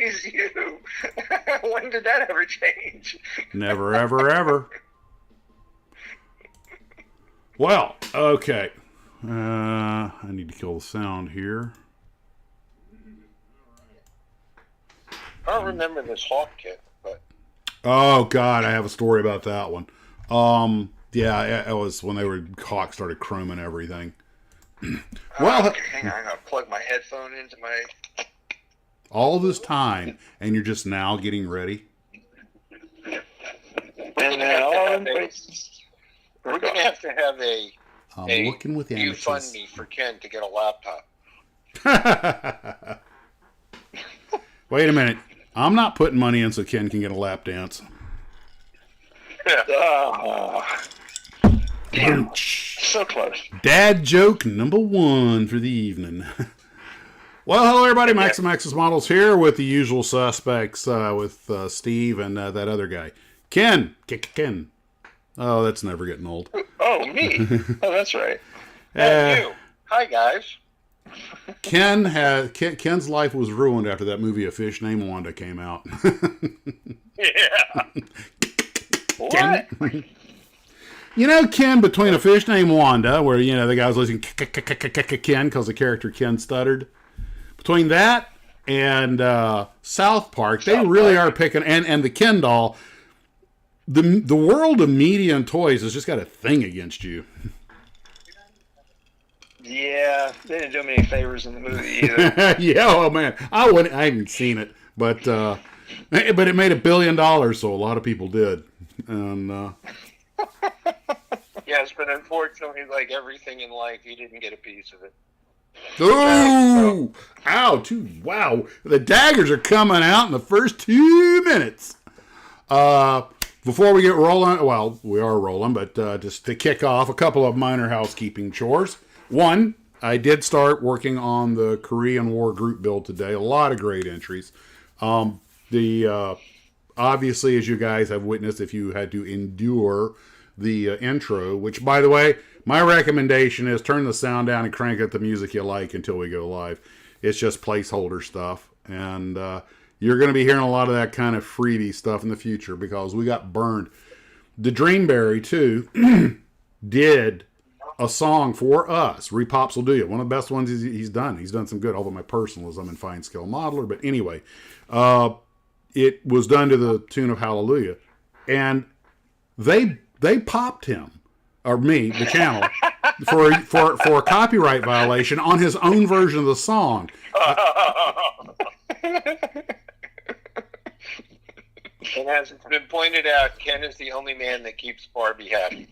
always you. When did that ever change? Never, ever, ever. Well, okay. I need to kill the sound here. I don't remember this hawk kit, but... Oh, God, I have a story about that one. Yeah, it was when Hawk started chroming everything. Well, okay, hang on, I gotta plug my headphone into my... All this time, and you're just now getting ready? And then we're going to have to have a looking with GoFundMe for Ken to get a laptop. Wait a minute. I'm not putting money in so Ken can get a lap dance. So close. Dad joke number 1 for the evening. Well, hello everybody. Max and Max's Models here with the usual suspects with Steve and that other guy. Ken. Oh, that's never getting old. Oh, me. Oh, that's right. And you. Hi, guys. Ken's life was ruined after that movie A Fish Named Wanda came out. Yeah. Ken. You know, Ken, between A Fish Named Wanda, where, you know, the guy was listening Ken because the character Ken stuttered. Between that and South Park, they really are picking, and the Ken doll, the world of media and toys has just got a thing against you. Yeah, they didn't do me any favors in the movie either. Yeah, oh man, I haven't seen it, but it made $1 billion, so a lot of people did, and yes, but unfortunately, like everything in life, he didn't get a piece of it. Ooh! Ow! Wow! The daggers are coming out in the first 2 minutes. Before we get rolling, well, we are rolling, but just to kick off, a couple of minor housekeeping chores. One, I did start working on the Korean War group build today. A lot of great entries. Obviously, as you guys have witnessed, if you had to endure the intro, which, by the way, my recommendation is turn the sound down and crank up the music you like until we go live. It's just placeholder stuff. And you're going to be hearing a lot of that kind of freebie stuff in the future because we got burned. The Dreamberry, too, did a song for us. Repops will do it. One of the best ones he's done. He's done some good, although my personal is I'm in Fine Scale Modeler. But anyway, it was done to the tune of Hallelujah. And they popped him. Or me, the channel, for a copyright violation on his own version of the song. And as it's been pointed out, Ken is the only man that keeps Barbie happy.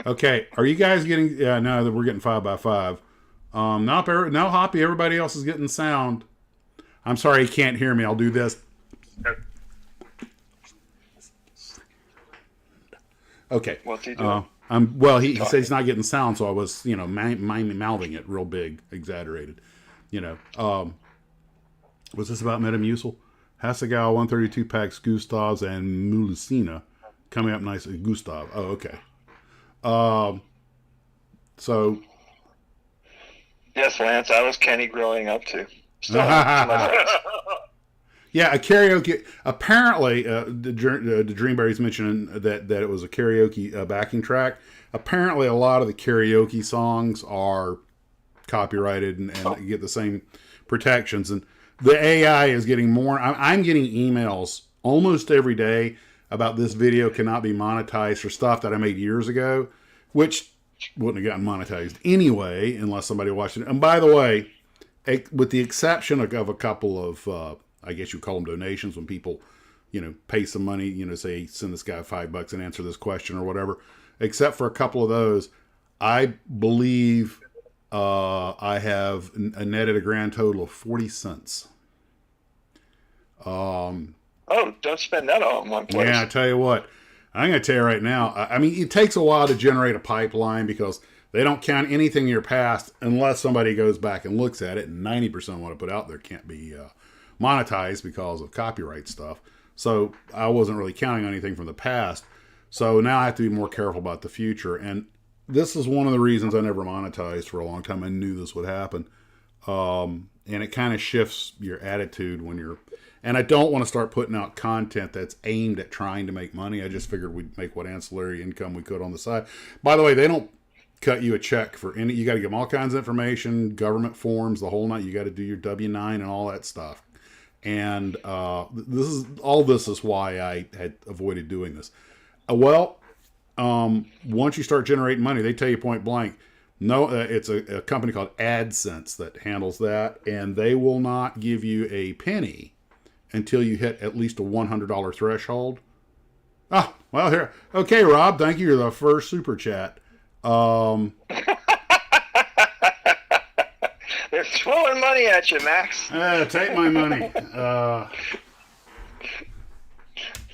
Okay, are you guys getting... Yeah, no, we're getting 5x5. No, Hoppy, everybody else is getting sound. I'm sorry you can't hear me. I'll do this. Okay. What's he doing? He said he's not getting sound, so I was, mouthing it real big, exaggerated. Was this about Metamucil? Hasegawa 132 packs, Gustav's, and Mulicina coming up nicely. Gustav. Oh, okay. So. Yes, Lance, I was Kenny growing up too. Yeah, a karaoke. Apparently, the Dreamberries mentioned that it was a karaoke backing track. Apparently, a lot of the karaoke songs are copyrighted and get the same protections. And the AI is getting more. I'm getting emails almost every day about this video cannot be monetized for stuff that I made years ago, which wouldn't have gotten monetized anyway unless somebody watched it. And by the way, with the exception of a couple of... I guess you call them donations when people, pay some money, say, send this guy $5 and answer this question or whatever. Except for a couple of those, I believe I have netted a grand total of 40 cents. Don't spend that all in one place. Yeah, I tell you what. I'm going to tell you right now. I mean, it takes a while to generate a pipeline because they don't count anything in your past unless somebody goes back and looks at it. And 90% of what I put out there can't be... monetized because of copyright stuff. So I wasn't really counting on anything from the past. So now I have to be more careful about the future. And this is one of the reasons I never monetized for a long time. I knew this would happen. it kind of shifts your attitude when you're. And I don't want to start putting out content that's aimed at trying to make money. I just figured we'd make what ancillary income we could on the side. By the way, they don't cut you a check for any. You got to give them all kinds of information, government forms, the whole night. You got to do your W-9 and all that stuff. And this is why I had avoided doing this. Once you start generating money, they tell you point blank. No, it's a company called AdSense that handles that, and they will not give you a penny until you hit at least a $100 threshold. Oh, well, here. Okay, Rob, thank you. You're the first super chat. They're throwing money at you, Max. Take my money.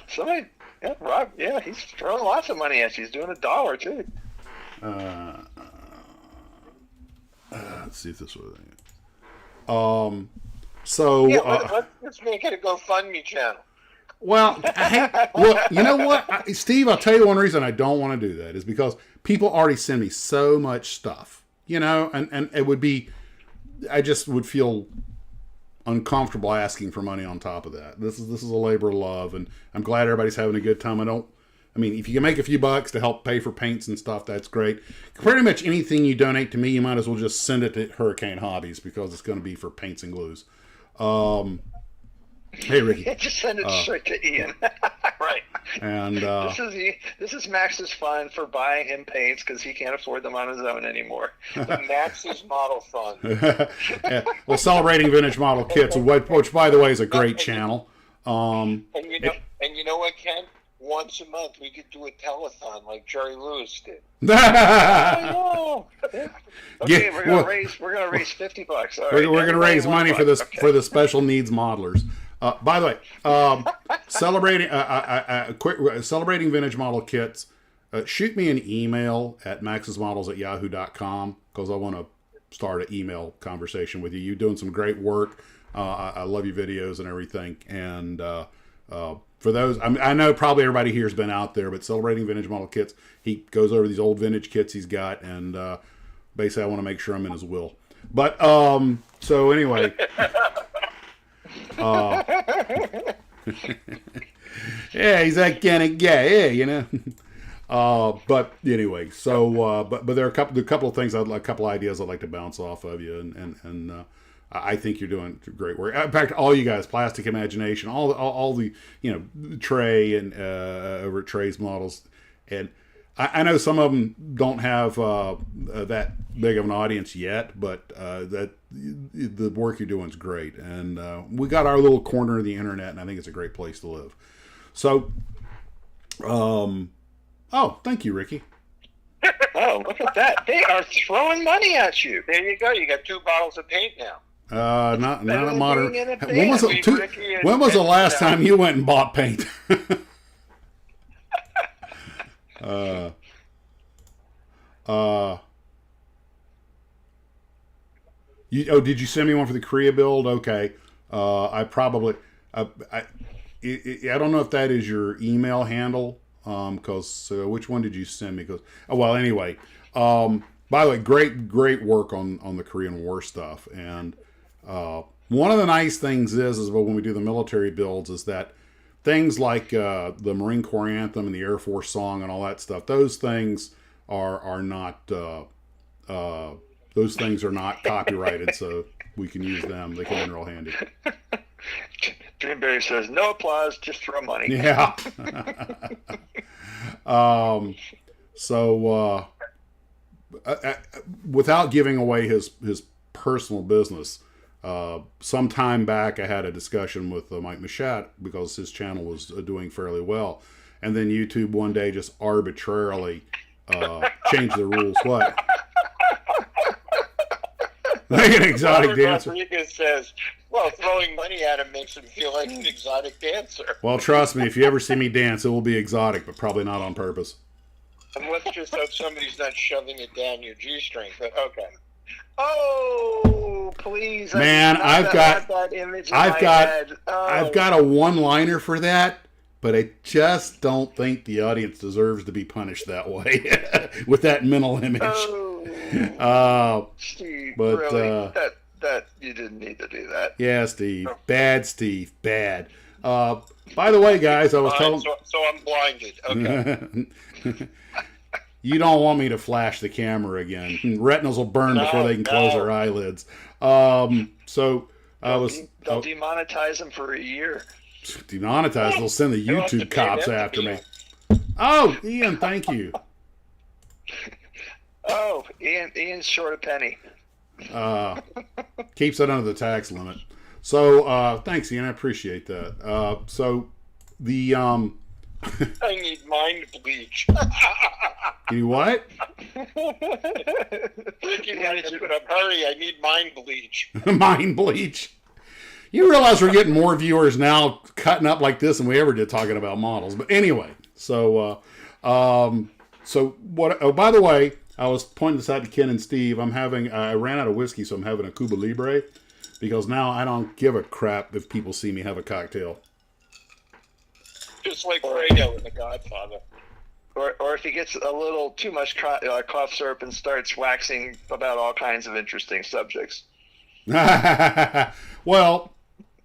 Somebody, yeah, Rob, yeah, he's throwing lots of money at you. He's doing $1 too. Let's see if this was. Let's make it a GoFundMe channel. Well, you know what, Steve? I'll tell you one reason I don't want to do that is because people already send me so much stuff, and it would be, I just would feel uncomfortable asking for money on top of that. This is a labor of love, and I'm glad everybody's having a good time. If you can make a few bucks to help pay for paints and stuff, that's great. Pretty much anything you donate to me, you might as well just send it to Hurricane Hobbies because it's going to be for paints and glues. Hey, Ricky. Just send it straight to Ian. Right. And this is Max's fund for buying him paints because he can't afford them on his own anymore. The Max's Model Fund. Yeah. Well, Celebrating Vintage Model Kits, which by the way is a great channel. And you know what, Ken? Once a month we could do a telethon like Jerry Lewis did. Okay, we're gonna raise $50. All right, we're gonna raise money for this for the special needs modelers. By the way, celebrating Vintage Model Kits. Shoot me an email at maxismodels@yahoo.com because I want to start an email conversation with you. You're doing some great work. I love your videos and everything. And for those, I know probably everybody here has been out there, but Celebrating Vintage Model Kits, he goes over these old vintage kits he's got, and basically I want to make sure I'm in his will. But so anyway. Yeah, he's that kind of guy, but anyway, so but there are a couple of things a couple ideas I'd like to bounce off of you, and I think you're doing great work. In fact, all you guys, Plastic Imagination, all the Trey and over at Trey's Models, and I know some of them don't have that big of an audience yet, but that the work you're doing is great, and we got our little corner of the internet, and I think it's a great place to live. So, thank you, Ricky. Oh, look at that! They are throwing money at you. There you go. You got 2 bottles of paint now. Not a modern. When was the last time you went and bought paint? Did you send me one for the Korea build? Okay. I probably, I don't know if that is your email handle. Cause which one did you send me? Anyway, by the way, great work on the Korean War stuff. And, one of the nice things is when we do the military builds is that things like the Marine Corps anthem and the Air Force song and all that stuff, those things are not copyrighted, so we can use them. They come in real handy. Dreamberry says no applause, just throw money. Yeah. Without giving away his personal business. Some time back, I had a discussion with Mike Mishaps because his channel was doing fairly well, and then YouTube one day just arbitrarily changed the rules. What? Like an exotic dancer. Rodriguez says, "Well, throwing money at him makes him feel like an exotic dancer." Well, trust me, if you ever see me dance, it will be exotic, but probably not on purpose. And let's just hope somebody's not shoving it down your G-string. But okay. Oh, please! Man, I've got a one-liner for that, but I just don't think the audience deserves to be punished that way with that mental image. Oh, Steve, but really? that you didn't need to do that. Yeah, Steve. Bad, Steve. Bad. By the way, guys, I was telling. So I'm blinded. Okay. You don't want me to flash the camera again. Retinas will burn before they can close their eyelids. So I was. They'll demonetize them for a year. Demonetize. They'll send the YouTube cops after me. Oh, Ian, thank you. Oh, Ian's short a penny. Keeps it under the tax limit. So thanks, Ian. I appreciate that. So the I need mind bleach. you what? Drinking manager, but hurry, I need mind bleach. Mind bleach. You realize we're getting more viewers now cutting up like this than we ever did talking about models. But anyway, so what? Oh, by the way, I was pointing this out to Ken and Steve. I ran out of whiskey, so I'm having a Cuba Libre because now I don't give a crap if people see me have a cocktail. Just like Fredo in The Godfather. Or if he gets a little too much cough syrup and starts waxing about all kinds of interesting subjects. Well,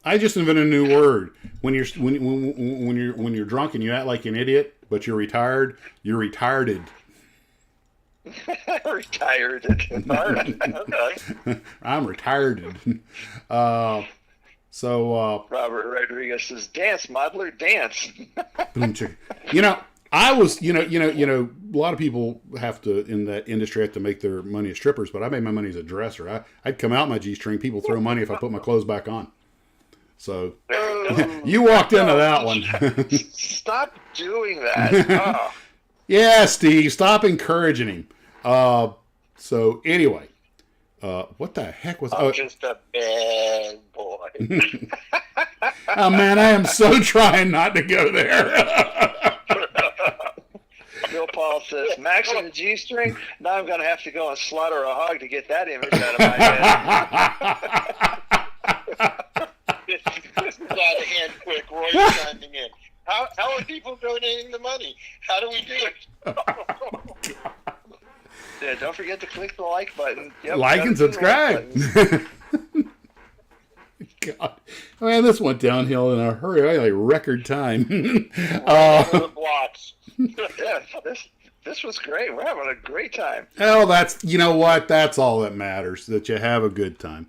I just invented a new word. When you're drunk and you act like an idiot, but you're retired, you're retarded. Retired. Okay. I'm retired. Robert Rodriguez says, "Dance, modeler, dance." I was, a lot of people have to, in that industry, have to make their money as strippers, but I made my money as a dresser. I'd come out my G-string, people throw money if I put my clothes back on. So, you walked into that one. Stop doing that. Oh. Yeah, Steve, stop encouraging him. So, anyway, what the heck was... I'm just a bad boy. Oh, man, I am so trying not to go there. Bill Paul says, Max in the G-string? Now I'm going to have to go and slaughter a hog to get that image out of my head. This is out of hand quick. Roy's chiming in. How are people donating the money? How do we do it? Yeah, don't forget to click the like button. Yep, like and subscribe. God, man, this went downhill in a hurry. I like record time. The blocks. Yeah, this was great. We're having a great time. Oh, you know what? That's all that matters, that you have a good time.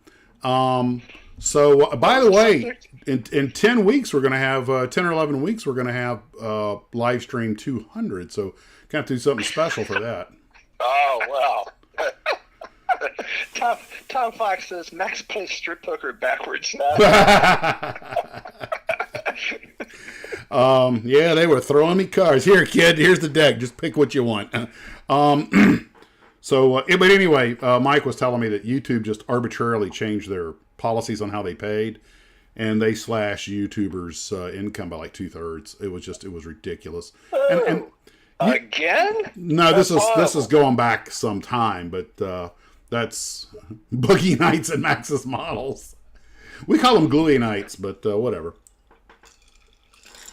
So, by the way, in 10 weeks, we're going to have, 10 or 11 weeks, we're going to have Livestream 200. So, going to have to do something special for that. Oh, wow. Tom Fox says, Max plays strip poker backwards now. Yeah, they were throwing me cards. Here, kid, here's the deck. Just pick what you want. But anyway, Mike was telling me that YouTube just arbitrarily changed their policies on how they paid, and they slashed YouTubers' income by like 2/3. It was ridiculous. And again? No, this is going back some time, but that's Boogie Nights and Max's models. We call them Gluey Nights, but whatever.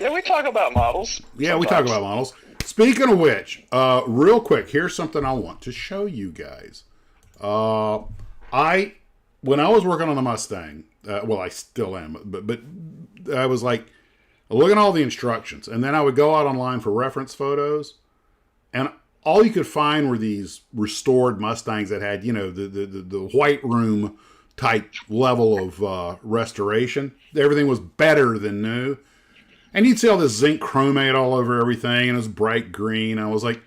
Yeah, we talk about models. Yeah, we talk about models. Speaking of which, real quick, here's something I want to show you guys. When I was working on the Mustang, well, I still am, but I was like looking at all the instructions, and then I would go out online for reference photos, and all you could find were these restored Mustangs that had, the white room type level of restoration. Everything was better than new. And you'd see all this zinc chromate all over everything, and it was bright green. I was like,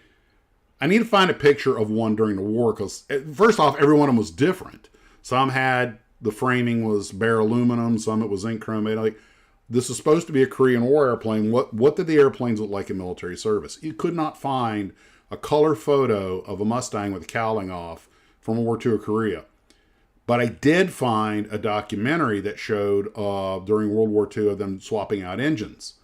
I need to find a picture of one during the war, because first off, every one of them was different. Some had, the framing was bare aluminum, some it was zinc chromate. Like, this is supposed to be a Korean War airplane. What did the airplanes look like in military service? You could not find a color photo of a Mustang with the cowling off from World War II of Korea. But I did find a documentary that showed during World War II of them swapping out engines.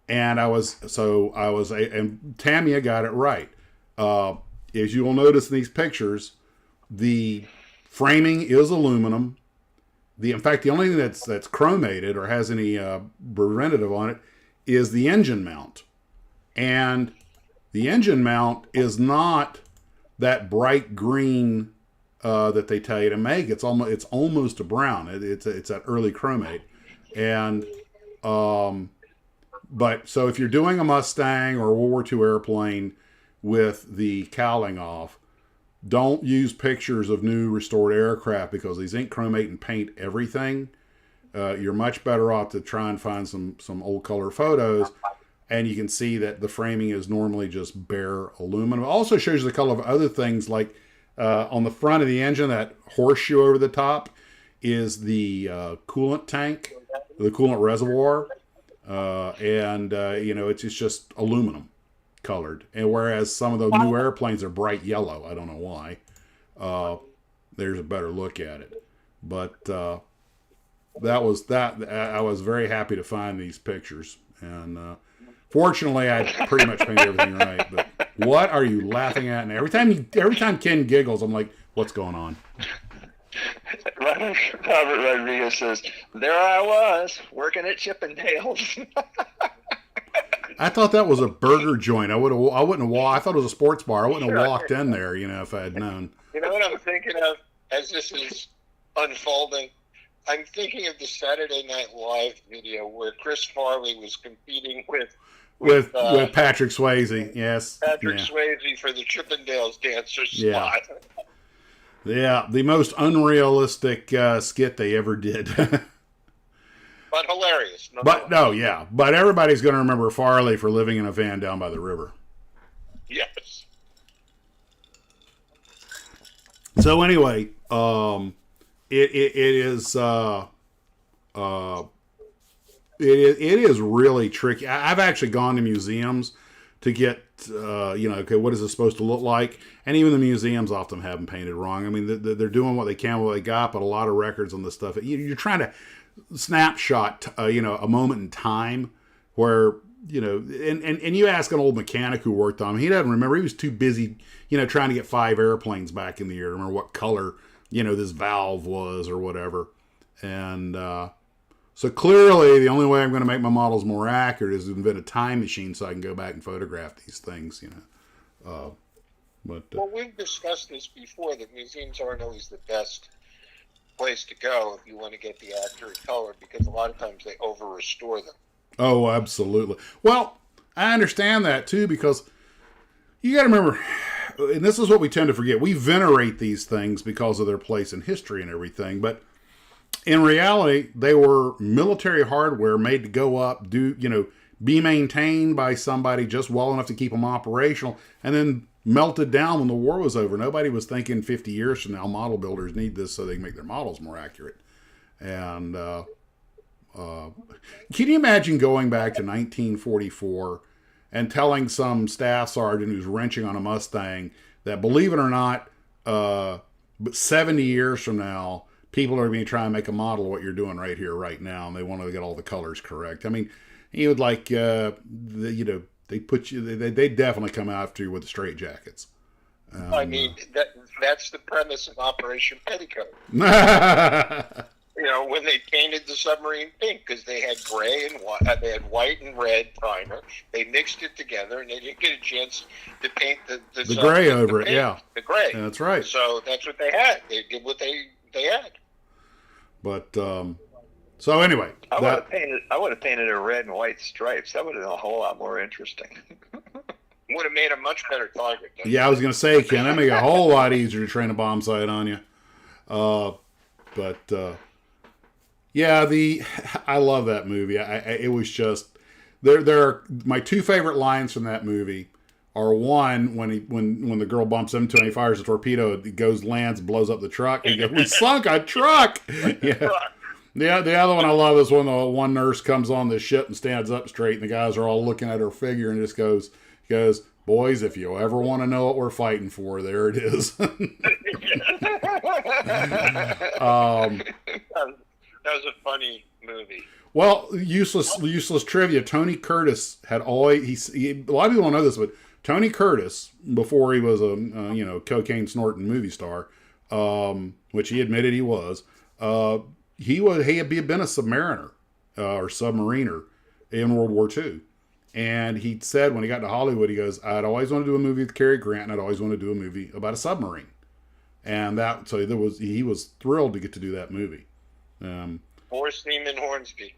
And and Tamiya got it right. As you will notice in these pictures, the framing is aluminum. In fact, the only thing that's chromated or has any preventative on it is the engine mount. And the engine mount is not that bright green that they tell you to make. It's almost a brown. It's that early chromate, and but so if you're doing a Mustang or a World War II airplane with the cowling off, don't use pictures of new restored aircraft because these ink, chromate, and paint everything. You're much better off to try and find some old color photos, and you can see that the framing is normally just bare aluminum. It also shows you the color of other things, like on the front of the engine, that horseshoe over the top is the coolant tank, the coolant reservoir, and it's just aluminum colored. And whereas some of the new airplanes are bright yellow, I don't know why. There's a better look at it, but that was that. I was very happy to find these pictures, and fortunately, I pretty much painted everything right. But what are you laughing at? And every time Ken giggles, I'm like, "What's going on?" Robert Rodriguez says, "There I was working at Chippendales." I thought that was a burger joint. I wouldn't have walked. I thought it was a sports bar. I wouldn't have walked in there, if I had known. You know what I'm thinking of as this is unfolding? I'm thinking of the Saturday Night Live video where Chris Farley was competing with Patrick Swayze. Yes, Patrick Swayze for the Chippendales dancer spot. Yeah, the most unrealistic skit they ever did. But hilarious. But everybody's going to remember Farley for living in a van down by the river. Yes. So anyway, it is really tricky. I've actually gone to museums to get okay, what is it supposed to look like? And even the museums often have them painted wrong. I mean, they're doing what they can with what they got, but a lot of records on this stuff, you're trying to snapshot, a moment in time where, and you ask an old mechanic who worked on him, he doesn't remember. He was too busy, trying to get 5 airplanes back in the air to remember what color, this valve was or whatever. And so clearly the only way I'm going to make my models more accurate is to invent a time machine so I can go back and photograph these things, Well, we've discussed this before, that museums aren't always the best place to go if you want to get the accurate color, because a lot of times they over restore them. Oh, absolutely. Well, I understand that too, because you got to remember, and this is what we tend to forget, we venerate these things because of their place in history and everything, but in reality, they were military hardware made to go up, be maintained by somebody just well enough to keep them operational, and then melted down when the war was over. Nobody was thinking 50 years from now, model builders need this so they can make their models more accurate. And can you imagine going back to 1944 and telling some staff sergeant who's wrenching on a Mustang that, believe it or not, but 70 years from now, people are going to try and make a model of what you're doing right here, right now, and they want to get all the colors correct. I mean, he would they put you. They definitely come after you with the straight jackets. I mean, that's the premise of Operation Petticoat. When they painted the submarine pink, because they had gray and white, they had white and red primer. They mixed it together, and they didn't get a chance to paint the gray over it. Yeah, the gray. Yeah, that's right. So that's what they had. They did what they had. But so anyway, I would have painted it red and white stripes. That would have been a whole lot more interesting. Would have made a much better target. Yeah, I was going to say, Ken, that make it a whole lot easier to train a bomb sight on you. I love that movie. It was just there are my 2 favorite lines from that movie are, one, when the girl bumps into him, he fires a torpedo, it goes, lands, blows up the truck, and he goes, "We sunk a truck." Yeah. The other one I love is when the one nurse comes on the ship and stands up straight, and the guys are all looking at her figure and just goes, "Boys, if you ever want to know what we're fighting for, there it is." That was a funny movie. Well, useless trivia. Tony Curtis had always a lot of people don't know this, but Tony Curtis, before he was a cocaine snorting movie star, which he admitted he was, he had been a submariner or submariner in World War II. And he said when he got to Hollywood, he goes, "I'd always want to do a movie with Cary Grant, and I'd always want to do a movie about a submarine." And he was thrilled to get to do that movie. Four Seaman Hornsby.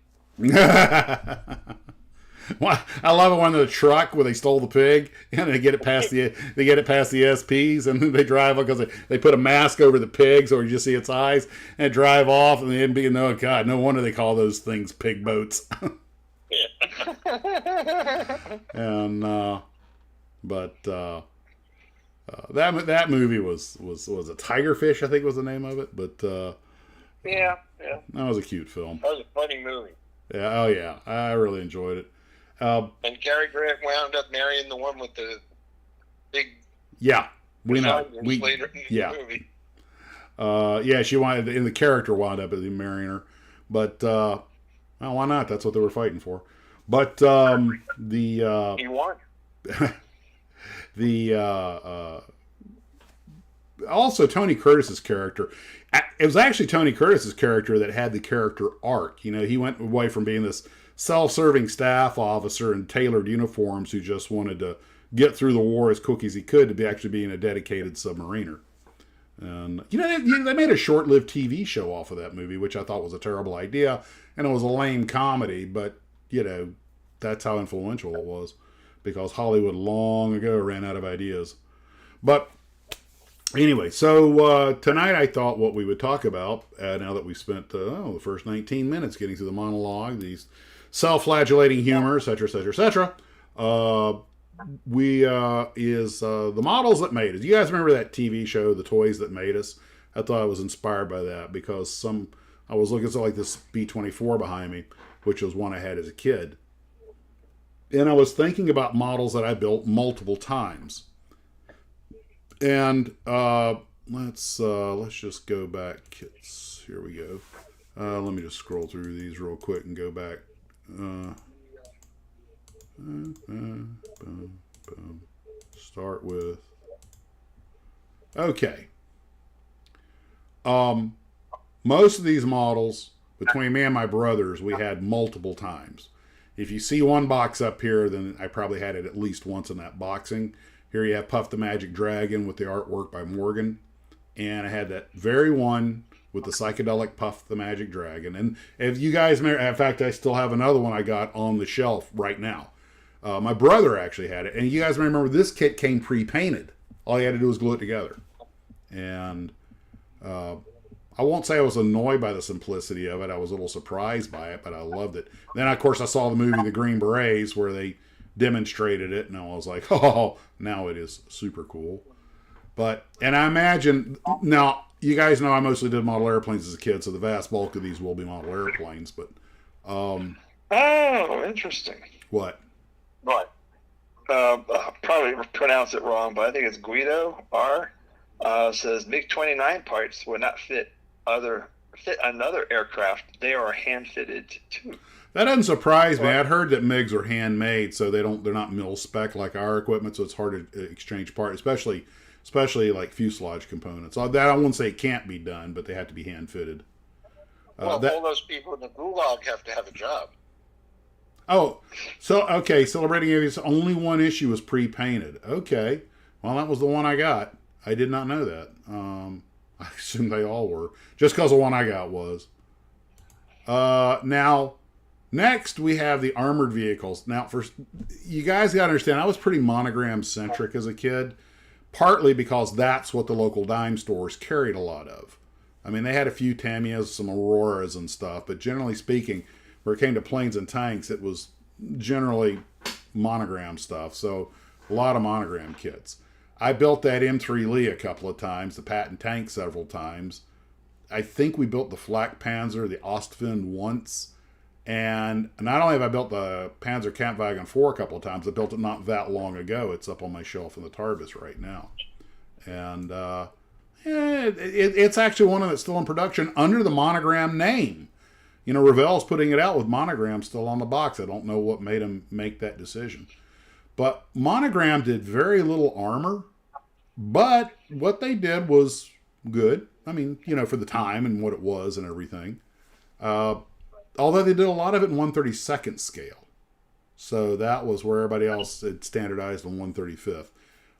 Well, I love it when the truck where they stole the pig and they get it past the SPs and then they drive because they put a mask over the pig so you just see its eyes and drive off and the NB no God, no wonder they call those things pig boats. And that movie was a Tigerfish, I think was the name of it, but yeah, that was a cute film. That was a funny movie. Yeah, oh yeah, I really enjoyed it. And Cary Grant wound up marrying the one with the big. Yeah, we know. Later in the movie. Yeah, she wanted in the character wound up marrying her, but well, why not? That's what they were fighting for. But He won. Also Tony Curtis's character. It was actually Tony Curtis's character that had the character arc. You know, he went away from being this self-serving staff officer in tailored uniforms who just wanted to get through the war as quick as he could to be actually being a dedicated submariner. And they made a short-lived TV show off of that movie, which I thought was a terrible idea, and it was a lame comedy. But that's how influential it was, because Hollywood long ago ran out of ideas. But anyway, so tonight I thought what we would talk about, now that we spent the first 19 minutes getting through the monologue, these self-flagellating humor, etc., etc., etc., the models that made us. You guys remember that TV show, The Toys That Made Us? I thought I was inspired by that because I was looking at like this B-24 behind me, which was one I had as a kid. And I was thinking about models that I built multiple times. And let's just go back. Here we go. Let me just scroll through these real quick and go back. Start with. Okay. Most of these models, between me and my brothers, we had multiple times. If you see one box up here, then I probably had it at least once in that boxing. Here you have Puff the Magic Dragon with the artwork by Morgan. And I had that very one with the psychedelic Puff the Magic Dragon. And if you guys remember, in fact, I still have another one I got on the shelf right now. My brother actually had it. And you guys remember this kit came pre-painted. All you had to do was glue it together. And I won't say I was annoyed by the simplicity of it. I was a little surprised by it, but I loved it. Then, of course, I saw the movie The Green Berets where they demonstrated it, and I was like, oh, now it is super cool. And I imagine, now, you guys know I mostly did model airplanes as a kid, so the vast bulk of these will be model airplanes, but... oh, interesting. What? What? I'll probably pronounce it wrong, but I think it's Guido R. Says MiG-29 parts would not fit another aircraft. They are hand-fitted too. That doesn't surprise me. I'd heard that MiGs are handmade, so they're not mil-spec like our equipment, so it's hard to exchange parts, especially like fuselage components. That I wouldn't say it can't be done, but they have to be hand-fitted. All those people in the gulag have to have a job. Oh, so, okay, Celebrating Aviation, only one issue was pre-painted. Okay, well, that was the one I got. I did not know that. I assume they all were, just because the one I got was. Now, next we have the armored vehicles. Now, first, you guys got to understand, I was pretty monogram-centric as a kid, partly because that's what the local dime stores carried a lot of. I mean, they had a few Tamiyas, some Auroras and stuff, but generally speaking, where it came to planes and tanks, it was generally monogram stuff, so a lot of monogram kits. I built that M3 Lee a couple of times, the Patton tank several times. I think we built the Flak Panzer, the Ostwind once. And not only have I built the Panzer Kampfwagen 4 a couple of times, I built it not that long ago. It's up on my shelf in the Tarbis right now. And it's actually one that's still in production under the monogram name. You know, Revell's putting it out with monogram still on the box. I don't know what made him make that decision. But monogram did very little armor. But what they did was good. I mean, you know, for the time and what it was and everything. Although they did a lot of it in 1/32nd scale. So that was where everybody else had standardized on 1/35th.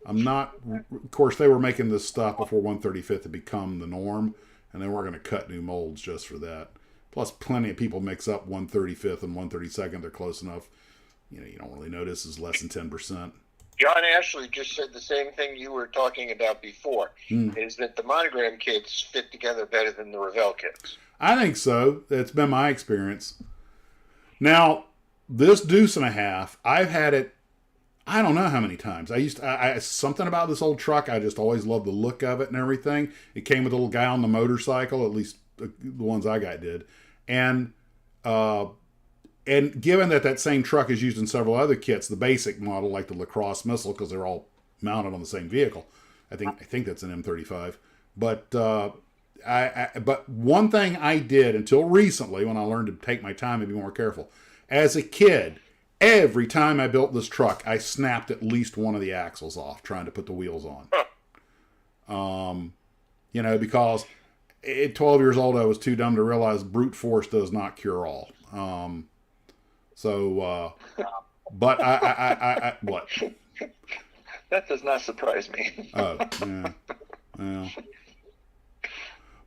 I'm not. Of course, they were making this stuff before 135th had become the norm, and they weren't going to cut new molds just for that. Plus, plenty of people mix up 135th and 132nd. They're close enough. You don't really notice it's less than 10%. John Ashley just said the same thing you were talking about before, is that the monogram kits fit together better than the Revell kits. I think so. That's been my experience. Now, this deuce and a half, I've had it, I don't know how many times. Something about this old truck, I just always loved the look of it and everything. It came with a little guy on the motorcycle, at least the ones I got did. And given that same truck is used in several other kits, the basic model, like the Lacrosse Missile, because they're all mounted on the same vehicle. I think that's an M35. But but one thing I did until recently, when I learned to take my time and be more careful, as a kid, every time I built this truck, I snapped at least one of the axles off trying to put the wheels on. Because at 12 years old, I was too dumb to realize brute force does not cure all. But I what? That does not surprise me. Oh, yeah.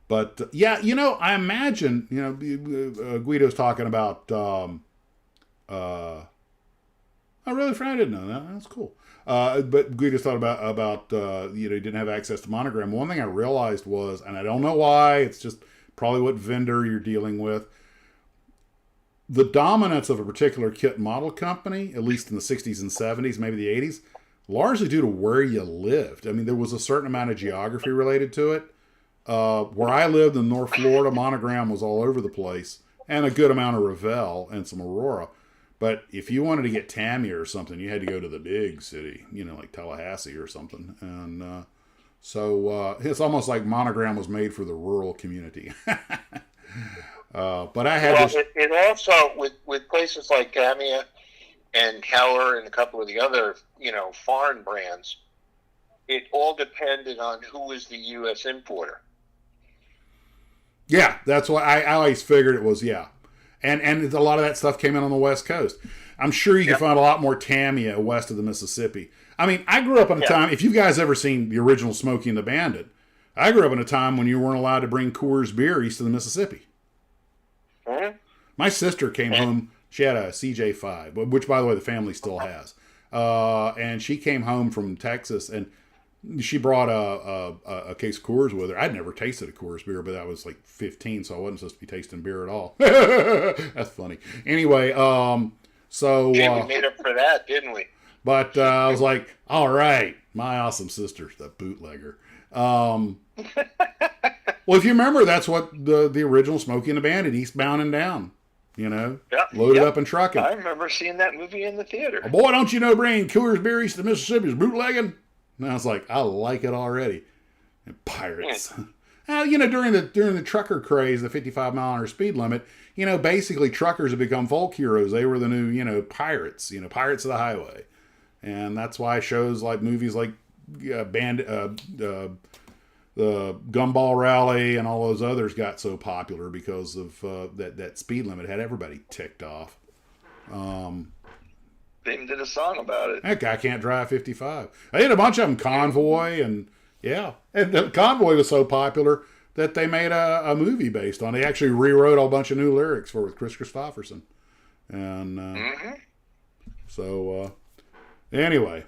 But I imagine, Guido's talking about. I didn't know that. That's cool. But Guido's thought about he didn't have access to monogram. One thing I realized was, and I don't know why, it's just probably what vendor you're dealing with. The dominance of a particular kit model company, at least in the 60s and 70s, maybe the 80s, largely due to where you lived. I mean, there was a certain amount of geography related to it. Where I lived in North Florida, monogram was all over the place, and a good amount of Revell and some Aurora. But if you wanted to get Tamiya or something, you had to go to the big city, like Tallahassee or something. And so it's almost like monogram was made for the rural community. But I had it also, with places like Tamiya and Keller and a couple of the other, foreign brands, it all depended on who was the U.S. importer. Yeah, that's what I always figured it was, yeah. And a lot of that stuff came in on the West Coast. I'm sure you can find a lot more Tamiya west of the Mississippi. I mean, I grew up in a time, if you guys ever seen the original Smokey and the Bandit, I grew up in a time when you weren't allowed to bring Coors beer east of the Mississippi. Mm-hmm. My sister came home, she had a CJ5, which, by the way, the family still has. And she came home from Texas, and she brought a case of Coors with her. I'd never tasted a Coors beer, but I was like 15, so I wasn't supposed to be tasting beer at all. That's funny. Anyway, so... we made up for that, didn't we? But I was like, all right, my awesome sister, the bootlegger. Well, if you remember, that's what the original Smokey and the Bandit, eastbound and down. Loaded up and trucking. I remember seeing that movie in the theater. Oh, boy, don't you know bringing Coors beer east of the Mississippi is bootlegging? And I was like, I like it already. And pirates. During the trucker craze, the 55-mile-an-hour speed limit, basically truckers have become folk heroes. They were the new, pirates, pirates of the highway. And that's why movies like the Gumball Rally and all those others got so popular because of that speed limit had everybody ticked off. They even did a song about it. That guy can't drive 55. I had a bunch of them, Convoy, and the Convoy was so popular that they made a movie based on it. They actually rewrote a bunch of new lyrics for it with Chris Christopherson. And anyway,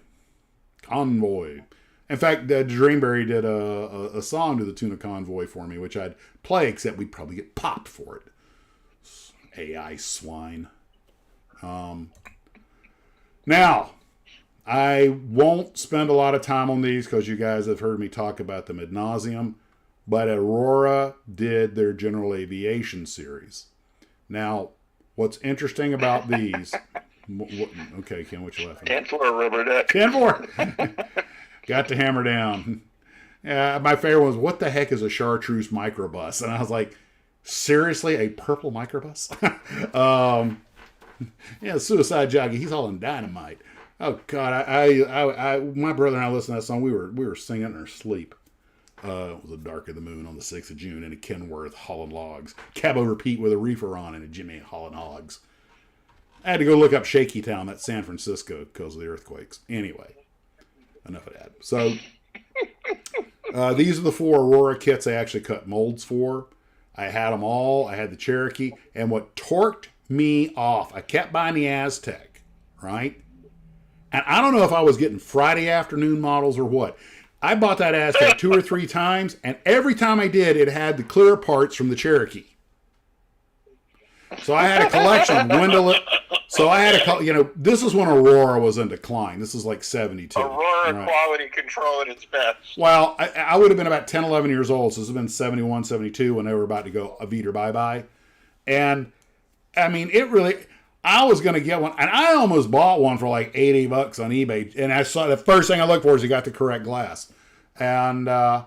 Convoy. In fact, Dreamberry did a song to the tune of Convoy for me, which I'd play, except we'd probably get popped for it. AI swine. Now, I won't spend a lot of time on these because you guys have heard me talk about them ad nauseum, but Aurora did their General Aviation series. Now, what's interesting about these... okay, Ken, what you laughing at? 10-4 rubber duck. 10-4. Got to hammer down. My favorite was, what the heck is a chartreuse microbus? And I was like, seriously, a purple microbus? Suicide Jockey, he's hauling dynamite. Oh God, I my brother and I listened to that song. We were singing in our sleep. It was a dark of the moon on the 6th of June in a Kenworth hauling logs. Cab over Pete with a reefer on and a Jimmy hauling hogs. I had to go look up Shaky Town, that's San Francisco, because of the earthquakes. Anyway, enough of that. So these are the 4 Aurora kits I actually cut molds for. I had them all. I had the Cherokee. And what torqued me off, I kept buying the Aztec, right? And I don't know if I was getting Friday afternoon models or what. I bought that Aztec 2 or 3 times, and every time I did, it had the clear parts from the Cherokee. So I had a collection of window. So I had this is when Aurora was in decline. This is like 72. Aurora quality control at its best. Well, I would have been about 10, 11 years old. So this has been 71, 72 when they were about to go Avita bye-bye. And, I mean, I was going to get one. And I almost bought one for like $80 on eBay. And I saw the first thing I looked for is you got the correct glass. And I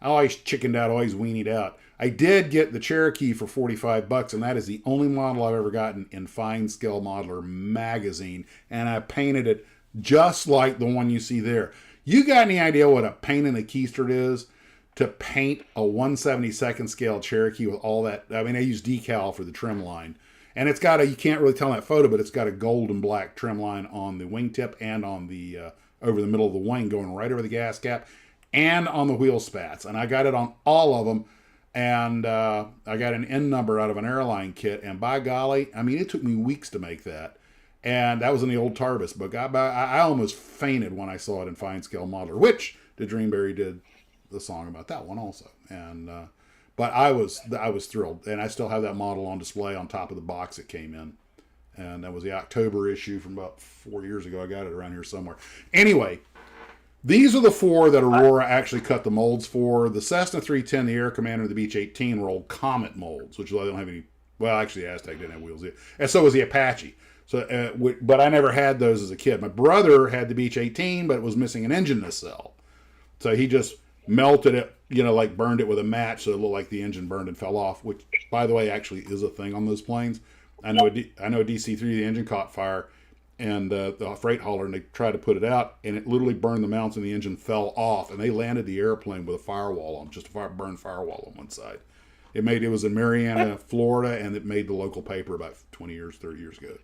always chickened out, always weenied out. I did get the Cherokee for $45, and that is the only model I've ever gotten in Fine Scale Modeler magazine, and I painted it just like the one you see there. You got any idea what a pain in the keister is to paint a 1/72 scale Cherokee with all that? I mean, I use decal for the trim line, and it's got you can't really tell in that photo, but it's got a gold and black trim line on the wingtip and on the over the middle of the wing going right over the gas cap and on the wheel spats, and I got it on all of them. And I got an N number out of an airline kit, and by golly, I mean, it took me weeks to make that. And that was in the old Tarbis book. I almost fainted when I saw it in Fine Scale Modeler, which the Dreamberry did the song about that one also. And but I was thrilled, and I still have that model on display on top of the box it came in. And that was the October issue from about 4 years ago. I got it around here somewhere. Anyway. These are the 4 that Aurora actually cut the molds for. The Cessna 310, the Air Commander, and the Beech 18 were old Comet molds, which I don't have any. Well, actually, the Aztec didn't have wheels either. And so was the Apache. So, but I never had those as a kid. My brother had the Beech 18, but it was missing an engine nacelle. So he just melted it, like burned it with a match so it looked like the engine burned and fell off, which, by the way, actually is a thing on those planes. I know a DC-3, the engine caught fire. And the freight hauler, and they tried to put it out, and it literally burned the mounts, and the engine fell off, and they landed the airplane with a firewall on, just a burned firewall on one side. It was in Marianna, Florida, and it made the local paper about 20 years, 30 years ago.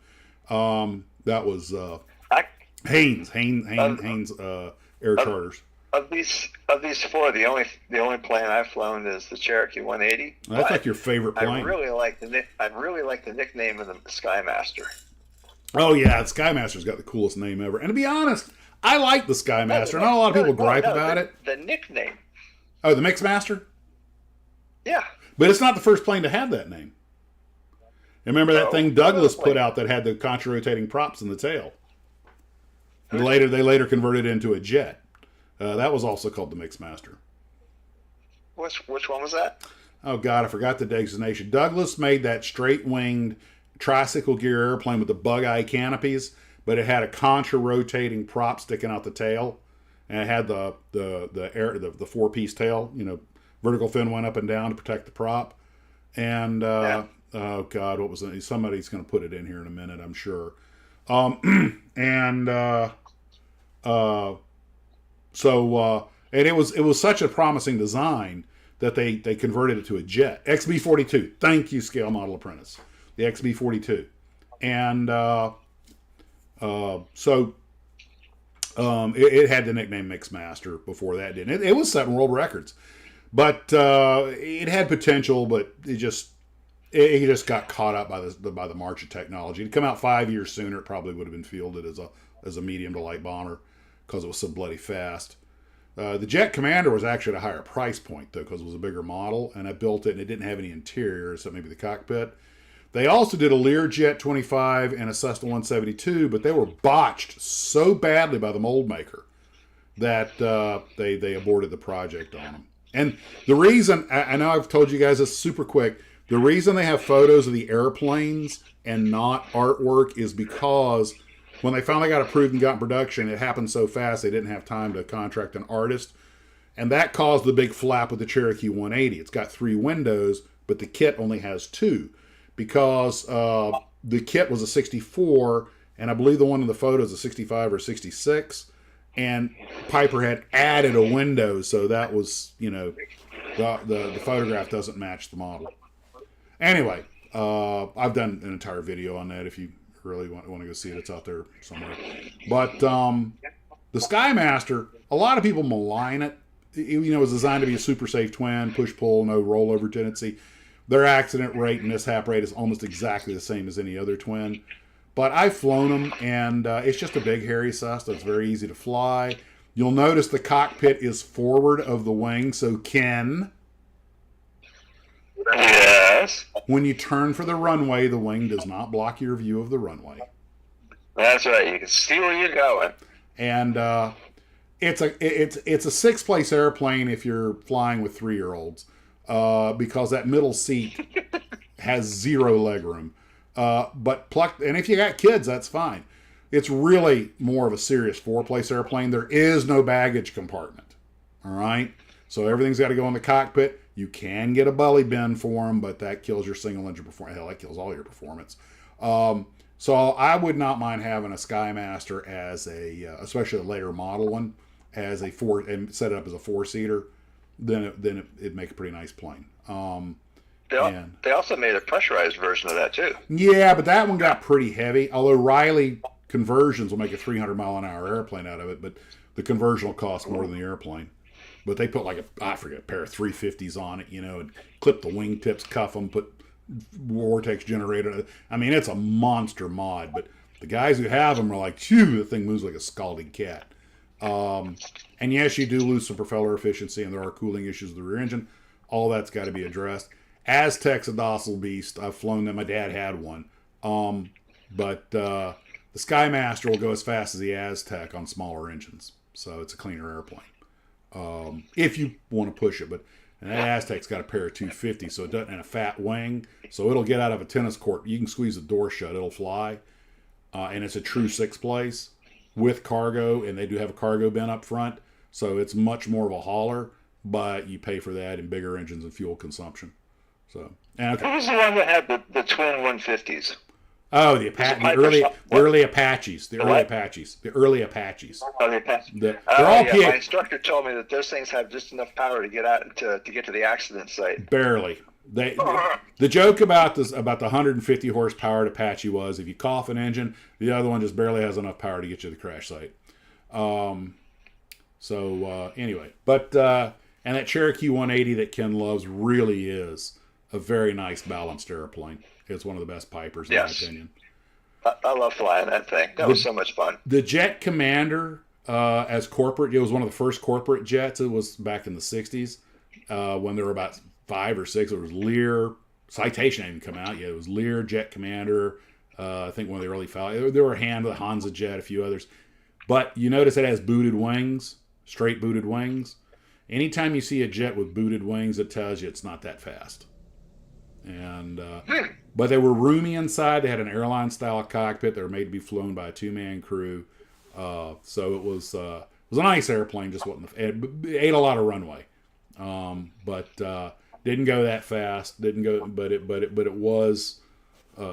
That was Haynes Air Charters. Of these 4, the only plane I've flown is the Cherokee 180. That's like your favorite plane. I really like the nickname of the Skymaster. Oh yeah, the Skymaster's got the coolest name ever. And to be honest, I like the Skymaster. Not a lot of people gripe about it. The nickname. Oh, the Mixmaster? Yeah. But it's not the first plane to have that name. Remember that thing Douglas put out that had the contra-rotating props in the tail? And they later converted it into a jet. That was also called the Mixmaster. Which one was that? Oh God, I forgot the designation. Douglas made that straight-winged tricycle gear airplane with the bug-eye canopies, but it had a contra-rotating prop sticking out the tail, and it had the 4-piece tail. Vertical fin went up and down to protect the prop. And oh God, what was it? Somebody's going to put it in here in a minute, I'm sure. And it was such a promising design that they converted it to a jet. XB-42. Thank you, Scale Model Apprentice. The XB-42. And it had the nickname Mixmaster before that, didn't it? It was setting world records. But it had potential, but it just got caught up by the march of technology. It'd come out 5 years sooner, it probably would have been fielded as a medium to light bomber because it was so bloody fast. The Jet Commander was actually at a higher price point, though, because it was a bigger model, and I built it, and it didn't have any interior, except maybe the cockpit. They also did a Learjet 25 and a Cessna 172, but they were botched so badly by the mold maker that they aborted the project on them. And the reason, I know I've told you guys this super quick, the reason they have photos of the airplanes and not artwork is because when they finally got approved and got in production, it happened so fast they didn't have time to contract an artist. And that caused the big flap with the Cherokee 180. It's got 3 windows, but the kit only has 2. Because the kit was a 64, and I believe the one in the photo is a 65 or 66, and Piper had added a window, so that was, the photograph doesn't match the model. Anyway, I've done an entire video on that if you really want to go see it. It's out there somewhere. But The Skymaster, a lot of people malign it. You know, it was designed to be a super safe twin, push-pull, no rollover tendency. Their accident rate and mishap rate is almost exactly the same as any other twin. But I've flown them, and it's just a big hairy Cessna. It's very easy to fly. You'll notice the cockpit is forward of the wing, so Ken, Yes. when you turn for the runway, the wing does not block your view of the runway. That's right. You can see where you're going. And it's a six-place airplane if you're flying with 3-year-olds, because that middle seat has zero legroom. And if you got kids, that's fine. It's really more of a serious 4-place airplane. There is no baggage compartment. All right, so everything's got to go in the cockpit. You can get a belly bin for them, but that kills your single engine performance. Hell, that kills all your performance. So I would not mind having a Skymaster as especially a later model one, as and set it up as a 4-seater. Then it'd make a pretty nice plane. They also made a pressurized version of that too. Yeah, but that one got pretty heavy. Although Riley conversions will make a 300-mile-an-hour airplane out of it, but the conversion will cost more than the airplane. But they put a pair of 350s on it, and clip the wingtips, cuff them, put vortex generator. I mean, it's a monster mod. But the guys who have them are like, phew, the thing moves like a scalding cat. And yes, you do lose some propeller efficiency, and there are cooling issues with the rear engine. All that's got to be addressed. Aztec's a docile beast. I've flown them. My dad had one. But the Skymaster will go as fast as the Aztec on smaller engines. So it's a cleaner airplane. If you want to push it. But that Aztec's got a pair of 250s, so it doesn't, and a fat wing. So it'll get out of a tennis court. You can squeeze the door shut. It'll fly. And it's a true 6-place with cargo, and they do have a cargo bin up front. So it's much more of a hauler, but you pay for that in bigger engines and fuel consumption. So, What was the one that had the twin 150s? Oh, the early Apaches. The early Apaches. Oh, the Apaches. They're all PA. My instructor told me that those things have just enough power to get out to get to the accident site. Barely. The joke about the 150 horsepower Apache was, if you cough an engine, the other one just barely has enough power to get you to the crash site. Anyway, but and that Cherokee 180 that Ken loves really is a very nice balanced airplane. It's one of the best Pipers in my opinion. I love flying that thing. That was so much fun. The Jet Commander, as corporate, it was one of the first corporate jets. It was back in the 60s when there were about 5 or 6. It was Lear. Citation hadn't come out yet. It was Lear, Jet Commander. I think one of the early files. There were a hand of the Hansa Jet, a few others. But you notice it has booted wings, straight booted wings. Anytime you see a jet with booted wings, it tells you it's not that fast. And but they were roomy inside. They had an airline style cockpit. They were made to be flown by a 2-man crew. So it was a nice airplane. Just wasn't it ate a lot of runway, but didn't go that fast. Didn't go, but it was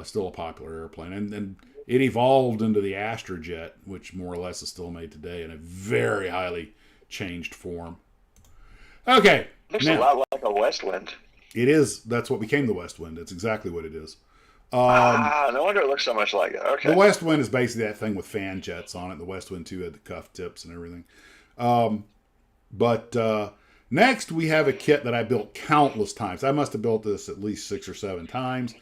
still a popular airplane. And it evolved into the Astrojet, which more or less is still made today in a very highly changed form. Okay, looks a lot like a Westwind. It is. That's what became the Westwind. It's exactly what it is. No wonder it looks so much like it. Okay. The Westwind is basically that thing with fan jets on it. The Westwind 2 had the cuff tips and everything. Next, we have a kit that I built countless times. I must have built this at least 6 or 7 times.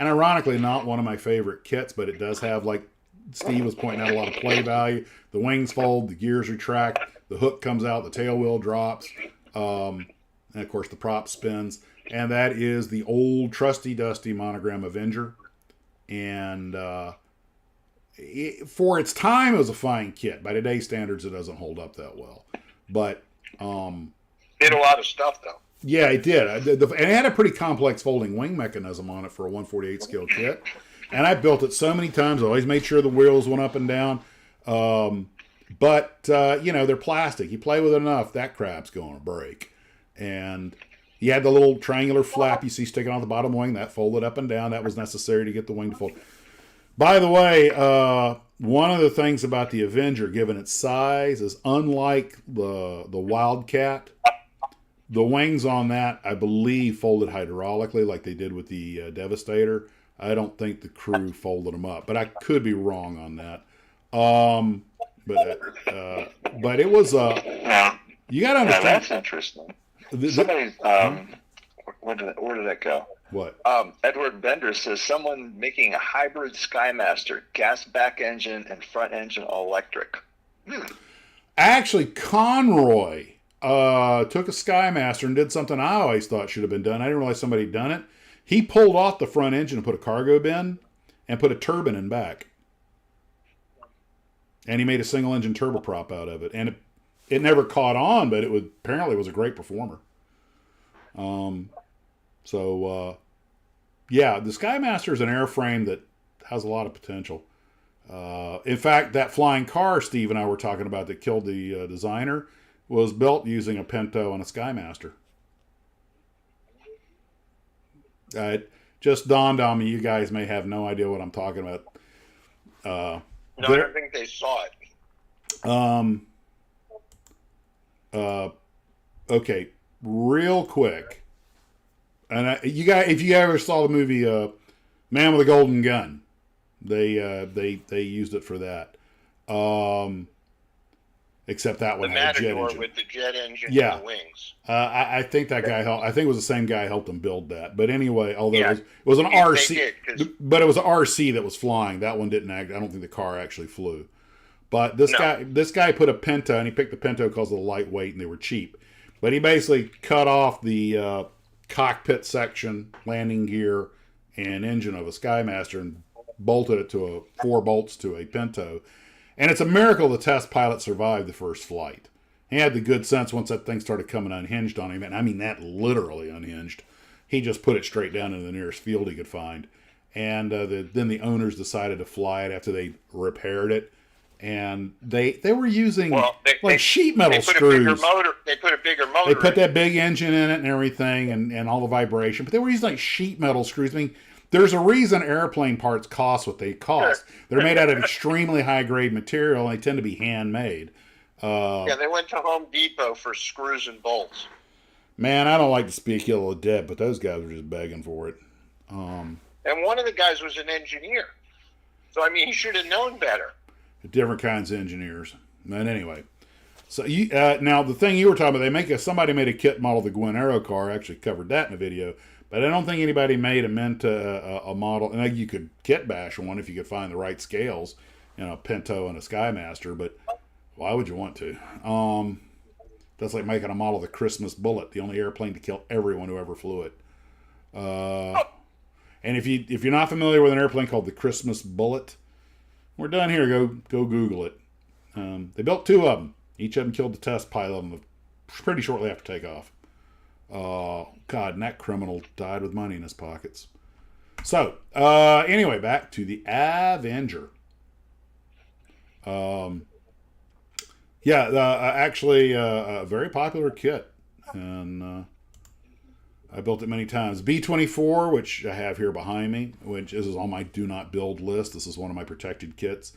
And ironically, not one of my favorite kits, but it does have, like Steve was pointing out, a lot of play value. The wings fold, the gears retract, the hook comes out, the tail wheel drops, and of course the prop spins. And that is the old trusty dusty Monogram Avenger. And for its time, it was a fine kit. By today's standards, it doesn't hold up that well. But did a lot of stuff though. Yeah, it did. And it had a pretty complex folding wing mechanism on it for a 148 scale kit. And I built it so many times. I always made sure the wheels went up and down. But they're plastic. You play with it enough, that crap's going to break. And you had the little triangular flap you see sticking off the bottom wing. That folded up and down. That was necessary to get the wing to fold. By the way, one of the things about the Avenger, given its size, is unlike the Wildcat, the wings on that, I believe, folded hydraulically like they did with the Devastator. I don't think the crew folded them up, but I could be wrong on that. But it was Now, you got to now understand. that's interesting. Somebody, where did that go? What? Edward Bender says someone making a hybrid Skymaster, gas back engine and front engine all electric. Actually, Conroy took a Skymaster and did something I always thought should have been done. I didn't realize somebody had done it. He pulled off the front engine and put a cargo bin and put a turbine in back. And he made a single engine turboprop out of it. And it never caught on, but apparently was a great performer. Yeah, the Skymaster is an airframe that has a lot of potential. In fact, that flying car Steve and I were talking about that killed the designer was built using a Pinto and a Skymaster. It just dawned on me, you guys may have no idea what I'm talking about. No, I don't think they saw it. Okay, real quick. And if you ever saw the movie Man with a Golden Gun, they used it for that. Except that one had a jet engine. With the jet engine Yeah. and the wings. I think that guy helped. I think it was the same guy who helped him build that. But anyway, although Yeah. it was an Yeah, they RC, did, but it was an RC that was flying. That one didn't act. I don't think the car actually flew. But this guy put a Pinto, and he picked the Pinto because of the lightweight and they were cheap. But he basically cut off the cockpit section, landing gear, and engine of a Skymaster and bolted it to 4 bolts to a Pinto. And it's a miracle the test pilot survived the first flight. He had the good sense once that thing started coming unhinged on him, and I mean that literally unhinged. He just put it straight down into the nearest field he could find. And then the owners decided to fly it after they repaired it. And they were using sheet metal screws. They put a bigger motor. They put that big engine in it and everything, and all the vibration. But they were using like sheet metal screws. I mean, there's a reason airplane parts cost what they cost. They're made out of extremely high grade material, and they tend to be handmade. They went to Home Depot for screws and bolts. Man, I don't like to speak ill of the dead, but those guys were just begging for it. And one of the guys was an engineer, so I mean, he should have known better. Different kinds of engineers. But anyway, so now the thing you were talking about, somebody made a kit model of the Gwen Aero car. I actually covered that in a video, but I don't think anybody made a model. And you could kit bash one if you could find the right scales, a Pinto and a Skymaster. But why would you want to? That's like making a model of the Christmas Bullet, the only airplane to kill everyone who ever flew it. And if you're not familiar with an airplane called the Christmas Bullet, we're done here. Go Google it. They built 2 of them. Each of them killed the test pilot of them pretty shortly after takeoff. God, and that criminal died with money in his pockets. So, anyway, back to the Avenger. Actually, a very popular kit. And I built it many times. B-24, which I have here behind me, which is on my do not build list. This is one of my protected kits.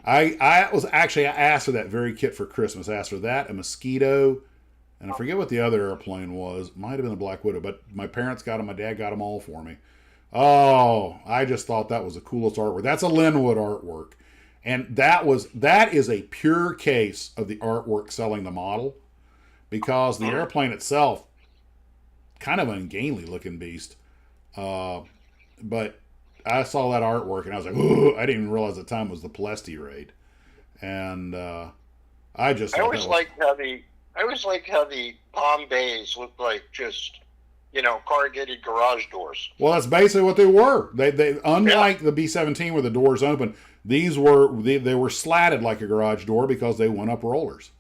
I asked for that very kit for Christmas. I asked for that, a Mosquito, and I forget what the other airplane was. Might have been the Black Widow, but my parents got them. My dad got them all for me. Oh, I just thought that was the coolest artwork. That's a Linwood artwork. And that is a pure case of the artwork selling the model, because the airplane itself, kind of an ungainly looking beast. But I saw that artwork and I was like, ooh, I didn't even realize the time was the Palesti raid. And I always liked how the Palm Bays looked like just, corrugated garage doors. Well, that's basically what they were. They unlike the B-17 where the doors open, they were slatted like a garage door because they went up rollers.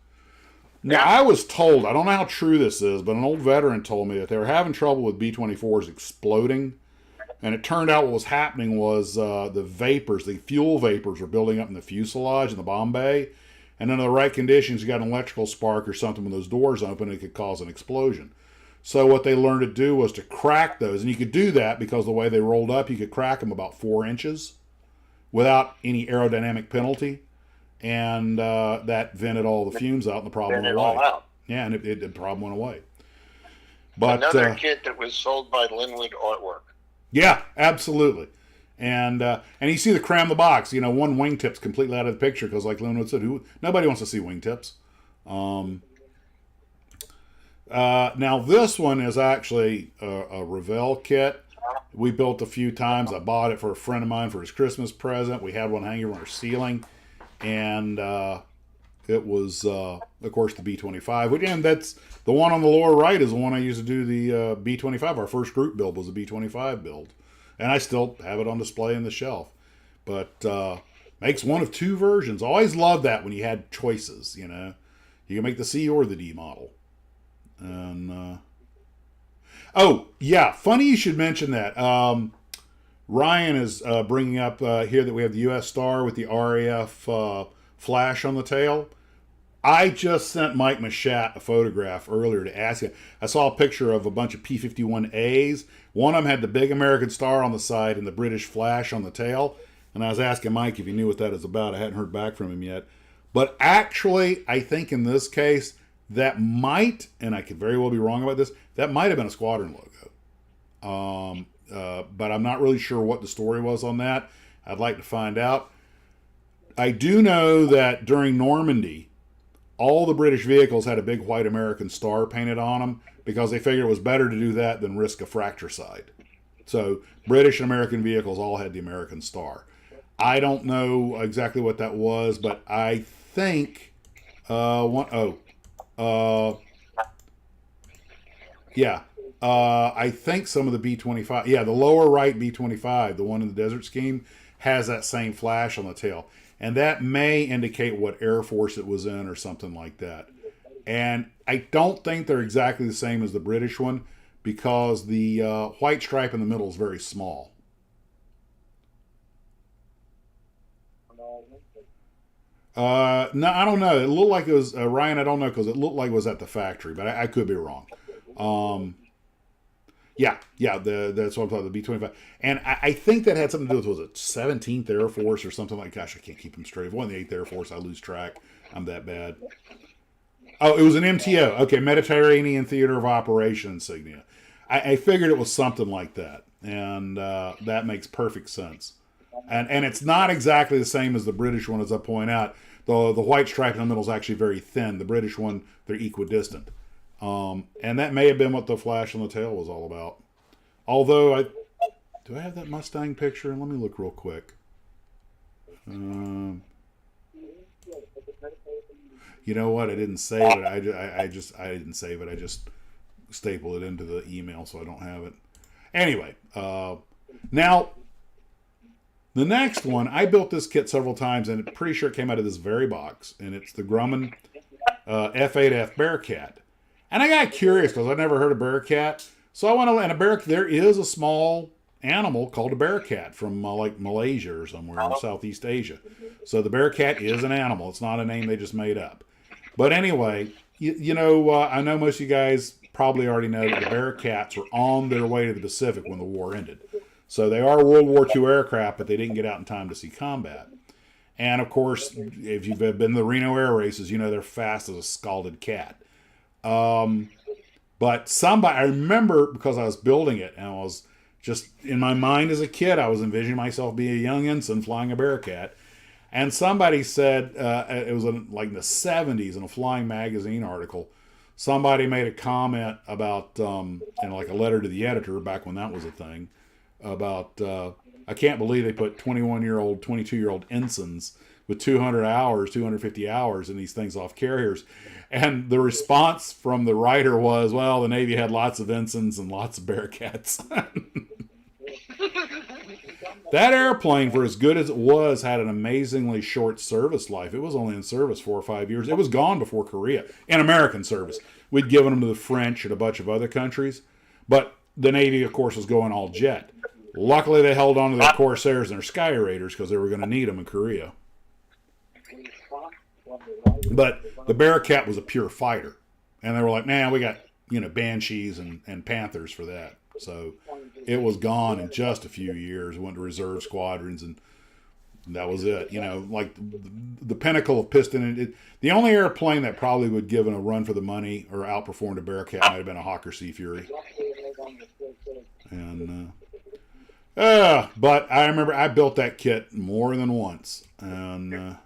Now, I was told, I don't know how true this is, but an old veteran told me that they were having trouble with B-24s exploding. And it turned out what was happening was the fuel vapors were building up in the fuselage in the bomb bay. And under the right conditions, you got an electrical spark or something when those doors open, it could cause an explosion. So what they learned to do was to crack those. And you could do that because the way they rolled up, you could crack them about 4 inches without any aerodynamic penalty. And that vented all the fumes out, and the problem went away. Yeah, and the problem went away. But another kit that was sold by Linwood Artwork. Yeah, absolutely. And you see the cram the box. One wingtip's completely out of the picture because, like Linwood said, nobody wants to see wingtips. Now this one is actually a Revell kit. We built a few times. I bought it for a friend of mine for his Christmas present. We had one hanging on our ceiling, and it was, of course, the B-25. And that's the one on the lower right is the one I used to do the B-25. Our first group build was a B-25 build, and I still have it on display in the shelf. But makes one of two versions. Always loved that when you had choices. You know, you can make the C or the D model. And oh yeah, funny you should mention that. Ryan is bringing up here that we have the U.S. Star with the RAF flash on the tail. I just sent Mike Machat a photograph earlier to ask him. I saw a picture of a bunch of P-51As. One of them had the big American Star on the side and the British flash on the tail. And I was asking Mike if he knew what that is about. I hadn't heard back from him yet. But actually, I think in this case, that might, and I could very well be wrong about this, that might have been a squadron logo. But I'm not really sure what the story was on that. I'd like to find out. I do know that during Normandy, all the British vehicles had a big white American Star painted on them because they figured it was better to do that than risk a fratricide. So British and American vehicles all had the American Star. I don't know exactly what that was, but I think I think some of the B-25, the lower right B-25, the one in the Desert Scheme, has that same flash on the tail. And that may indicate what Air Force it was in or something like that. And I don't think they're exactly the same as the British one because the white stripe in the middle is very small. No, I don't know. It looked like it was, Ryan, I don't know because it looked like it was at the factory, but I could be wrong. That's what I'm talking about, the B-25. And I think that had something to do with, was it 17th Air Force or something like, gosh, I can't keep them straight. If it wasn't the 8th Air Force, I lose track. I'm that bad. Oh, it was an MTO. Okay, Mediterranean Theater of Operation insignia. I figured it was something like that. And that makes perfect sense. And it's not exactly the same as the British one, as I point out. The white stripe in the middle is actually very thin. The British one, they're equidistant. And that may have been what the flash on the tail was all about. Although, do I have that Mustang picture? Let me look real quick. You know what? I didn't save it. I didn't save it. I just stapled it into the email, so I don't have it. Anyway, now the next one, I built this kit several times, and I'm pretty sure it came out of this very box, and it's the Grumman F8F Bearcat. And I got curious because I never heard of Bearcat. So I went, and there is a small animal called a Bearcat from like Malaysia or somewhere in Southeast Asia. So the Bearcat is an animal. It's not a name they just made up. But anyway, I know most of you guys probably already know that the Bearcats were on their way to the Pacific when the war ended. So they are World War II aircraft, but they didn't get out in time to see combat. And of course, if you've been to the Reno Air Races, you know they're fast as a scalded cat. But I remember because I was building it and I was just in my mind as a kid, I was envisioning myself being a young ensign flying a Bearcat. And somebody said, it was like in the 70s in a Flying Magazine article, somebody made a comment about, in like a letter to the editor back when that was a thing, about, I can't believe they put 21-year-old, 22-year-old ensigns with 250 hours in these things off carriers. And the response from the writer was, well, the Navy had lots of ensigns and lots of Bearcats. That airplane, for as good as it was, had an amazingly short service life. It was only in service 4 or 5 years. It was gone before Korea, in American service. We'd given them to the French and a bunch of other countries. But the Navy, of course, was going all jet. Luckily, they held on to their Corsairs and their Sky Raiders because they were going to need them in Korea. But the Bearcat was a pure fighter. And they were like, nah, we got, Banshees and Panthers for that. So it was gone in just a few years. It went to reserve squadrons, and that was it. Like the pinnacle of piston. The only airplane that probably would give it a run for the money or outperformed a Bearcat might have been a Hawker Sea Fury. And but I remember I built that kit more than once. And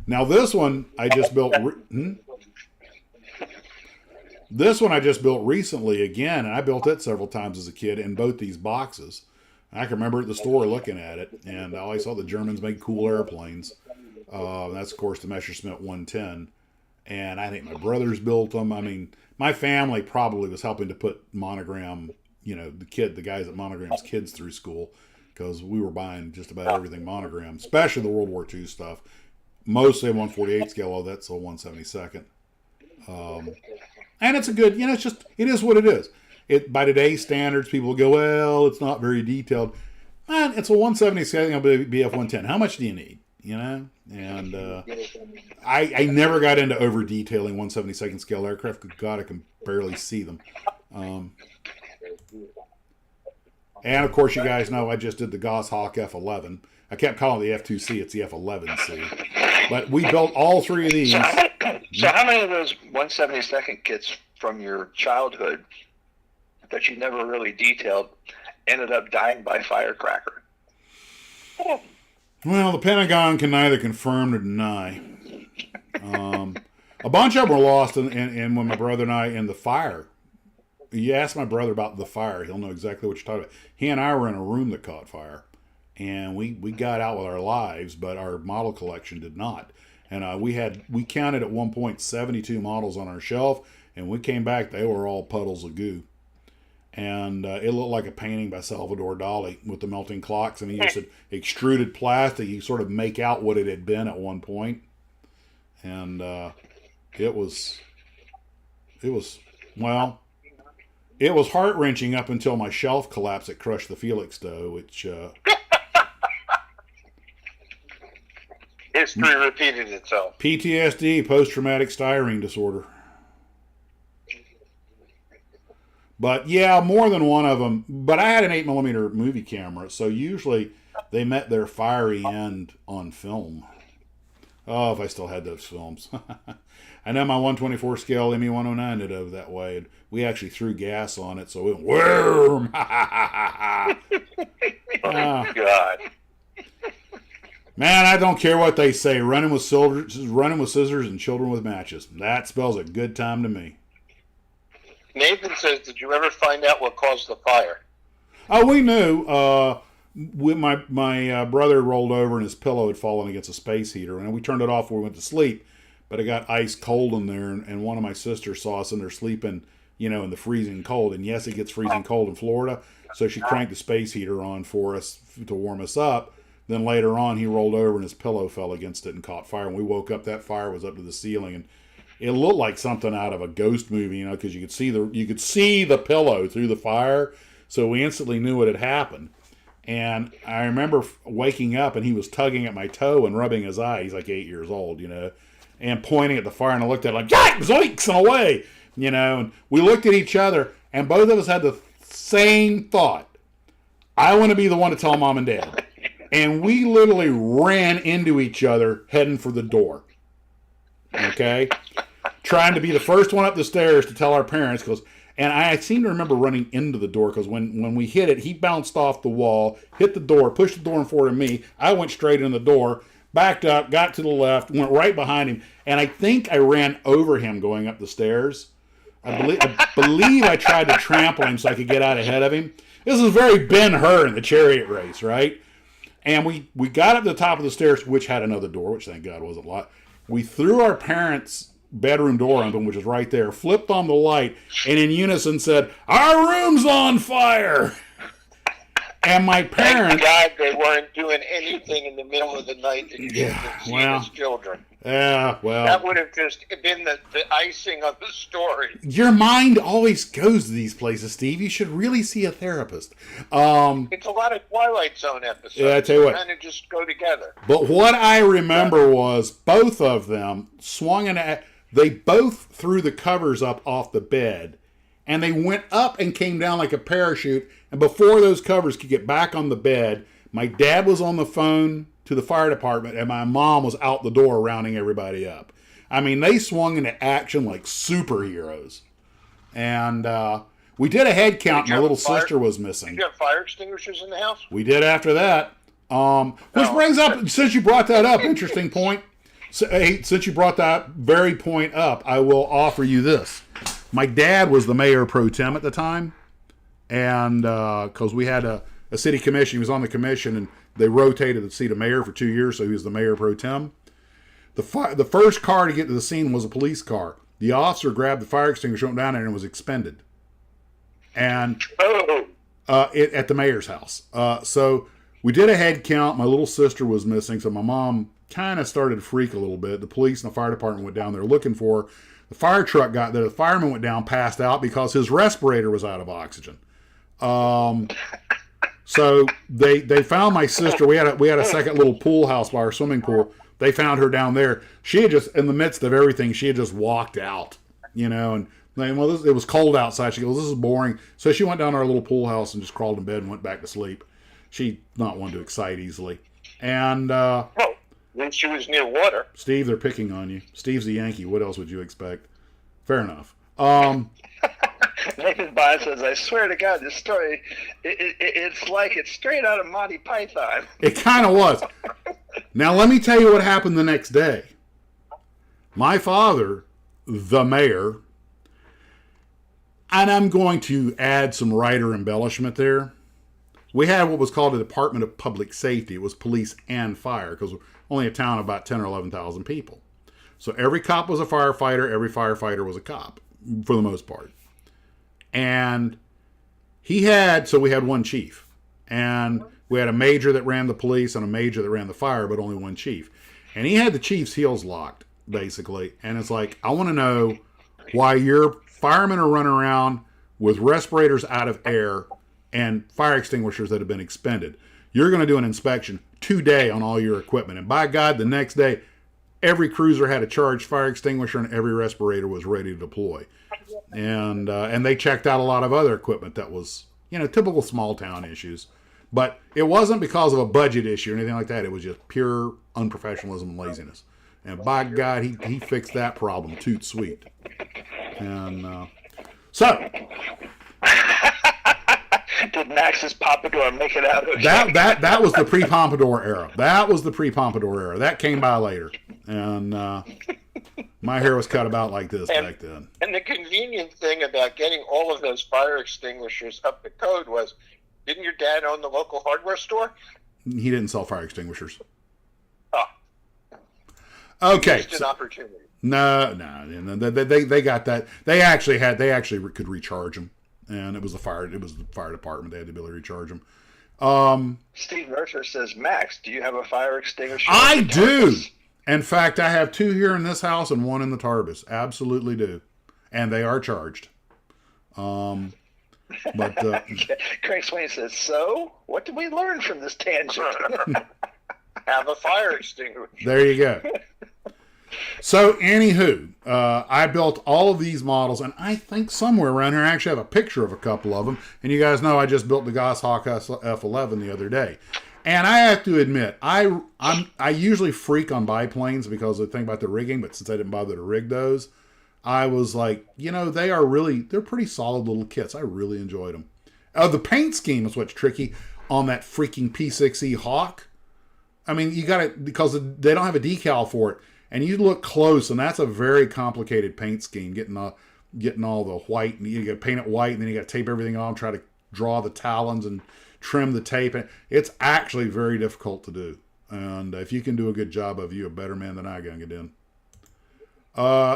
now this one I just built. This one I just built recently again, and I built it several times as a kid in both these boxes. I can remember at the store looking at it, and I always thought the Germans made cool airplanes. That's, of course, the Messerschmitt 110. And I think my brothers built them. I mean, my family probably was helping to put Monogram, the guys at Monogram's kids through school, because we were buying just about everything Monogram, especially the World War II stuff. Mostly 148 scale, although that's a 172nd. And it's a good, it is what it is. By today's standards, people will go, well, it's not very detailed. Man, it's a 170 scale of BF 110. How much do you need? And I never got into over detailing 172nd scale aircraft. Good God, I can barely see them. And of course, you guys know I just did the Goshawk F11. I kept calling it the F2C. It's the F11C. But we built all three of these. So how many of those 172nd kits from your childhood that you never really detailed ended up dying by firecracker? Well, the Pentagon can neither confirm nor deny. A bunch of them were lost in when my brother and I in the fire. You ask my brother about the fire, he'll know exactly what you're talking about. He and I were in a room that caught fire, and we got out with our lives, but our model collection did not. And we counted at one point 72 models on our shelf, and we came back, they were all puddles of goo. And it looked like a painting by Salvador Dali with the melting clocks. And he used extruded plastic. You sort of make out what it had been at one point. And it was heart-wrenching up until my shelf collapsed at Crush the Felixstowe, which... History repeated itself. PTSD, post-traumatic styrene disorder. But yeah, more than one of them. But I had an 8mm movie camera, so usually they met their fiery end on film. Oh, if I still had those films. I know my 124 scale ME 109 did over that way. And we actually threw gas on it, so it went worm. Oh, God. Man, I don't care what they say. Running with scissors and children with matches. That spells a good time to me. Nathan says, did you ever find out what caused the fire? Oh, we knew. My brother rolled over and his pillow had fallen against a space heater, and we turned it off before we went to sleep. But it got ice cold in there, and one of my sisters saw us in there sleeping, in the freezing cold. And yes, it gets freezing cold in Florida, so she cranked the space heater on for us to warm us up. Then later on, he rolled over and his pillow fell against it and caught fire. When we woke up, that fire was up to the ceiling, and it looked like something out of a ghost movie, because you could see the pillow through the fire. So we instantly knew what had happened. And I remember waking up, and he was tugging at my toe and rubbing his eye. He's like 8 years old, and pointing at the fire. And I looked at it like, zoinks, and away, And we looked at each other, and both of us had the same thought. I want to be the one to tell Mom and Dad. And we literally ran into each other heading for the door. Okay? Trying to be the first one up the stairs to tell our parents. And I seem to remember running into the door because when we hit it, he bounced off the wall, hit the door, pushed the door in front of me. I went straight in the door, backed up, got to the left, went right behind him. And I think I ran over him going up the stairs. I believe I tried to trample him so I could get out ahead of him. This is very Ben-Hur in the chariot race, right? And we got up to the top of the stairs, which had another door, which thank God wasn't locked. We threw our parents' bedroom door open, which was right there, flipped on the light, and in unison said, "Our room's on fire!" And my parents... Thank God they weren't doing anything in the middle of the night that you should have seen as children. Yeah, well... That would have just been the icing on the story. Your mind always goes to these places, Steve. You should really see a therapist. It's a lot of Twilight Zone episodes. Yeah, I tell you what. Kind of just go together. But what I remember was both of them swung they both threw the covers up off the bed, and they went up and came down like a parachute. And before those covers could get back on the bed, my dad was on the phone to the fire department, and my mom was out the door rounding everybody up. I mean, they swung into action like superheroes. And we did a head count, and my little sister was missing. Did you have fire extinguishers in the house? We did after that. Which brings up, since you brought that up, interesting point. So, hey, since you brought that very point up, I will offer you this. My dad was the mayor pro tem at the time, and because we had a city commission, he was on the commission, and they rotated the seat of mayor for 2 years, so he was the mayor pro tem. The first car to get to the scene was a police car. The officer grabbed the fire extinguisher, went down there, and it was expended. And at the mayor's house. So we did a head count. My little sister was missing, so my mom kind of started to freak a little bit. The police and the fire department went down there looking for her. The fire truck got there. The fireman went down, passed out because his respirator was out of oxygen. So they found my sister. We had a second little pool house by our swimming pool. They found her down there. She had just, in the midst of everything, she had just walked out, and it was cold outside. She goes, "This is boring." So she went down to our little pool house and just crawled in bed and went back to sleep. She not one to excite easily. And when she was near water. Steve, they're picking on you. Steve's a Yankee. What else would you expect? Fair enough. Nathan Bond says, "I swear to God, this story, it's like it's straight out of Monty Python." It kind of was. Now, let me tell you what happened the next day. My father, the mayor, and I'm going to add some writer embellishment there. We had what was called a Department of Public Safety. It was police and fire, because we're only a town of about 10 or 11,000 people. So every cop was a firefighter. Every firefighter was a cop, for the most part. And we had one chief. And we had a major that ran the police and a major that ran the fire, but only one chief. And he had the chief's heels locked, basically. And it's like, I want to know why your firemen are running around with respirators out of air and fire extinguishers that have been expended. You're going to do an inspection today on all your equipment. And by God, the next day, every cruiser had a charged fire extinguisher and every respirator was ready to deploy. And they checked out a lot of other equipment that was, typical small town issues. But it wasn't because of a budget issue or anything like that. It was just pure unprofessionalism and laziness. And by God, he fixed that problem toot sweet. And so... Did Max's Pompadour make it out? That was the pre-Pompadour era. That came by later. And my hair was cut about like this back then. And the convenient thing about getting all of those fire extinguishers up to code was, didn't your dad own the local hardware store? He didn't sell fire extinguishers. Oh. Okay. Just an opportunity. No. They got that. They actually could recharge them. And it was the fire department. They had the ability to recharge them. Steve Mercer says, "Max, do you have a fire extinguisher?" I do. In fact, I have 2 here in this house and 1 in the Tarbus. Absolutely do. And they are charged. But Craig Swain says, "So, what did we learn from this tangent?" Have a fire extinguisher. There you go. So, anywho, I built all of these models, and I think somewhere around here I actually have a picture of a couple of them. And you guys know I just built the Goshawk F11 the other day. And I have to admit, I usually freak on biplanes because I think about the rigging, but since I didn't bother to rig those, I was like, they're pretty solid little kits. I really enjoyed them. The paint scheme is what's tricky on that freaking P6E Hawk. I mean, you got it because they don't have a decal for it. And you look close, and that's a very complicated paint scheme, getting all the white, and you got to paint it white, and then you got to tape everything on, try to draw the talons and trim the tape. It's actually very difficult to do. And if you can do a good job of, you a better man than I can get in.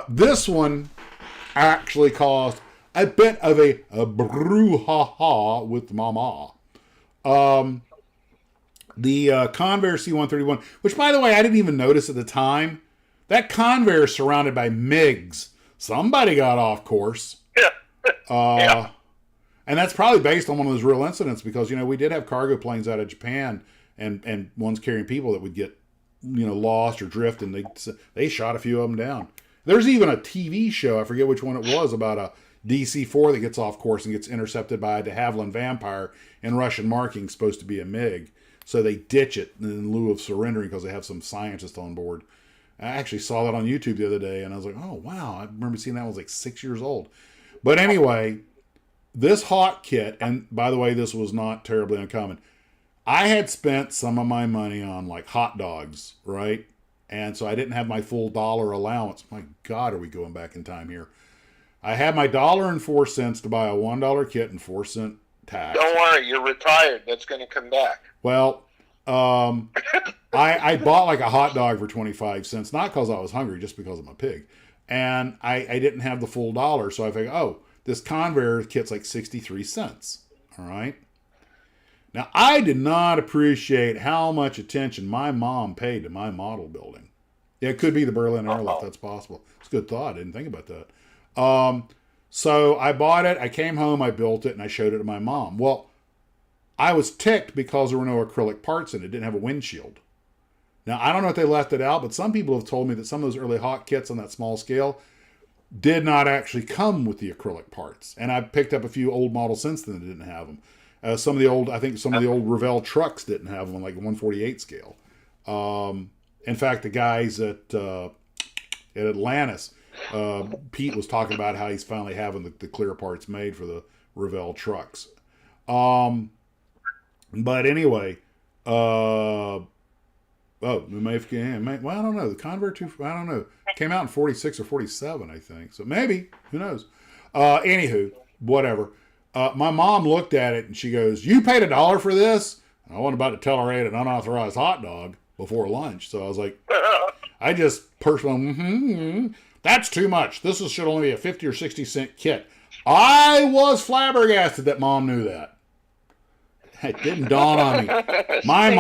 This one actually caused a bit of a brouhaha with Mama. The Convair C-131, which, by the way, I didn't even notice at the time. That Convair is surrounded by MiGs. Somebody got off course. Yeah. And that's probably based on one of those real incidents because, we did have cargo planes out of Japan and ones carrying people that would get, lost or drift, and they shot a few of them down. There's even a TV show, I forget which one it was, about a DC-4 that gets off course and gets intercepted by a de Havilland Vampire in Russian marking, supposed to be a MiG. So they ditch it in lieu of surrendering because they have some scientist on board. I actually saw that on YouTube the other day, and I was like, oh, wow. I remember seeing that when I was like 6 years old. But anyway, this Hawk kit, and by the way, this was not terribly uncommon. I had spent some of my money on like hot dogs, right? And so I didn't have my full dollar allowance. My God, are we going back in time here? I had my $1.04 to buy a $1 kit and 4-cent tax. Don't worry, you're retired. That's going to come back. Well, I bought like a hot dog for 25 cents, not because I was hungry, just because I'm a pig. And I didn't have the full dollar, so I figured, oh, this Convair kit's like 63 cents. All right. Now, I did not appreciate how much attention my mom paid to my model building. Yeah, it could be the Berlin airlift. That's possible. It's a good thought. I didn't think about that. So I bought it. I came home. I built it, and I showed it to my mom. Well, I was ticked because there were no acrylic parts in it. It didn't have a windshield. Now, I don't know if they left it out, but some people have told me that some of those early Hawk kits on that small scale did not actually come with the acrylic parts. And I've picked up a few old models since then that didn't have them. Some of the old Revell trucks didn't have them on like 148 scale. In fact, the guys at Atlantis, Pete was talking about how he's finally having the clear parts made for the Revell trucks. But anyway, well, I don't know. The Convair 2, I don't know. Came out in 46 or 47, I think. So maybe, who knows? Anywho, whatever. My mom looked at it and she goes, "You paid $1 for this?" I wasn't about to tell her I ate an unauthorized hot dog before lunch. So I was like, I just personally, that's too much. This should only be a 50 or 60 cent kit. I was flabbergasted that mom knew that. It didn't dawn on me. My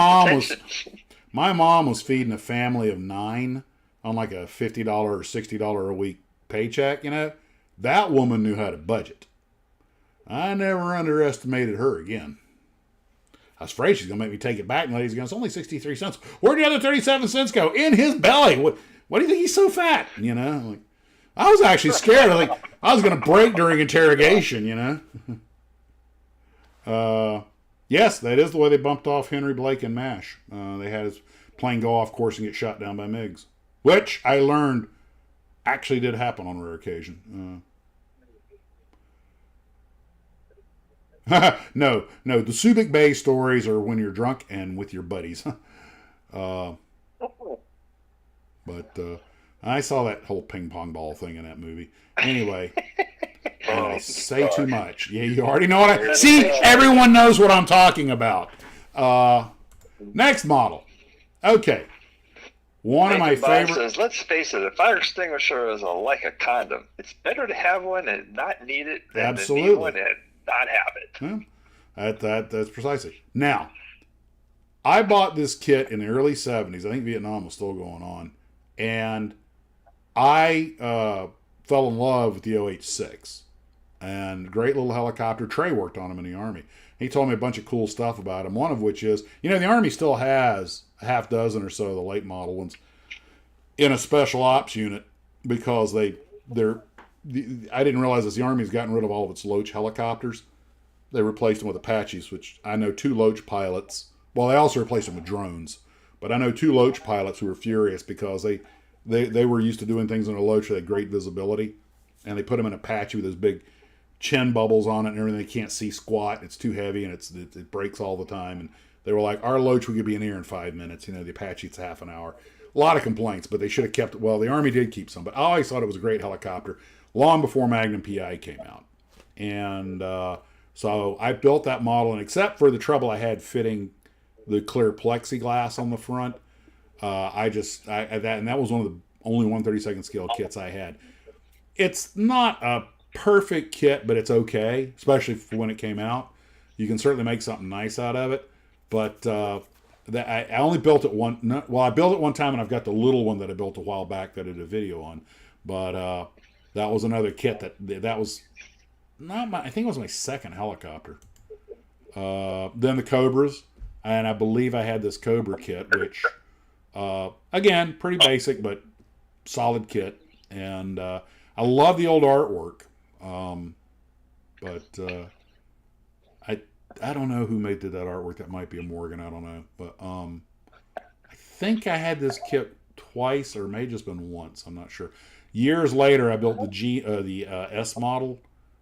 mom was feeding a family of 9 on like a $50 or $60 a week paycheck, you know. That woman knew how to budget. I never underestimated her again. I was afraid she's going to make me take it back, and ladies going, it's only 63 cents. Where'd the other 37 cents go? In his belly. What do you think he's so fat? You know, like, I was actually scared. I was going to break during interrogation, you know. Yes, that is the way they bumped off Henry Blake and MASH. They had his plane go off course and get shot down by MiGs, which I learned actually did happen on a rare occasion. No, the Subic Bay stories are when you're drunk and with your buddies. But I saw that whole ping pong ball thing in that movie. Anyway, I say too much. Yeah, you already know what I... See, everyone knows what I'm talking about. Next model. Okay. One of my favorite... says, let's face it, a fire extinguisher is like a condom. It's better to have one and not need it than to need one and not have it. Yeah, that's precisely. Now, I bought this kit in the early 70s. I think Vietnam was still going on. And I fell in love with the OH-6. And great little helicopter. Trey worked on him in the Army. He told me a bunch of cool stuff about him. One of which is, you know, the Army still has a half dozen or so of the late model ones in a special ops unit because I didn't realize this. The Army's gotten rid of all of its Loach helicopters. They replaced them with Apaches, which I know 2 Loach pilots. Well, they also replaced them with drones. But I know 2 Loach pilots who were furious because they were used to doing things in a Loach that had great visibility. And they put them in Apache with those big chin bubbles on it and everything. They can't see squat. It's too heavy and it breaks all the time. And they were like, our Loach, we could be in here in 5 minutes. You know, the Apache, it's half an hour. A lot of complaints, but they should have kept it. Well, the Army did keep some, but I always thought it was a great helicopter long before Magnum PI came out. And so I built that model, and except for the trouble I had fitting the clear plexiglass on the front, that was one of the only 1/32 scale kits I had. It's not a perfect kit, but it's okay, especially for when it came out. You can certainly make something nice out of it. But I only built it I built it one time, and I've got the little one that I built a while back that I did a video on. But that was another kit that was I think it was my second helicopter. Then the Cobras, and I believe I had this Cobra kit, which again, pretty basic but solid kit. And I love the old artwork. But I don't know who did that artwork. That might be a Morgan. I don't know. But I think I had this kit twice, or it may have just been once. I'm not sure. Years later, I built the S model,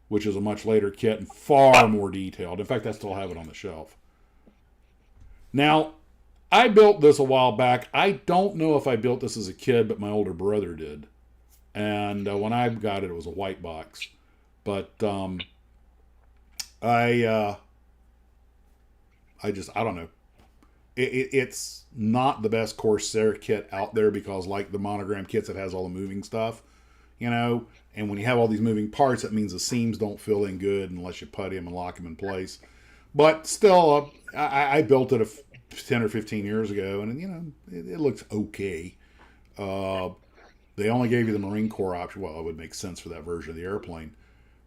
which is a much later kit and far more detailed. In fact, I still have it on the shelf. Now, I built this a while back. I don't know if I built this as a kid, but my older brother did. And when I got it, it was a white box. But I I don't know. It's not the best Corsair kit out there because, like the monogram kits, it has all the moving stuff, you know. And when you have all these moving parts, that means the seams don't fill in good unless you putty them and lock them in place. But still, I built it 10 or 15 years ago, and you know, it looks okay. They only gave you the Marine Corps option. Well, it would make sense for that version of the airplane,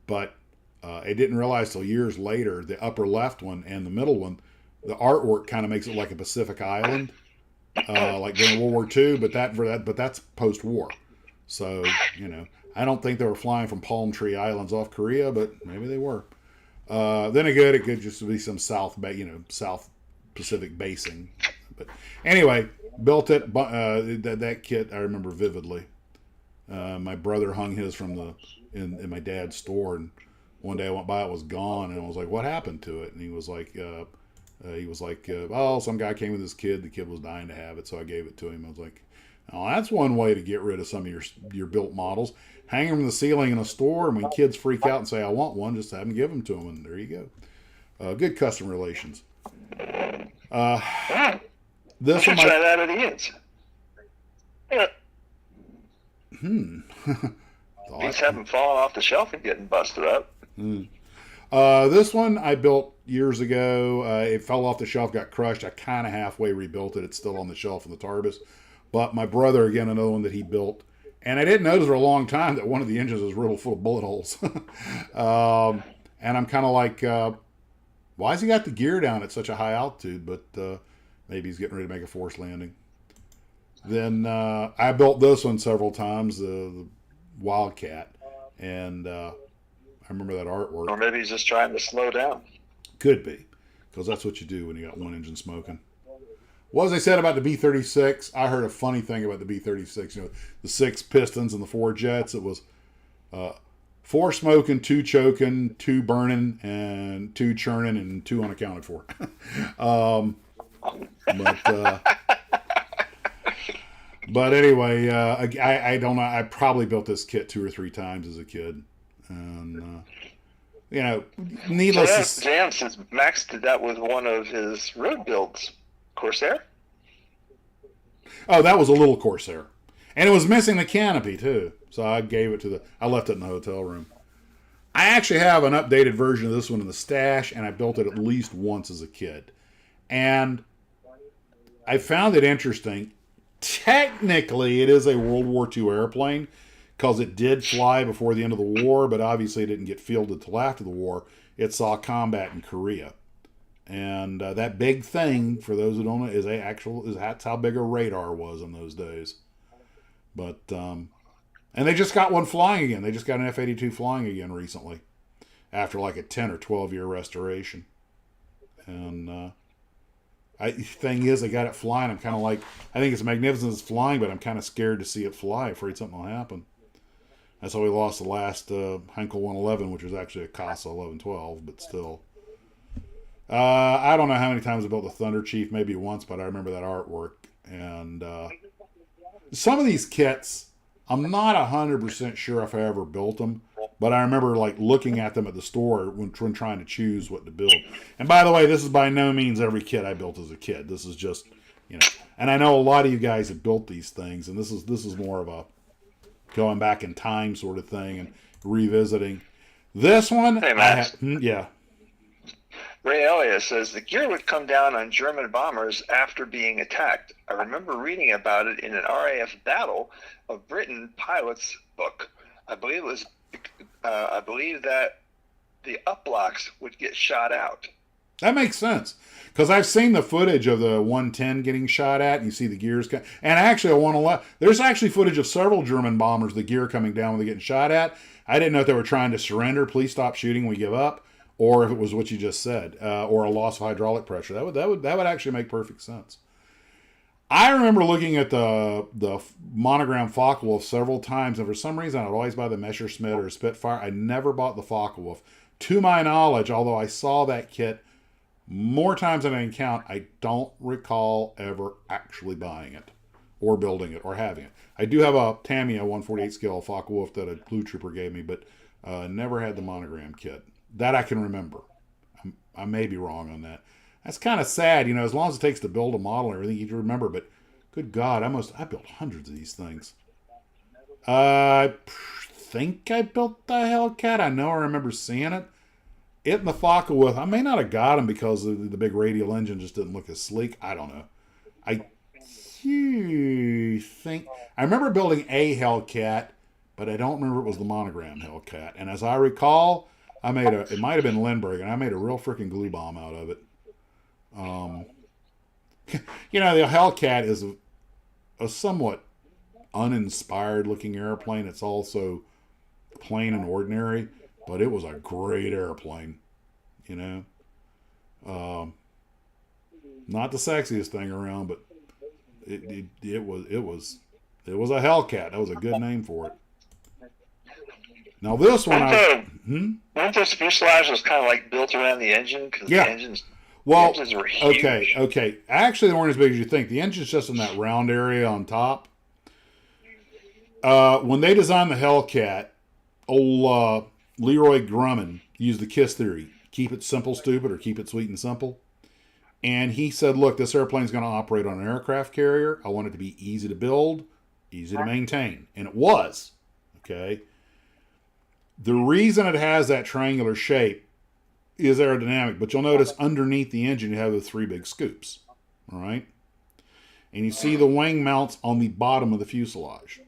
but I didn't realize till years later the upper left one and the middle one, the artwork kind of makes it like a Pacific Island, like during World War II. But that's post-war, so you know, I don't think they were flying from Palm Tree Islands off Korea, but maybe they were. Then again, it could just be some South Pacific basing. But anyway, built it. That kit I remember vividly. My brother hung his from in my dad's store, and one day I went by, it was gone, and I was like, "What happened to it?" And he was like, "Oh, some guy came with his kid. The kid was dying to have it, so I gave it to him." I was like, "Oh, that's one way to get rid of some of your built models. Hang them from the ceiling in a store, and when kids freak out and say, 'I want one,' just have them give them to them, and there you go. Good customer relations." This one, try that at the ends. These haven't fallen off the shelf and getting busted up. This one I built years ago. It fell off the shelf, got crushed. I kind of halfway rebuilt it. It's still on the shelf in the Tarbis. But my brother, again, another one that he built. And I didn't notice for a long time that one of the engines was riddled full of bullet holes. And I'm kind of like, why has he got the gear down at such a high altitude? But maybe he's getting ready to make a forced landing. Then I built this one several times, the Wildcat. And I remember that artwork. Or maybe he's just trying to slow down. Could be, because that's what you do when you got one engine smoking. What as I said about the B-36, I heard a funny thing about the B-36. You know, the 6 pistons and the 4 jets. It was 4 smoking, 2 choking, 2 burning, and 2 churning, and 2 unaccounted for. But anyway, I don't know. I probably built this kit 2 or 3 times as a kid, and you know, needless. Jam says Max did that with one of his road builds, Corsair. Oh, that was a little Corsair, and it was missing the canopy too. So I gave it to I left it in the hotel room. I actually have an updated version of this one in the stash, and I built it at least once as a kid, and I found it interesting. Technically, it is a World War II airplane because it did fly before the end of the war, but obviously it didn't get fielded till after the war. It saw combat in Korea. And that big thing, for those who don't know, that's how big a radar was in those days. But, and they just got one flying again. They just got an F-82 flying again recently after like a 10 or 12 year restoration. And, thing is, they got it flying. I'm kind of like, I think it's magnificent it's flying, but I'm kind of scared to see it fly, afraid something will happen. That's how we lost the last Heinkel 111, which was actually a Casa 1112, but still. I don't know how many times I built the Thunder Chief, maybe once, but I remember that artwork. And some of these kits, I'm not 100% sure if I ever built them, but I remember like looking at them at the store when trying to choose what to build. And by the way, this is by no means every kit I built as a kid. This is just, you know, and I know a lot of you guys have built these things, and this is more of a going back in time sort of thing and revisiting. This one, hey, Max. Yeah. Ray Elliott says the gear would come down on German bombers after being attacked. I remember reading about it in an RAF Battle of Britain pilot's book. I believe that the up blocks would get shot out. That makes sense. Because I've seen the footage of the 110 getting shot at, and you see the gears. And actually, there's actually footage of several German bombers, the gear coming down when they're getting shot at. I didn't know if they were trying to surrender, please stop shooting, we give up, or if it was what you just said, or a loss of hydraulic pressure. That would actually make perfect sense. I remember looking at the monogram Focke-Wulf several times, and for some reason I'd always buy the Messerschmitt or Spitfire. I never bought the Focke-Wulf. To my knowledge, although I saw that kit More times than I can count, I don't recall ever actually buying it or building it or having it. I do have a Tamiya 148 scale Focke-Wulf that a Blue Trooper gave me, but never had the monogram kit. That I can remember. I may be wrong on that. That's kind of sad, as long as it takes to build a model and everything, you can remember. But good God, I built hundreds of these things. I think I built the Hellcat. I know I remember seeing it. It and the Focke-Wulf, I may not have got them because the big radial engine just didn't look as sleek. I don't know. I think I remember building a Hellcat, but I don't remember it was the monogram Hellcat. And as I recall, it might have been Lindbergh, and I made a real freaking glue bomb out of it. The Hellcat is a somewhat uninspired looking airplane. It's also plain and ordinary, but it was a great airplane. Not the sexiest thing around, but it was a Hellcat. That was a good name for it. Now this one, Weren't those fuselages kind of like built around the engine? Because the engines were huge. Okay. Actually, they weren't as big as you think. The engine's just in that round area on top. When they designed the Hellcat, old Leroy Grumman used the KISS theory. Keep it simple, stupid, or keep it sweet and simple. And he said, look, this airplane's going to operate on an aircraft carrier. I want it to be easy to build, easy to maintain. And it was. Okay. The reason it has that triangular shape is aerodynamic, but you'll notice underneath the engine you have the three big scoops. All right. And you see the wing mounts on the bottom of the fuselage.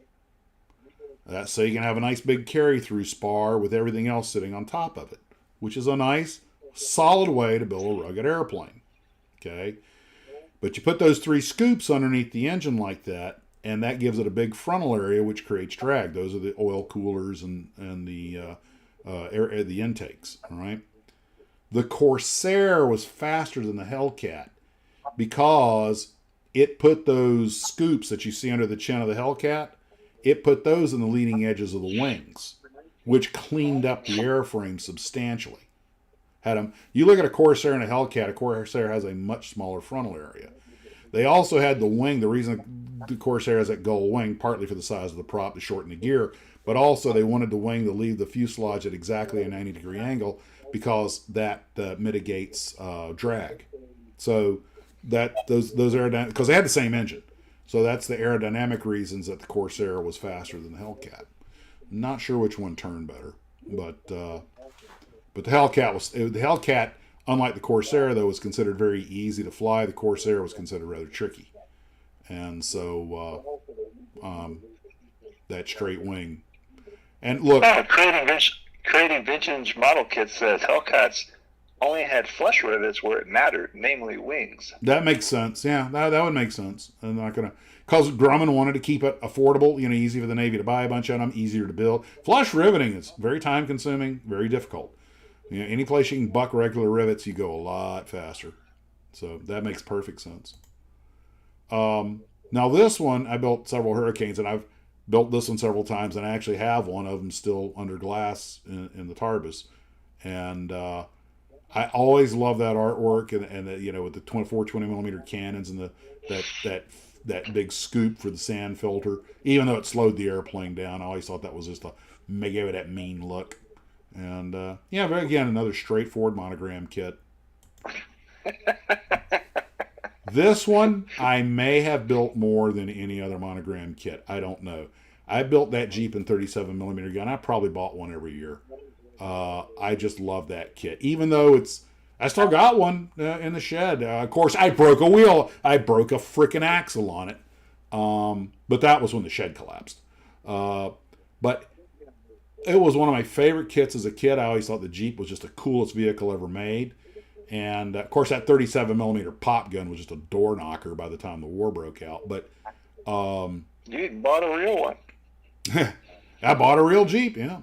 That's so you can have a nice big carry-through spar with everything else sitting on top of it, which is a nice, solid way to build a rugged airplane. Okay? But you put those three scoops underneath the engine like that, and that gives it a big frontal area, which creates drag. Those are the oil coolers and the intakes. All right? The Corsair was faster than the Hellcat because it put those scoops that you see under the chin of the Hellcat, it put those in the leading edges of the wings, which cleaned up the airframe substantially. You look at a Corsair and a Hellcat, a Corsair has a much smaller frontal area. They also had the wing. The reason the Corsair has that gull wing, partly for the size of the prop to shorten the gear, but also they wanted the wing to leave the fuselage at exactly a 90-degree angle because that mitigates drag. So those aerodynamic, because they had the same engine. So that's the aerodynamic reasons that the Corsair was faster than the Hellcat. Not sure which one turned better, but the Hellcat, unlike the Corsair, though, was considered very easy to fly. The Corsair was considered rather tricky, and so that straight wing. And look, creating vintage model kits says Hellcats only had flush rivets where it mattered, namely wings. That makes sense. Yeah, that would make sense. I'm not gonna, because Grumman wanted to keep it affordable, easy for the Navy to buy a bunch of them, easier to build. Flush riveting is very time consuming, very difficult. Any place you can buck regular rivets, you go a lot faster. So that makes perfect sense. Now this one, I built several Hurricanes, and I've built this one several times, and I actually have one of them still under glass in the Tarbus. And I always love that artwork, and with the 20 millimeter cannons and that big scoop for the sand filter. Even though it slowed the airplane down, I always thought that was just to give it that mean look. And but again, another straightforward monogram kit. This one I may have built more than any other monogram kit. I don't know. I built that Jeep in 37 millimeter gun. I probably bought one every year. I just love that kit. Even though I still got one in the shed. Of course, I broke a wheel. I broke a freaking axle on it. But that was when the shed collapsed. But it was one of my favorite kits as a kid. I always thought the Jeep was just the coolest vehicle ever made. And, of course, that 37 millimeter pop gun was just a door knocker by the time the war broke out. But you bought a real one. I bought a real Jeep, yeah.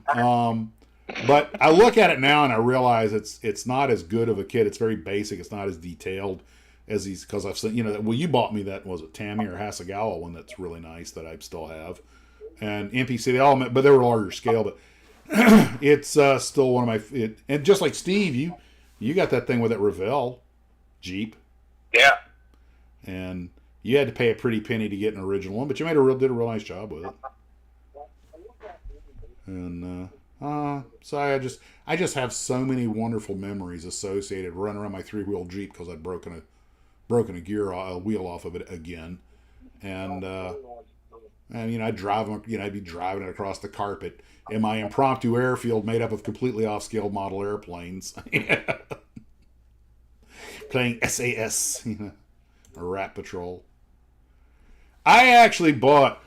But I look at it now and I realize it's not as good of a kit. It's very basic. It's not as detailed as these, because I've seen, you bought me that, was it Tamiya or Hasegawa one that's really nice that I still have. And NPC, they all, but they were larger scale, but it's still one of my, and just like Steve, you got that thing with that Revell. Jeep. Yeah. And you had to pay a pretty penny to get an original one, but you did a real nice job with it. And so I just have so many wonderful memories associated running around my 3-wheel Jeep because I'd broken a wheel off of it again, and I'd drive them, I'd be driving it across the carpet in my impromptu airfield made up of completely off-scale model airplanes, playing SAS, or Rat Patrol. I actually bought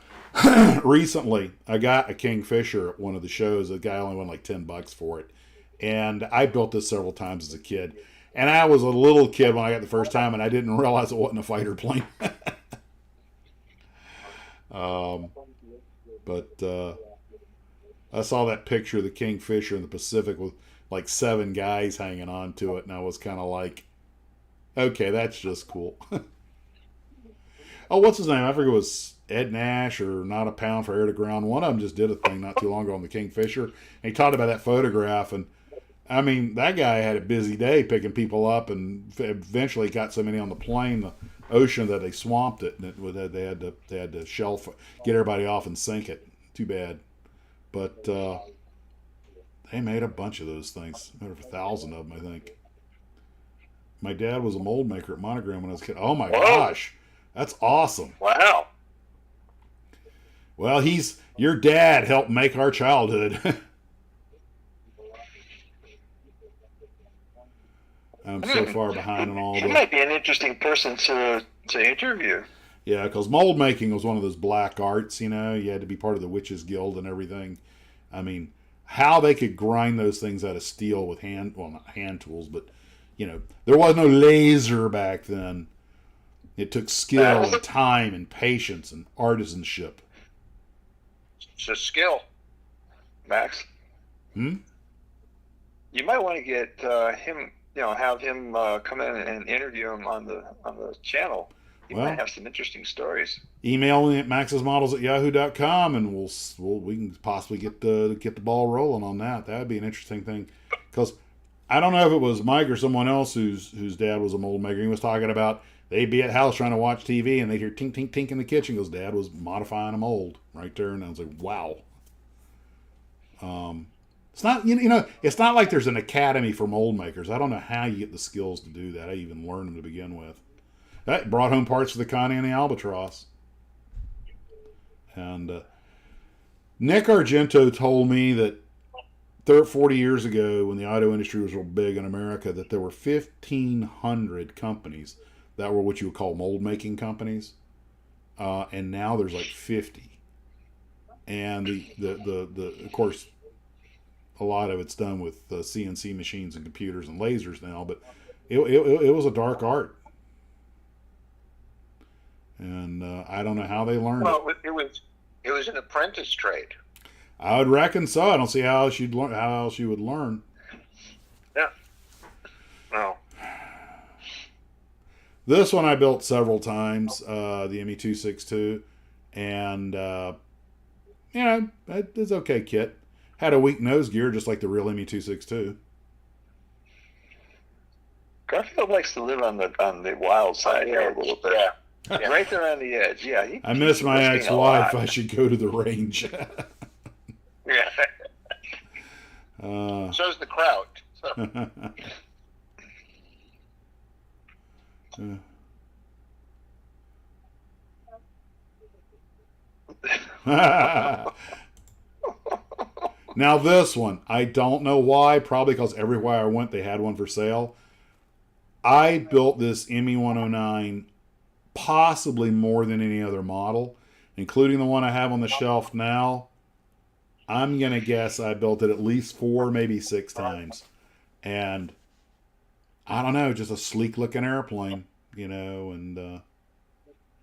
recently. I got a Kingfisher at one of the shows. The guy only won like $10 for it, and I built this several times as a kid. And I was a little kid when I got the first time, and I didn't realize it wasn't a fighter plane. But I saw that picture of the Kingfisher in the Pacific with like 7 guys hanging on to it, and I was kind of like, okay, that's just cool. Oh, what's his name? I forget, it was Ed Nash or Not a Pound for Air to Ground. One of them just did a thing not too long ago on the Kingfisher, and he talked about that photograph. And I mean, that guy had a busy day picking people up, and eventually got so many on the plane, the ocean, that they swamped it, and they had to shelf, get everybody off and sink it. Too bad, but they made a bunch of those things. Over 1,000 of them, I think. My dad was a mold maker at Monogram when I was a kid. Oh my gosh, that's awesome! Wow. Well, your dad helped make our childhood. I'm so far behind on all He the. might be an interesting person to interview. Yeah, because mold making was one of those black arts. You had to be part of the Witches Guild and everything. I mean, how they could grind those things out of steel with not hand tools, but there was no laser back then. It took skill and time and patience and artisanship. It's a skill. Max? Hmm? You might want to get him, have him come in and interview him on the channel. He might have some interesting stories. Email me at maxsmodels@yahoo.com, and we can possibly get the ball rolling on that. That would be an interesting thing, because I don't know if it was Mike or someone else whose dad was a mold maker. He was talking about they'd be at house trying to watch TV, and they'd hear tink, tink, tink in the kitchen because Dad was modifying a mold right there. And I was like, wow. It's not, it's not like there's an academy for mold makers. I don't know how you get the skills to do that. I even learned them to begin with. That brought home parts for the Connie and the Albatross. And Nick Argento told me that 40 years ago, when the auto industry was real big in America, that there were 1,500 companies that were what you would call mold making companies, and now there's like 50. And the of course, a lot of it's done with CNC machines and computers and lasers now, but it was a dark art, and I don't know how they learned it. Well, it was an apprentice trade. I would reckon so. I don't see how else you would learn. Yeah. No. This one I built several times, the ME262, and it's okay kit. Had a weak nose gear just like the real ME262. Garfield likes to live on the wild side here a little bit. Yeah. Right there on the edge. Yeah. I miss my ex-wife. I should go to the range. Yeah. So's the crowd. Now this one, I don't know why. Probably because everywhere I went, they had one for sale. I built this ME109 possibly more than any other model, including the one I have on the shelf now. I'm going to guess I built it at least 4, maybe 6 times. And I don't know, just a sleek looking airplane, and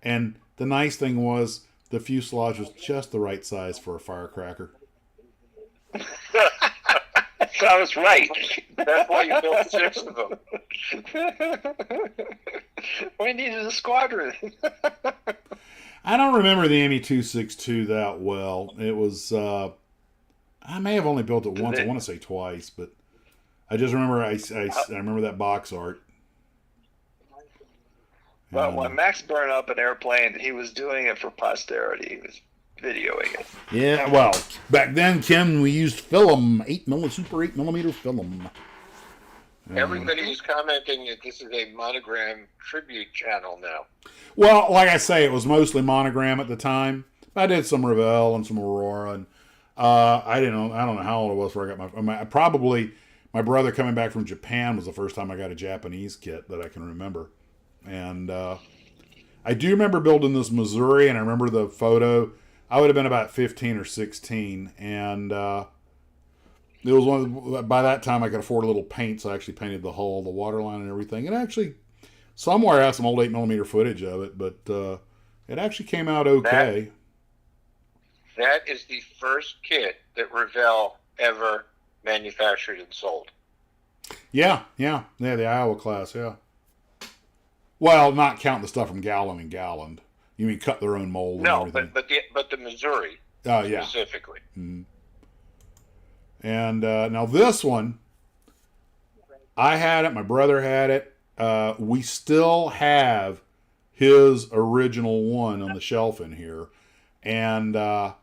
the nice thing was the fuselage was just the right size for a firecracker. Sounds right. That's why you built 6 of them. We needed a squadron. I don't remember the ME262 that well. It was, I may have only built it once. I want to say twice, but I just remember I remember that box art. But And, when Max burned up an airplane, he was doing it for posterity. He was videoing it. yeah, well, back then, Kim, we used film, Super 8 millimeter film. Everybody is commenting that this is a Monogram tribute channel now. Well, like I say, it was mostly Monogram at the time. I did some Revell and some Aurora, and I don't know how old I was before I got my brother coming back from Japan was the first time I got a Japanese kit that I can remember. And I do remember building this Missouri, and I remember the photo. I would have been about 15 or 16, and it was by that time I could afford a little paint, so I actually painted the hull, the waterline, and everything. And actually, somewhere I have some old 8mm footage of it, but it actually came out okay. That is the first kit that Revell ever manufactured and sold. Yeah, the Iowa class, yeah. Well, not counting the stuff from Gallon and Galland. You mean cut their own mold and everything? but the Missouri specifically. Mm-hmm. And now this one, I had it. My brother had it. We still have his original one on the shelf in here, and I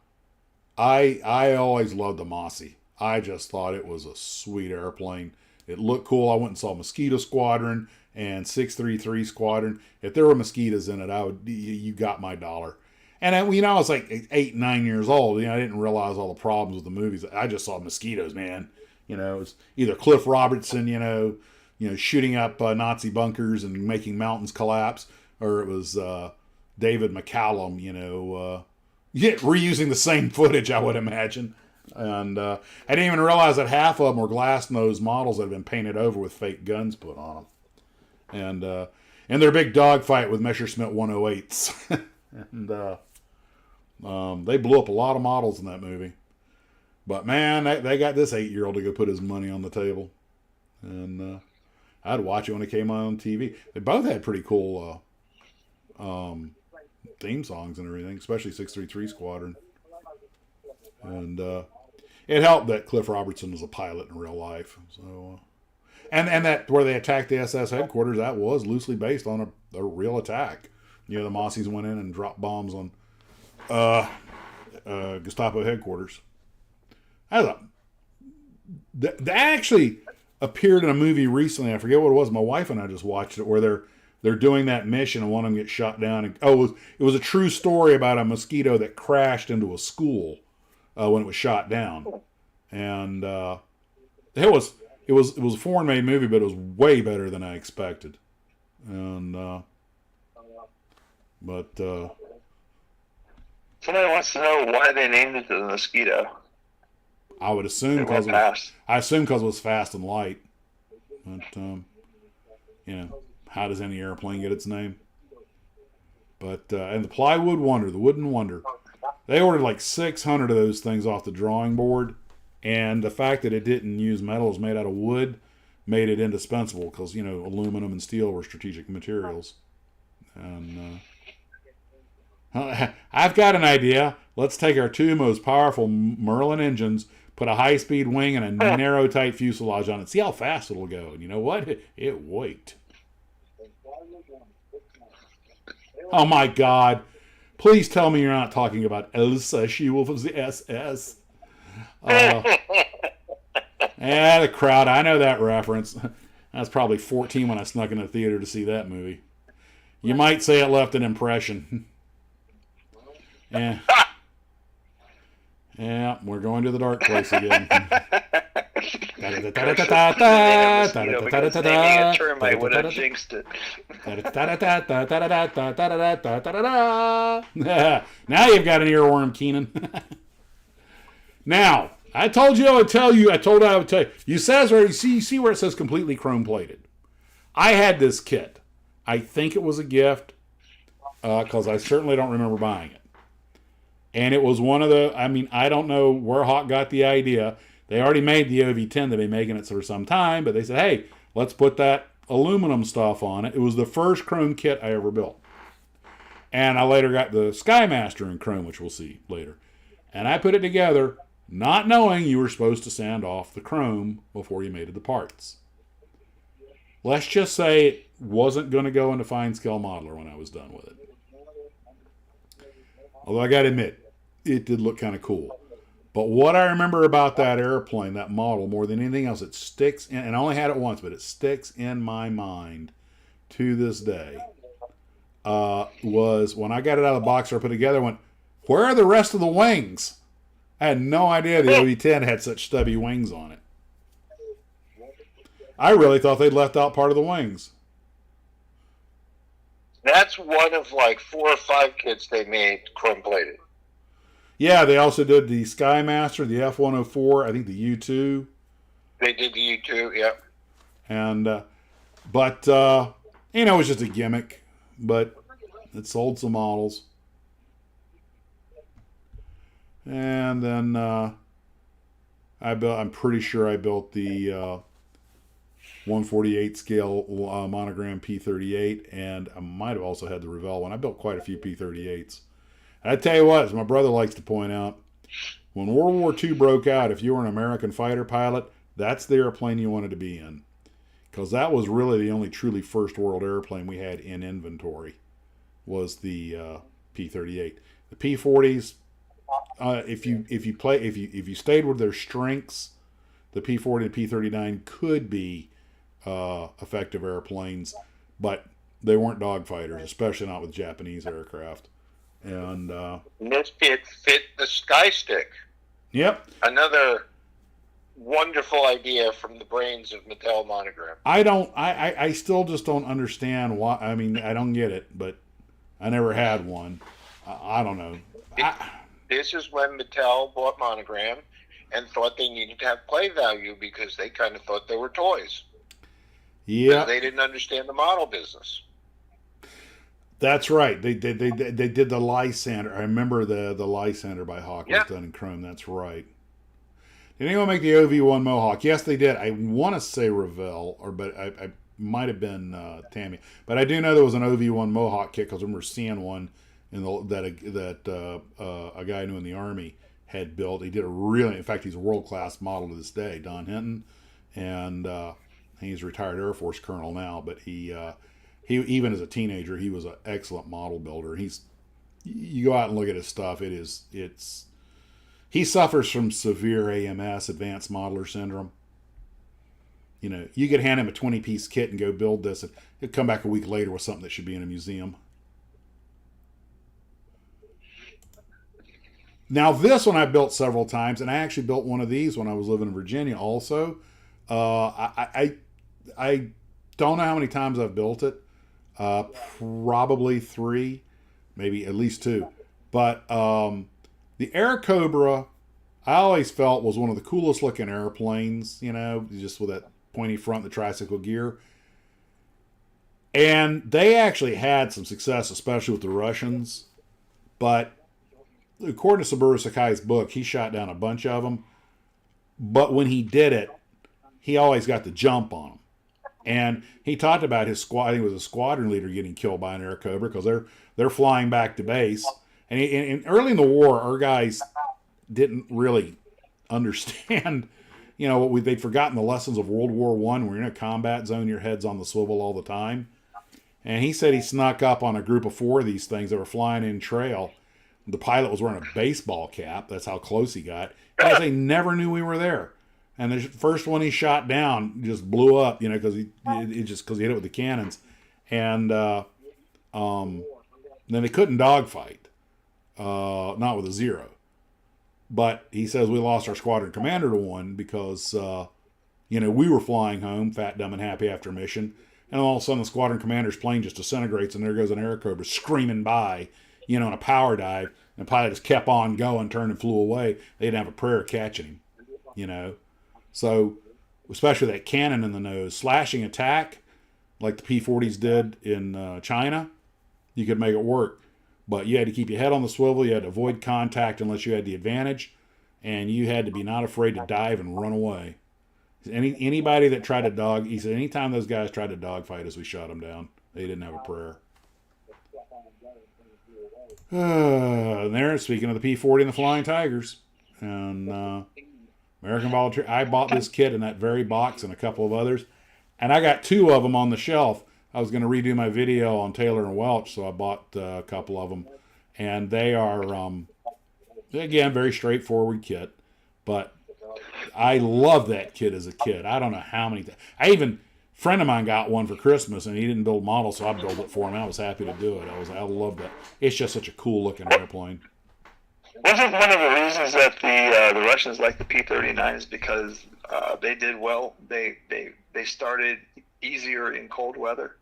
always loved the Mossy. I just thought it was a sweet airplane. It looked cool. I went and saw Mosquito Squadron and 633 Squadron. If there were mosquitoes in it, you got my dollar. And I was like 8, 9 years old. I didn't realize all the problems with the movies. I just saw mosquitoes, man. It was either Cliff Robertson, shooting up Nazi bunkers and making mountains collapse, or it was David McCallum, reusing the same footage, I would imagine. And I didn't even realize that half of them were glass nose models that had been painted over with fake guns put on them. And their big dogfight with Messerschmitt 108s. And they blew up a lot of models in that movie. But man, they got this 8-year-old to go put his money on the table. And I'd watch it when it came on TV. They both had pretty cool theme songs and everything, especially 633 Squadron. And it helped that Cliff Robertson was a pilot in real life. So, and that where they attacked the SS headquarters, that was loosely based on a real attack. The Mossies went in and dropped bombs on Gestapo headquarters. I thought that actually appeared in a movie recently. I forget what it was. My wife and I just watched it, where they're doing that mission and one of them gets shot down. And, it was a true story about a mosquito that crashed into a school when it was shot down, and it was a foreign made movie, but it was way better than I expected. And somebody wants to know why they named it the Mosquito. I would assume because it was fast and light. But how does any airplane get its name? But and the Plywood Wonder, the Wooden Wonder, they ordered like 600 of those things off the drawing board, and the fact that it didn't use metal, it was made out of wood, made it indispensable because aluminum and steel were strategic materials. And I've got an idea. Let's take our two most powerful Merlin engines, put a high-speed wing and a narrow, tight fuselage on it. See how fast it'll go. And you know what? It worked. Oh, my God. Please tell me you're not talking about Elsa, She-Wolf of the SS. Yeah, the crowd. I know that reference. I was probably 14 when I snuck in the theater to see that movie. You might say it left an impression. Yeah. Yeah, we're going to the dark place again. Naming a term, I would have jinxed it. Now you've got an earworm, Keenan. Now, I told you I would tell you. I would tell you. You see where it says completely chrome plated. I had this kit. I think it was a gift because I certainly don't remember buying it. And it was one of I don't know where Hawk got the idea. They already made the OV-10. They've been making it for some time, but they said, hey, let's put that aluminum stuff on it. It was the first chrome kit I ever built. And I later got the Skymaster in chrome, which we'll see later. And I put it together, not knowing you were supposed to sand off the chrome before you made the parts. Let's just say it wasn't going to go into fine scale modeler when I was done with it. Although I got to admit, it did look kind of cool. But what I remember about that airplane, that model, more than anything else, it sticks in, and I only had it once, but it sticks in my mind to this day, was when I got it out of the box or put it together, I went, where are the rest of the wings? I had no idea the OV-10 had such stubby wings on it. I really thought they'd left out part of the wings. That's one of like 4 or 5 kits they made chrome plated. Yeah, they also did the Skymaster, the F-104, I think the U-2. They did the U2, yeah. And, but, it was just a gimmick. But it sold some models. And then I'm pretty sure I built the 148 scale monogram P-38, and I might have also had the Revell one. I built quite a few P-38s. I tell you what, as my brother likes to point out, when World War II broke out, if you were an American fighter pilot, that's the airplane you wanted to be in. Because that was really the only truly first world airplane we had in inventory, was the P-38. The P-40s, if you stayed with their strengths, the P-40 and P-39 could be effective airplanes, but they weren't dogfighters, especially not with Japanese aircraft. And this kit fit the Sky Stick. Yep. Another wonderful idea from the brains of Mattel Monogram. I still just don't understand why. I mean, I don't get it, but I never had one. I don't know. This is when Mattel bought Monogram and thought they needed to have play value because they kind of thought they were toys. Yeah. They didn't understand the model business. That's right. They did the Lysander. I remember the Lysander by Hawk was done in chrome. That's right. Did anyone make the OV-1 Mohawk? Yes, they did. I want to say Revell, but I might have been Tamiya. But I do know there was an OV-1 Mohawk kit because I remember seeing one that a guy I knew in the Army had built. He did in fact, he's a world-class model to this day, Don Hinton, and he's a retired Air Force colonel now. But he even as a teenager, he was an excellent model builder. You go out and look at his stuff. He suffers from severe AMS, advanced modeler syndrome. You could hand him a 20-piece kit and go build this, and he'll come back a week later with something that should be in a museum. Now, this one I built several times, and I actually built one of these when I was living in Virginia also. I don't know how many times I've built it. Probably 3, maybe at least 2. But the Air Cobra, I always felt was one of the coolest looking airplanes, just with that pointy front, the tricycle gear. And they actually had some success, especially with the Russians. But according to Saburo Sakai's book, he shot down a bunch of them. But when he did it, he always got the jump on them. And he talked about his squad. I think it was a squadron leader getting killed by an Air Cobra because they're flying back to base. And early in the war, our guys didn't really understand, they'd forgotten the lessons of World War I. Where you're in a combat zone, your head's on the swivel all the time. And he said he snuck up on a group of 4 of these things that were flying in trail. The pilot was wearing a baseball cap. That's how close he got. Because they never knew we were there. And the first one he shot down just blew up, because he hit it with the cannons. And then they couldn't dogfight, not with a 0. But he says we lost our squadron commander to one because, we were flying home, fat, dumb, and happy after a mission. And all of a sudden the squadron commander's plane just disintegrates and there goes an Air Cobra screaming by, in a power dive. And the pilot just kept on going, turned and flew away. They didn't have a prayer catching him, So, especially that cannon in the nose, slashing attack, like the P-40s did in China, you could make it work. But you had to keep your head on the swivel, you had to avoid contact unless you had the advantage, and you had to be not afraid to dive and run away. Anybody that tried to he said anytime those guys tried to dogfight us, we shot them down. They didn't have a prayer. And there, speaking of the P-40 and the Flying Tigers, and American Volunteer, I bought this kit in that very box and a couple of others, and I got 2 of them on the shelf. I was going to redo my video on Taylor and Welch, so I bought a couple of them, and they are again very straightforward kit, but I love that kit as a kid. I don't know how many. Friend of mine got one for Christmas, and he didn't build models, so I built it for him. I was happy to do it. I love that. It's just such a cool looking airplane. Wasn't one of the reasons that the Russians liked the P-39 is because they did well? They started easier in cold weather.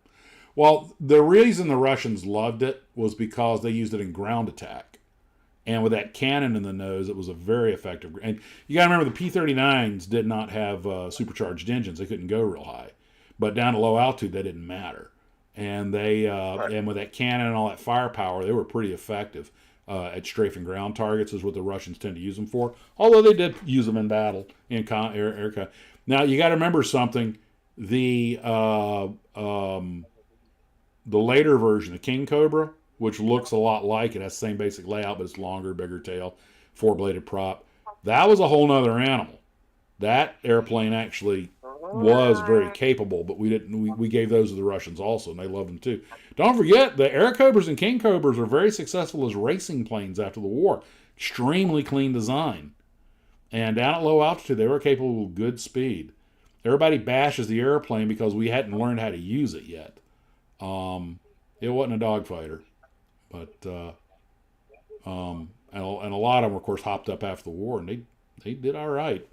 Well, the reason the Russians loved it was because they used it in ground attack. And with that cannon in the nose, it was a very effective. And you got to remember, the P-39s did not have supercharged engines. They couldn't go real high. But down at low altitude, that didn't matter. And and with that cannon and all that firepower, they were pretty effective at strafing ground targets, is what the Russians tend to use them for. Although they did use them in battle in air. Now, you got to remember something. The later version, the King Cobra, which looks a lot like it, has the same basic layout, but it's longer, bigger tail, four-bladed prop. That was a whole nother animal. That airplane actually was very capable, but we gave those to the Russians also, and they loved them too. Don't forget, the Air Cobras and King Cobras were very successful as racing planes after the war. Extremely clean design. And down at low altitude, they were capable of good speed. Everybody bashes the airplane because we hadn't learned how to use it yet. It wasn't a dogfighter, but and a lot of them, of course, hopped up after the war, and they did all right.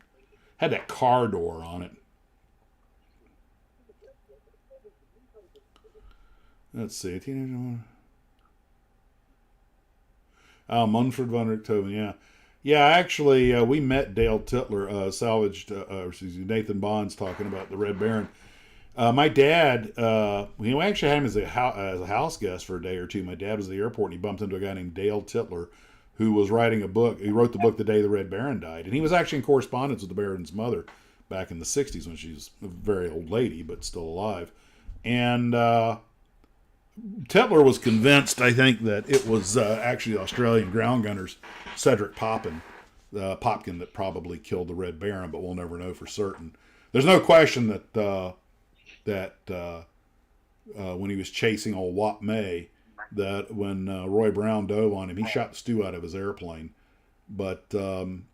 Had that car door on it. Let's see, teenager. Munford von Richthofen, yeah. Actually, we met Dale Titler, Nathan Bonds talking about the Red Baron. My dad, we actually had him as a house guest for a day or two. My dad was at the airport, and he bumped into a guy named Dale Titler, who was writing a book. He wrote the book the day the Red Baron died, and he was actually in correspondence with the Baron's mother back in the 60s when she was a very old lady, but still alive. And Titler was convinced, I think, that it was actually the Australian ground gunners, Cedric Popkin, that probably killed the Red Baron, but we'll never know for certain. There's no question that when he was chasing old Wat May, that when Roy Brown dove on him, he shot the stew out of his airplane. But and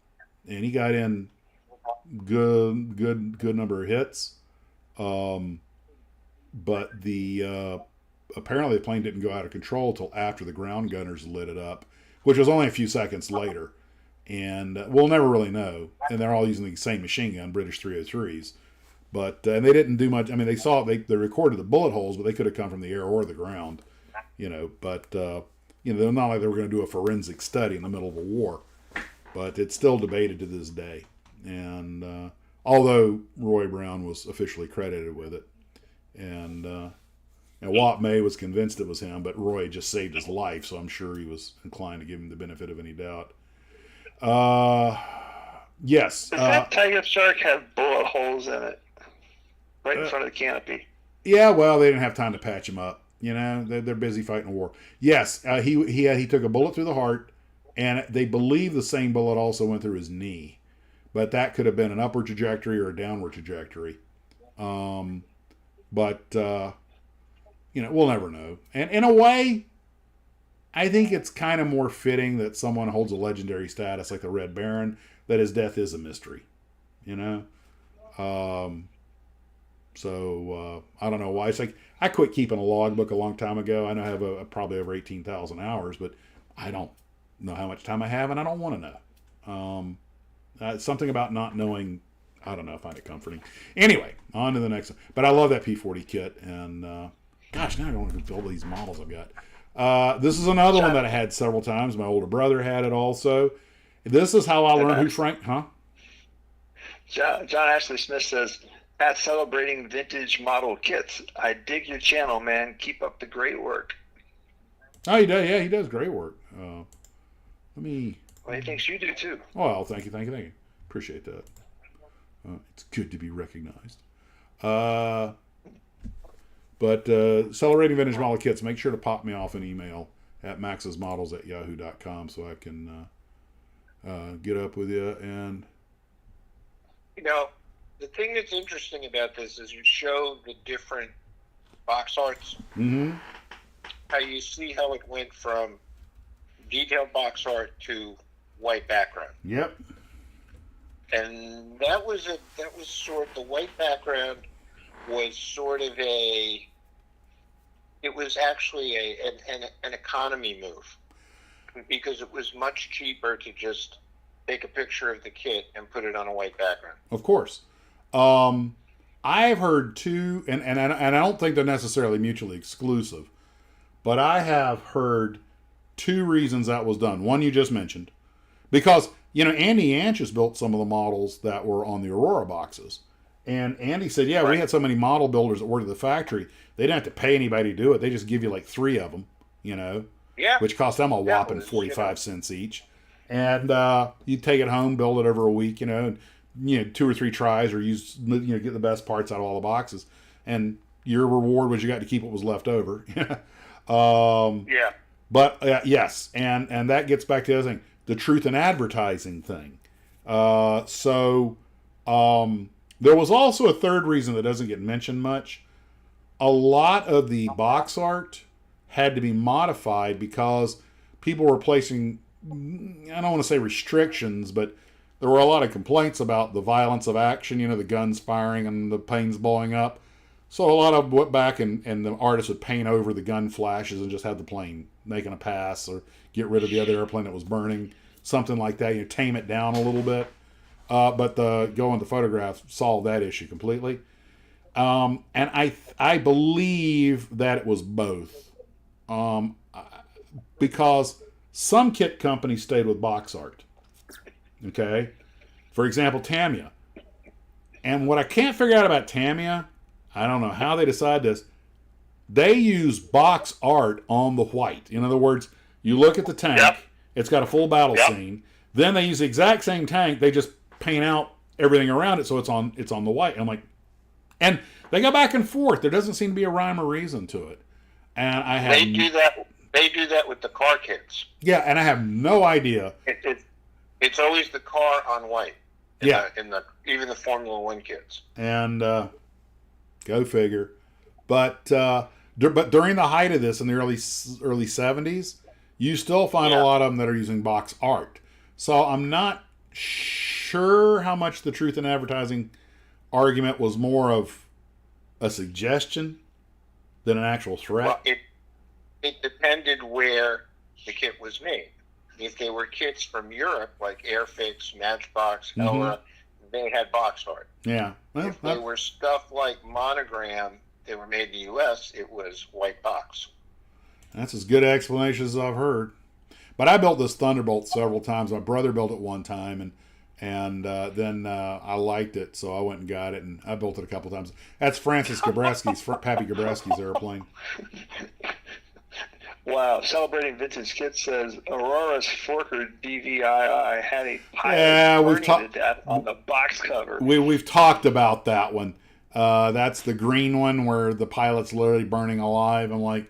he got in good number of hits. But apparently the plane didn't go out of control until after the ground gunners lit it up, which was only a few seconds later. And we'll never really know. And they're all using the same machine gun, British 303s. But and they didn't do much. I mean, they recorded the bullet holes, but they could have come from the air or the ground, But they're not like they were going to do a forensic study in the middle of a war. But it's still debated to this day. And although Roy Brown was officially credited with it, and Wat May was convinced it was him, but Roy just saved his life, so I'm sure he was inclined to give him the benefit of any doubt. Yes. Does that Tiger Shark have bullet holes in it? Right in front of the canopy. Yeah, well, they didn't have time to patch him up. They're busy fighting a war. Yes, he took a bullet through the heart, and they believe the same bullet also went through his knee, but that could have been an upward trajectory or a downward trajectory. But we'll never know. And in a way, I think it's kind of more fitting that someone holds a legendary status like the Red Baron, that his death is a mystery. So I don't know why. It's like I quit keeping a logbook a long time ago. I know I have probably over 18,000 hours, but I don't know how much time I have, and I don't want to know. Something about not knowing, I don't know, I find it comforting. Anyway, on to the next one. But I love that P-40 kit, and gosh, now I don't want to build these models I've got. This is another one that I had several times. My older brother had it also. This is how I learned who Frank, huh? John Ashley Smith says, "At celebrating vintage model kits, I dig your channel, man. Keep up the great work." Oh, he does. Yeah, he does great work. Well, he thinks you do too. Well, thank you. Appreciate that. It's good to be recognized. But celebrating vintage model kits, make sure to pop me off an email at maxsmodels@yahoo.com so I can get up with you. And the thing that's interesting about this is you show the different box arts, Mm-hmm. how you see how it went from detailed box art to white background. Yep. And that was sort of, the white background was sort of it was actually an economy move, because it was much cheaper to just take a picture of the kit and put it on a white background. Of course. I've heard two, and I don't think they're necessarily mutually exclusive, but I have heard two reasons that was done. One you just mentioned, because Andy Anches built some of the models that were on the Aurora boxes, and Andy said, "Yeah, we had so many model builders that worked at the factory, they didn't have to pay anybody to do it. They just give you like 3 of them, Yeah. which cost them a whopping 45 cents each, and you take it home, build it over a week, and 2 or 3 tries, or use get the best parts out of all the boxes, and your reward was you got to keep what was left over." Yeah. But yes, and that gets back to the other thing, the truth in advertising thing. There was also a third reason that doesn't get mentioned much. A lot of the box art had to be modified because people were placing, I don't want to say restrictions, but there were a lot of complaints about the violence of action, the guns firing and the planes blowing up. So a lot of went back and the artists would paint over the gun flashes and just have the plane making a pass, or get rid of the other airplane that was burning, something like that. Tame it down a little bit. But the going to photograph solved that issue completely. And I believe that it was both. Because some kit companies stayed with box art. Okay? For example, Tamiya. And what I can't figure out about Tamiya, I don't know how they decide this, they use box art on the white. In other words, you look at the tank, Yep. It's got a full battle scene. Then they use the exact same tank, they just paint out everything around it so it's on the white. I'm like, and they go back and forth. There doesn't seem to be a rhyme or reason to it. And I have They do that with the car kits. Yeah, and I have no idea. It's always the car on white. Even the Formula One kits. And go figure. But during the height of this in the early 70s, you still find a lot of them that are using box art. So I'm not sure how much the truth in advertising argument was more of a suggestion than an actual threat. Well, it depended where the kit was made. If they were kits from Europe, like Airfix, Matchbox, Hella, they had box art. Yeah. Well, if they were stuff like Monogram, they were made in the U.S., it was white box. That's as good explanation as I've heard. But I built this Thunderbolt several times. My brother built it one time, and then I liked it, so I went and got it, and I built it a couple times. That's Francis Gabreski's, Pappy Gabreski's airplane. Wow, Celebrating Vintage Kit says Aurora's Forker DVII had a pilot burning to death on the box cover. We've talked about that one. That's the green one where the pilot's literally burning alive. I'm like,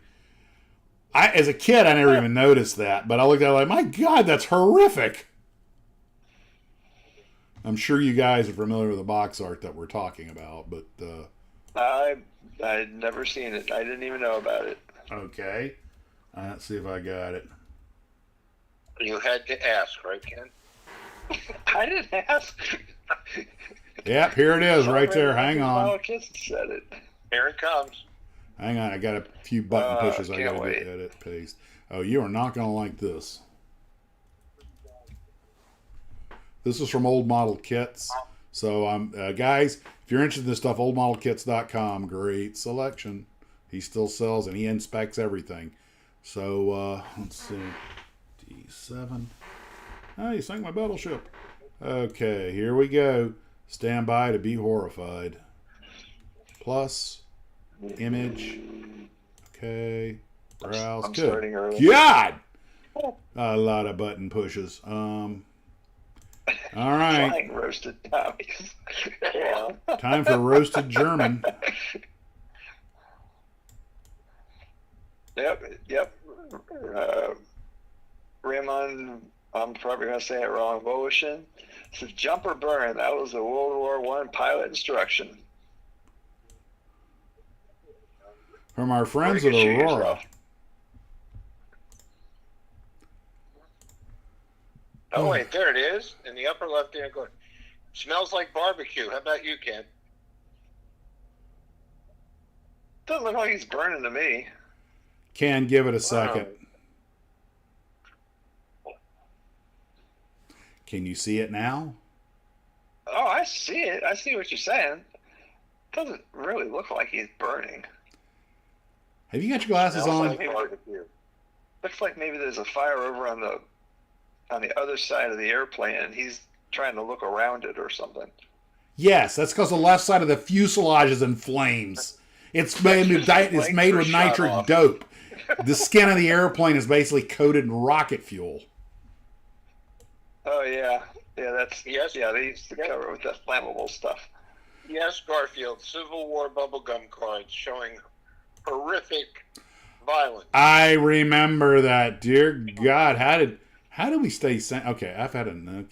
as a kid, I never even noticed that, but I looked at it like, my God, that's horrific. I'm sure you guys are familiar with the box art that we're talking about, but I'd never seen it. I didn't even know about it. Okay. Let's see if I got it. You had to ask, right, Ken? I didn't ask. Yep, here it is, right there. Hang on. Said it. Here it comes. Hang on, I got a few button pushes I got to wait. edit, paste. Oh, you are not going to like this. This is from Old Model Kits. So, guys, if you're interested in this stuff, oldmodelkits.com, great selection. He still sells and he inspects everything. So, let's see. D7. Oh, you sank my battleship. Okay, here we go. Stand by to be horrified. Plus, image. Okay. Browse. I'm starting early. God! A lot of button pushes. All right. Flying roasted Tommies. Yeah. Time for roasted German. Yep. Raymond, I'm probably going to say it wrong, Votion. Says jumper burn. That was a World War I pilot instruction. From our friends Or at you can shoot Aurora. yourself. Oh wait, there it is in the upper left hand corner. Smells like barbecue. How about you, Ken? Doesn't look like he's burning to me. Ken, give it a second. Can you see it now? Oh, I see it. I see what you're saying. Doesn't really look like he's burning. Have you got your glasses Smells on? like barbecue. Looks like maybe there's a fire over on the other side of the airplane, and he's trying to look around it or something. Yes, that's because the left side of the fuselage is in flames. It's made with nitric dope. The skin of the airplane is basically coated in rocket fuel. Oh yeah, Yes. yeah. They used to cover it with that flammable stuff. Yes, Garfield. Civil War bubblegum cards showing horrific violence. I remember that. Dear God, how did we stay sane? Okay,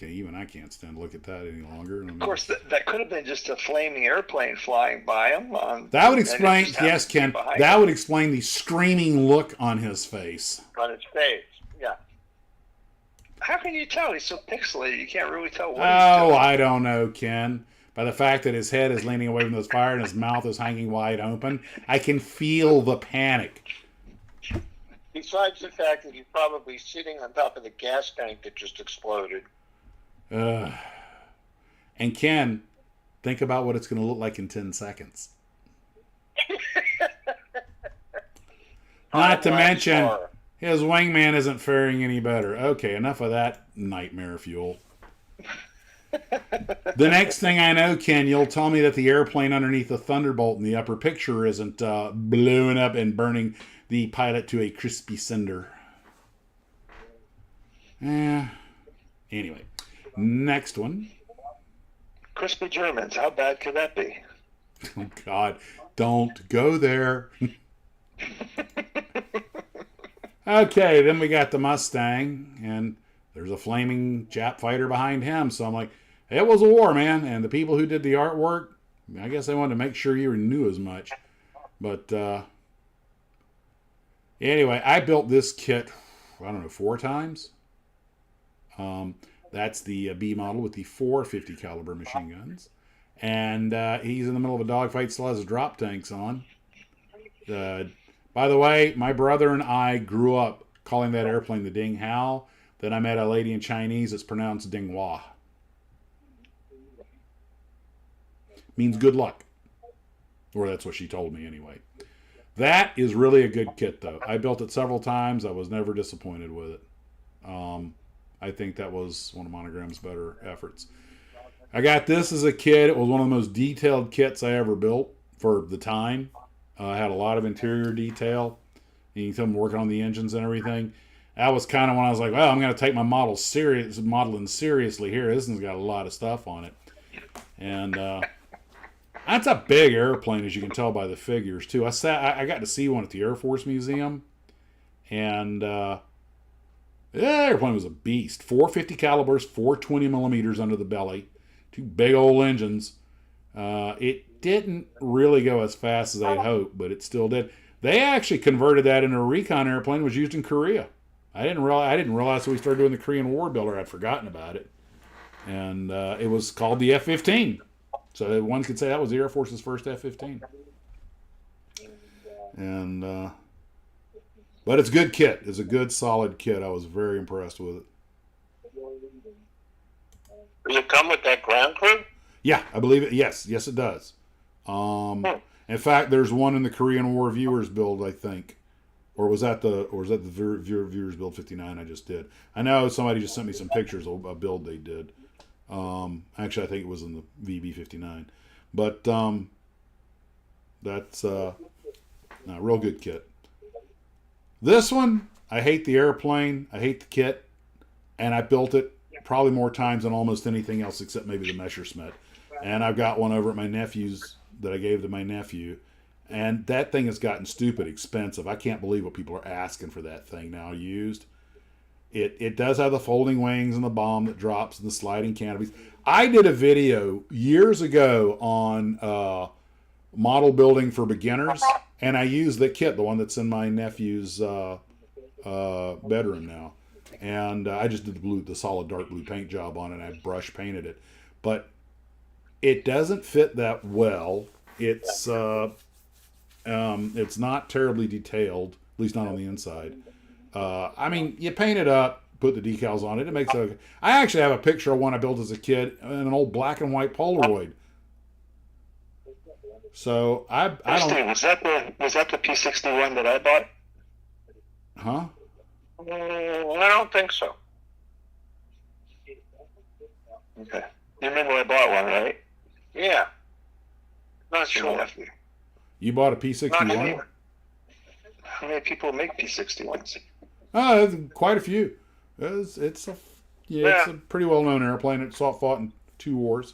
even I can't stand to look at that any longer. Of course, that could have been just a flaming airplane flying by him. That would explain, yes, Ken, that would explain the screaming look on his face. On his face. Yeah. How can you tell? He's so pixelated. You can't really tell what he's Oh, doing. I don't know, Ken. By the fact that his head is leaning away from this fire and his mouth is hanging wide open, I can feel the panic. Besides the fact that he's probably sitting on top of the gas tank that just exploded. And Ken, think about what it's going to look like in 10 seconds. Not to mention, his wingman isn't faring any better. Okay, enough of that nightmare fuel. The next thing I know, Ken, you'll tell me that the airplane underneath the Thunderbolt in the upper picture isn't blowing up and burning the pilot to a crispy cinder. Anyway, next one. Crispy Germans. How bad could that be? Oh, God, don't go there. Okay, then we got the Mustang, and there's a flaming Jap fighter behind him. So I'm like, it was a war, man. And the people who did the artwork, I guess they wanted to make sure you knew as much. But anyway, I built this kit, I don't know, 4 times. That's the B model with the 450 caliber machine guns. And he's in the middle of a dogfight, still has his drop tanks on. By the way, my brother and I grew up calling that airplane the Ding Hao. Then I met a lady in Chinese. It's pronounced Ding Hua. Means good luck. Or that's what she told me anyway. That is really a good kit, though. I built it several times. I was never disappointed with it. I think that was one of Monogram's better efforts. I got this as a kid. It was one of the most detailed kits I ever built for the time. I had a lot of interior detail. And you can tell I'm working on the engines and everything. That was kind of when I was like, well, I'm going to take my modeling seriously here. This one's got a lot of stuff on it. And that's a big airplane, as you can tell by the figures, too. I got to see one at the Air Force Museum. And the airplane was a beast. 450 calibers, 420 millimeters under the belly. 2 big old engines. It didn't really go as fast as I'd hoped, but it still did. They actually converted that into a recon airplane. It was used in Korea. I didn't realize when we started doing the Korean War builder, I'd forgotten about it. And it was called the F-15. So one could say that was the Air Force's first F-15. And but it's a good kit. It's a good, solid kit. I was very impressed with it. Does it come with that ground crew? Yeah, I believe it. Yes, it does. In fact, there's one in the Korean War viewers build, I think, or was that the viewers build 59 I just did? I know somebody just sent me some pictures of a build they did. Actually, I think it was in the VB 59, but that's a real good kit. This one, I hate the airplane, I hate the kit, and I built it probably more times than almost anything else except maybe the Messerschmitt. And I've got one over at my nephew's that I gave to my nephew. And that thing has gotten stupid expensive. I can't believe what people are asking for that thing now used. It does have the folding wings and the bomb that drops and the sliding canopies. I did a video years ago on model building for beginners, and I use the kit, the one that's in my nephew's bedroom now. And I just did the solid dark blue paint job on it. And I brush painted it, but it doesn't fit that well. It's not terribly detailed, at least not on the inside. I mean, you paint it up, put the decals on it. It makes a. I actually have a picture of one I built as a kid in an old black and white Polaroid. So I don't. Was that the P61 that I bought? Huh? I don't think so. Okay. You remember I bought one, right? Yeah. Not sure. You bought a Not P61? anymore. How many people make P61s? Quite a few. It's a pretty well known airplane. It fought in 2 wars.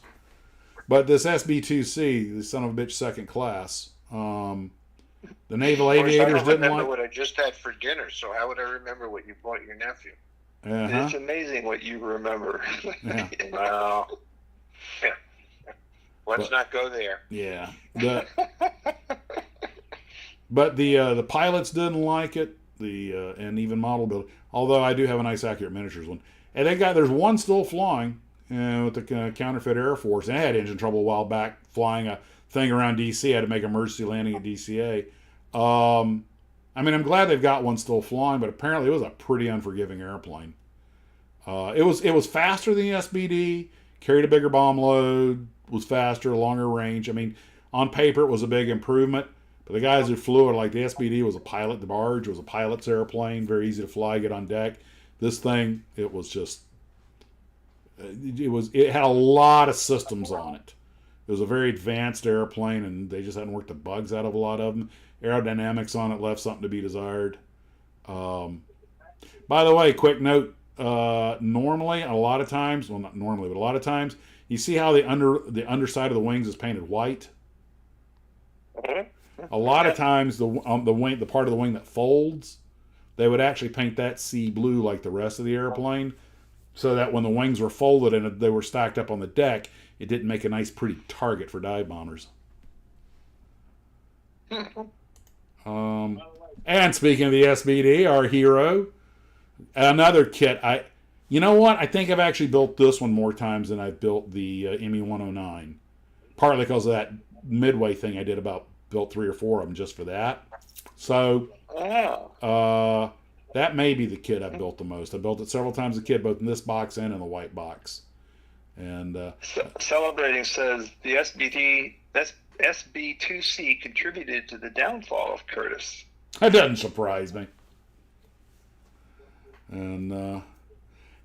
But this SB2C, the son of a bitch second class, the naval aviators I don't didn't remember like. what I just had for dinner, so how would I remember what you bought your nephew? It's amazing what you remember. Yeah. Well, yeah. Let's not go there. Yeah. But the pilots didn't like it. And even model building. Although I do have a nice accurate miniatures one, and there's one still flying with the counterfeit Air Force. And I had engine trouble a while back flying a thing around DC. I had to make emergency landing at DCA. I mean, I'm glad they've got one still flying, but apparently it was a pretty unforgiving airplane. It was faster than the SBD, carried a bigger bomb load, was faster, longer range. I mean, on paper it was a big improvement. But the guys who flew it, like the SBD was a pilot, the barge was a pilot's airplane, very easy to fly, get on deck. This thing, it was just, it had a lot of systems on it. It was a very advanced airplane, and they just hadn't worked the bugs out of a lot of them. Aerodynamics on it left something to be desired. By the way, quick note, normally, a lot of times, well, not normally, but a lot of times, you see how the underside of the wings is painted white? A lot of times, the part of the wing that folds, they would actually paint that sea blue like the rest of the airplane, so that when the wings were folded and they were stacked up on the deck, it didn't make a nice, pretty target for dive bombers. And speaking of the SBD, our hero, another kit. You know what? I think I've actually built this one more times than I've built the ME-109, partly because of that Midway thing I did built 3 or 4 of them just for that. So that may be the kit I've built the most. I built it several times as a kid, both in this box and in the white box. And Celebrating says the SB2C contributed to the downfall of Curtis. That doesn't surprise me. And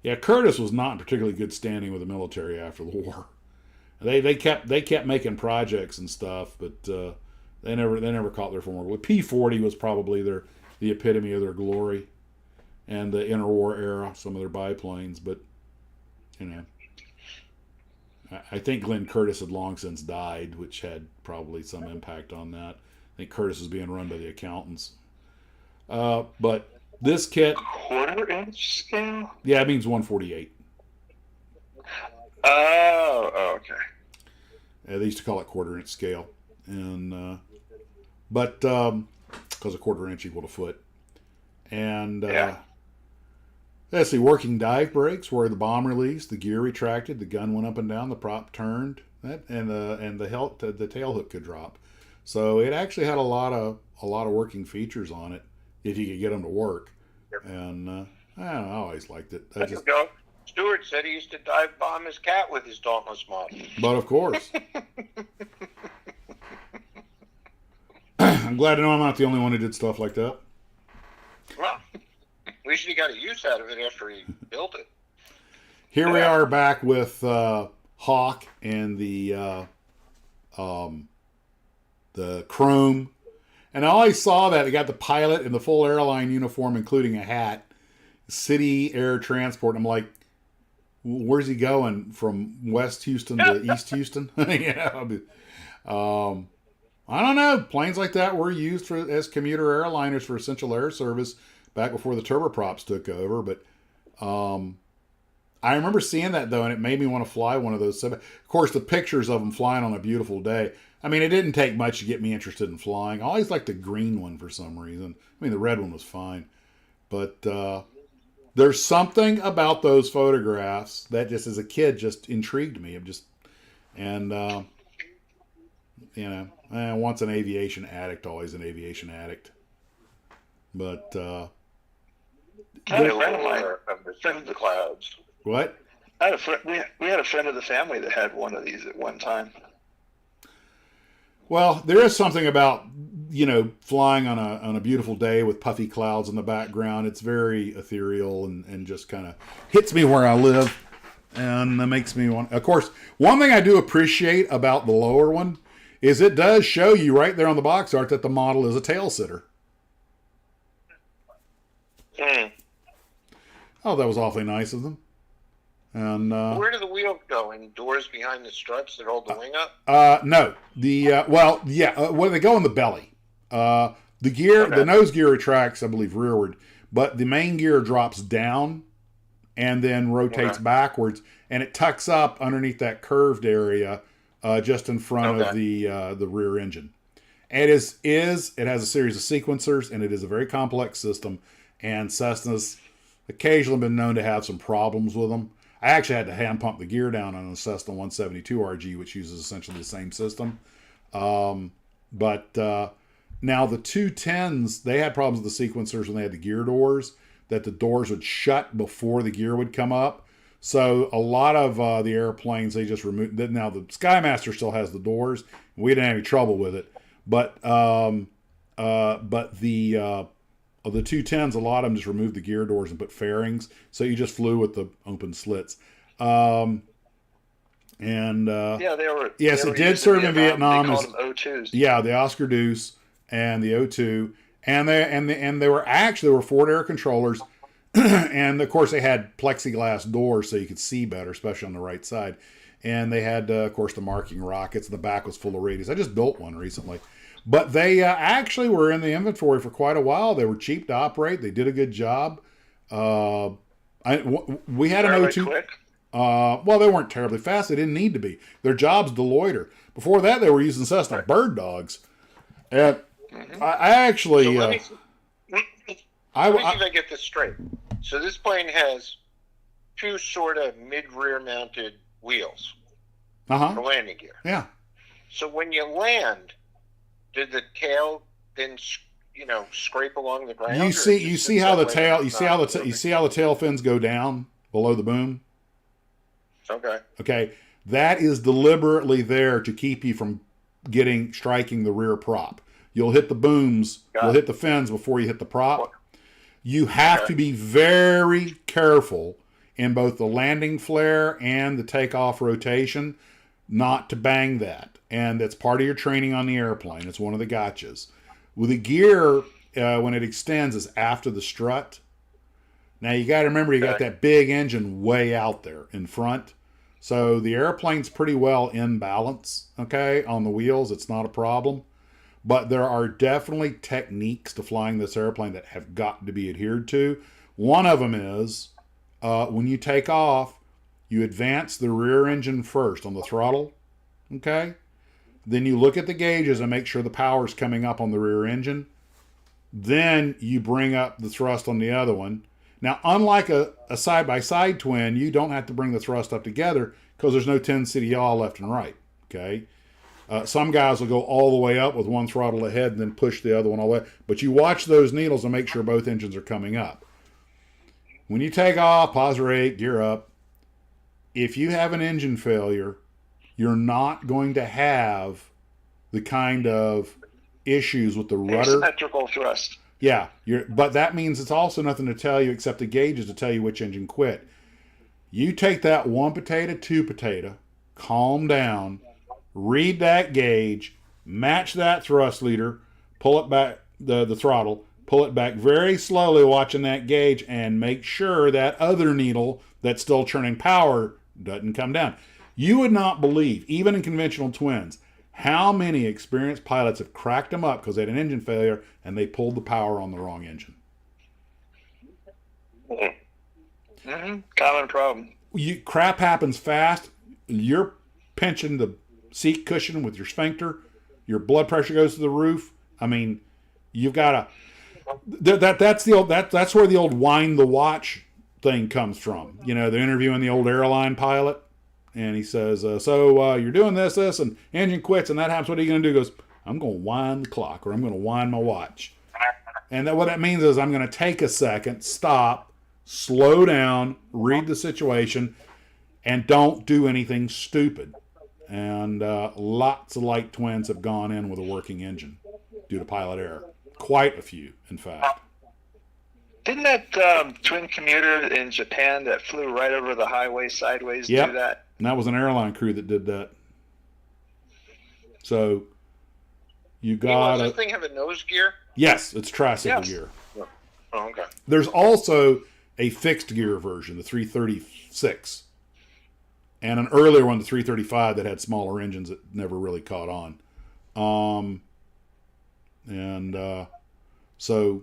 yeah, Curtis was not in particularly good standing with the military after the war. They kept making projects and stuff, but they never caught their form. With P-40 was probably the epitome of their glory, and the interwar era, some of their biplanes. But you know, I think Glenn Curtis had long since died, which had probably some impact on that. I think Curtis was being run by the accountants. But this kit, 1/4 inch scale. Yeah, it means 1/48. Oh, okay. They used to call it 1/4 inch scale, and but because a 1/4 inch equal to foot, and let's see, working dive brakes where the bomb released, the gear retracted, the gun went up and down, the prop turned, and the tail hook could drop. So it actually had a lot of working features on it if you could get them to work. And I don't know, I always liked it. Stewart said he used to dive bomb his cat with his Dauntless model. But of course. I'm glad to know I'm not the only one who did stuff like that. Well, at least he got a use out of it after he built it. Here we are back with Hawk and the chrome. And I always saw that. They got the pilot in the full airline uniform, including a hat. City Air Transport. I'm like, where's he going? From West Houston to East Houston? I don't know. Planes like that were used as commuter airliners for essential air service back before the turboprops took over. But I remember seeing that though, and it made me want to fly one of those. So, of course, the pictures of them flying on a beautiful day. I mean, it didn't take much to get me interested in flying. I always liked the green one for some reason. I mean, the red one was fine, but there's something about those photographs that just as a kid just intrigued me. It just and once an aviation addict, always an aviation addict. But I had a friend of mine. From the clouds. what? I had a friend. We had a friend of the family that had one of these at one time. Well, there is something about flying on a beautiful day with puffy clouds in the background. It's very ethereal and just kind of hits me where I live, and that makes me want. Of course, one thing I do appreciate about the lower one is it does show you right there on the box art that the model is a tail sitter. Mm. Oh, that was awfully nice of them. And Where do the wheels go? In doors behind the struts that hold the wing up? no, well, they go in the belly. The gear, Okay. the nose gear retracts, I believe, rearward, but the main gear drops down and then rotates backwards, and it tucks up underneath that curved area, just in front of the rear engine. And it has a series of sequencers, and it is a very complex system. And Cessna's occasionally been known to have some problems with them. I actually had to hand pump the gear down on a Cessna 172 RG, which uses essentially the same system. But now the 210s, they had problems with the sequencers when they had the gear doors, that the doors would shut before the gear would come up. So a lot of the airplanes, they just removed. Now the Skymaster still has the doors. We didn't have any trouble with it. But the 210s, a lot of them just removed the gear doors and put fairings, so you just flew with the open slits. Yeah, they were. Yes, they it were did used serve in Vietnam. They called them O2s. Yeah, the Oscar Deuce and the O2, and they were Ford air controllers, and of course they had plexiglass doors so you could see better, especially on the right side. And they had, of course, the marking rockets. The back was full of radios. I just built one recently. But they actually were in the inventory for quite a while. They were cheap to operate. They did a good job. We had an O2. Quick. Well, they weren't terribly fast. They didn't need to be. Their job's to loiter. Before that, they were using Cessna bird dogs. And I actually... So let me see if I get this straight. So this plane has two sort of mid-rear mounted wheels for landing gear. Yeah. So when you land... Did the tail then, scrape along the ground? You see how the tail fins go down below the boom? Okay. Okay. That is deliberately there to keep you from striking the rear prop. You'll hit the booms, you'll hit the fins before you hit the prop. You have to be very careful in both the landing flare and the takeoff rotation not to bang that. And that's part of your training on the airplane. It's one of the gotchas. With the gear, when it extends, is after the strut. Now, you got to remember, you got that big engine way out there in front. So the airplane's pretty well in balance, okay, on the wheels. It's not a problem. But there are definitely techniques to flying this airplane that have got to be adhered to. One of them is when you take off, you advance the rear engine first on the throttle, okay? Then you look at the gauges and make sure the power's coming up on the rear engine. Then you bring up the thrust on the other one. Now, unlike a side-by-side twin, you don't have to bring the thrust up together because there's no 10 city yaw left and right, okay? Some guys will go all the way up with one throttle ahead and then push the other one all the way. But you watch those needles and make sure both engines are coming up. When you take off, pause rate, gear up. If you have an engine failure, you're not going to have the kind of issues with the rudder. Asymmetrical thrust. Yeah, but that means it's also nothing to tell you except the gauges to tell you which engine quit. You take that 1 potato, 2 potato, calm down, read that gauge, match that thrust leader, pull it back, the throttle, pull it back very slowly watching that gauge, and make sure that other needle that's still churning power doesn't come down. You would not believe, even in conventional twins, how many experienced pilots have cracked them up because they had an engine failure and they pulled the power on the wrong engine. Common problem. crap happens fast. You're pinching the seat cushion with your sphincter. Your blood pressure goes to the roof. I mean, you've got to. That's where the old wind the watch thing comes from. You know, they're interviewing the old airline pilot, and he says, "So you're doing this, and engine quits, and that happens. What are you going to do?" He goes, "I'm going to wind the clock, or I'm going to wind my watch." And what that means is I'm going to take a second, stop, slow down, read the situation, and don't do anything stupid. And lots of light twins have gone in with a working engine due to pilot error. Quite a few, in fact. Didn't that twin commuter in Japan that flew right over the highway sideways do that? And that was an airline crew that did that. So you got Does this thing have a nose gear? Yes, it's tricycle gear. Oh, okay. There's also a fixed gear version, the 336, and an earlier one, the 335, that had smaller engines that never really caught on. So,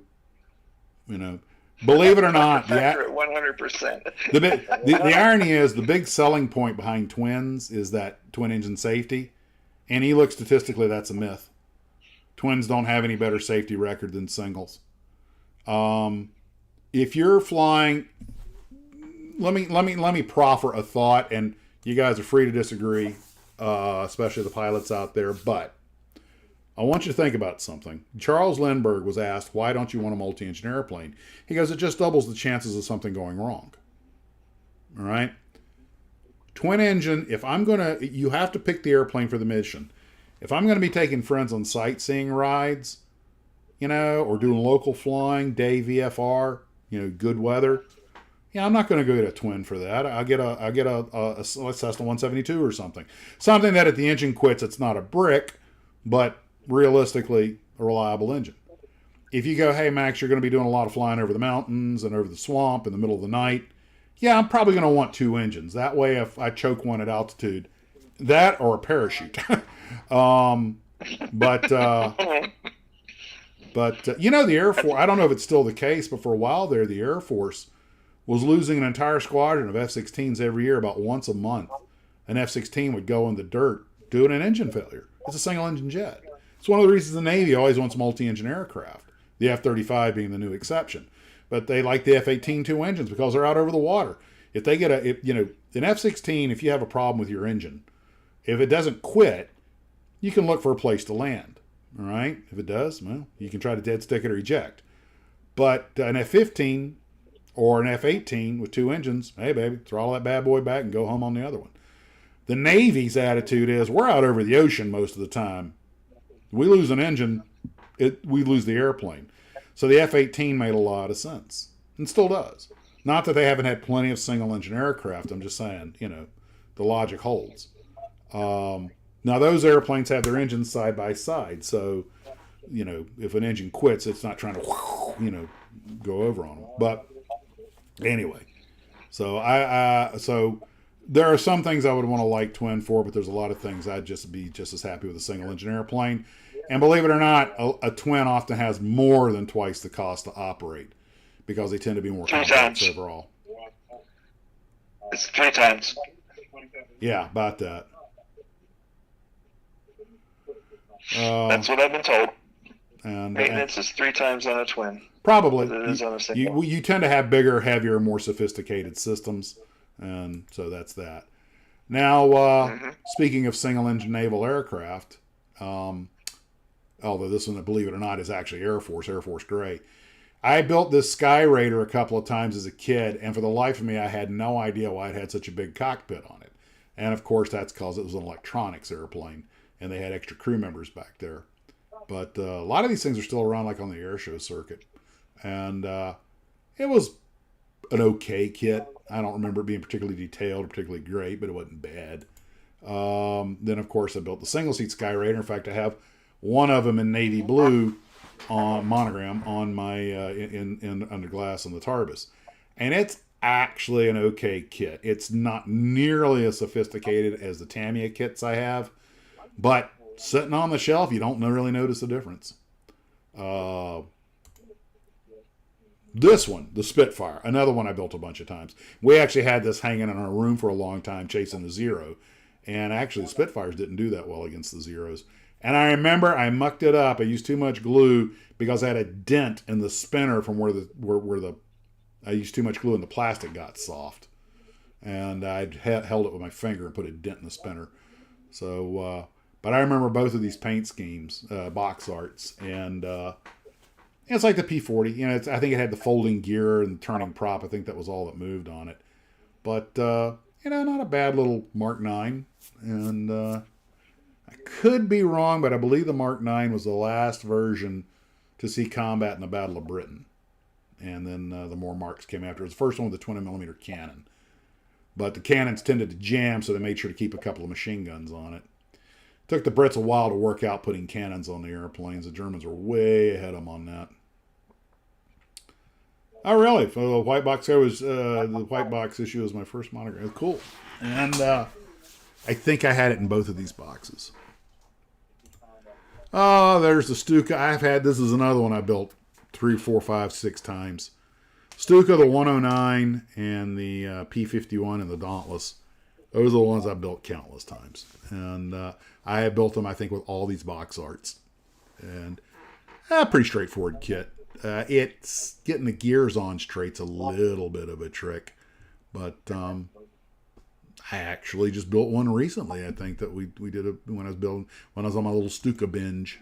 you know, believe it or not, Accurate 100%. the irony is the big selling point behind twins is that twin engine safety, and you look statistically, that's a myth. Twins don't have any better safety record than singles. If you're flying, let me proffer a thought, and you guys are free to disagree, especially the pilots out there. But I want you to think about something. Charles Lindbergh was asked, "Why don't you want a multi-engine airplane?" He goes, "It just doubles the chances of something going wrong." All right. Twin engine. You have to pick the airplane for the mission. If I'm going to be taking friends on sightseeing rides, you know, or doing local flying, day VFR, you know, good weather, yeah, I'm not going to go get a twin for that. I'll get a Cessna 172 or something. Something that if the engine quits, it's not a brick, but realistically a reliable engine. If you go, "Hey, Max, you're going to be doing a lot of flying over the mountains and over the swamp in the middle of the night," yeah, I'm probably going to want two engines. That way, if I choke one at altitude, that or a parachute. But you know, the Air Force, I don't know if it's still the case, but for a while there, the Air Force was losing an entire squadron of F-16s every year about once a month. An F-16 would go in the dirt due to an engine failure. It's a single-engine jet. It's one of the reasons the Navy always wants multi-engine aircraft, the F-35 being the new exception. But they like the F-18 two engines because they're out over the water. If they get an F-16, if you have a problem with your engine, if it doesn't quit, you can look for a place to land. All right? If it does, well, you can try to dead stick it or eject. But an F-15 or an F-18 with two engines, hey, baby, throttle that bad boy back and go home on the other one. The Navy's attitude is, we're out over the ocean most of the time. We lose an engine, we lose the airplane. So the F-18 made a lot of sense, and still does. Not that they haven't had plenty of single-engine aircraft. I'm just saying, you know, the logic holds. Now, those airplanes have their engines side by side, so, you know, if an engine quits, it's not trying to, you know, go over on them. But anyway, so so there are some things I would want to like twin for, but there's a lot of things I'd just be just as happy with a single-engine airplane. And believe it or not, a twin often has more than twice the cost to operate because they tend to be more complex overall. It's 3 times. Yeah, about that. That's what I've been told. And maintenance is 3 times on a twin. Probably. It is on a single. You tend to have bigger, heavier, more sophisticated systems, and so that's that. Now, speaking of single-engine naval aircraft, although this one, believe it or not, is actually Air Force Gray. I built this Sky Raider a couple of times as a kid, and for the life of me, I had no idea why it had such a big cockpit on it. And of course, that's because it was an electronics airplane, and they had extra crew members back there. But a lot of these things are still around, like on the air show circuit. And it was an okay kit. I don't remember it being particularly detailed or particularly great, but it wasn't bad. Then, of course, I built the single-seat Sky Raider. In fact, I have one of them in navy blue on monogram on my in under glass on the Tarbus, and it's actually an okay kit. It's not nearly as sophisticated as the Tamiya kits I have, but sitting on the shelf, you don't really notice the difference. This one, the Spitfire, another one I built a bunch of times. We actually had this hanging in our room for a long time chasing the Zero. And actually, the Spitfires didn't do that well against the Zeros. And I remember I mucked it up. I used too much glue because I had a dent in the spinner from where I used too much glue and the plastic got soft. And I held it with my finger and put a dent in the spinner. So, but I remember both of these paint schemes, box arts, and it's like the P40. You know, I think it had the folding gear and turning prop. I think that was all that moved on it. But you know, not a bad little Mark 9. And I could be wrong, but I believe the Mark 9 was the last version to see combat in the Battle of Britain. And then the more Marks came after. It was the first one with the 20mm cannon. But the cannons tended to jam, so they made sure to keep a couple of machine guns on it. Took the Brits a while to work out putting cannons on the airplanes. The Germans were way ahead of them on that. Oh, really? For the white box, the white box issue was my first monograph. It was cool. And I think I had it in both of these boxes. Oh, there's the Stuka. This is another one I built 3, 4, 5, 6 times. Stuka, the 109, and the P51 and the Dauntless. Those are the ones I built countless times. And I have built them, I think, with all these box arts. And pretty straightforward kit. It's getting the gears on straight's a little bit of a trick. But I actually just built one recently, I think, that we did when I was on my little Stuka binge.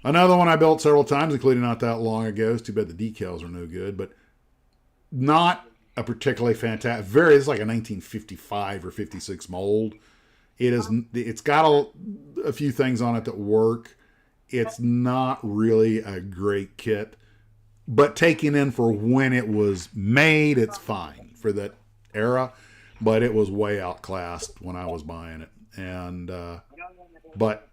Another one I built several times, including not that long ago. It's too bad the decals are no good, but not a particularly fantastic. It's like a 1955 or 56 mold. It's got a few things on it that work. It's not really a great kit, but taken in for when it was made, it's fine for that era. But it was way outclassed when I was buying it, and but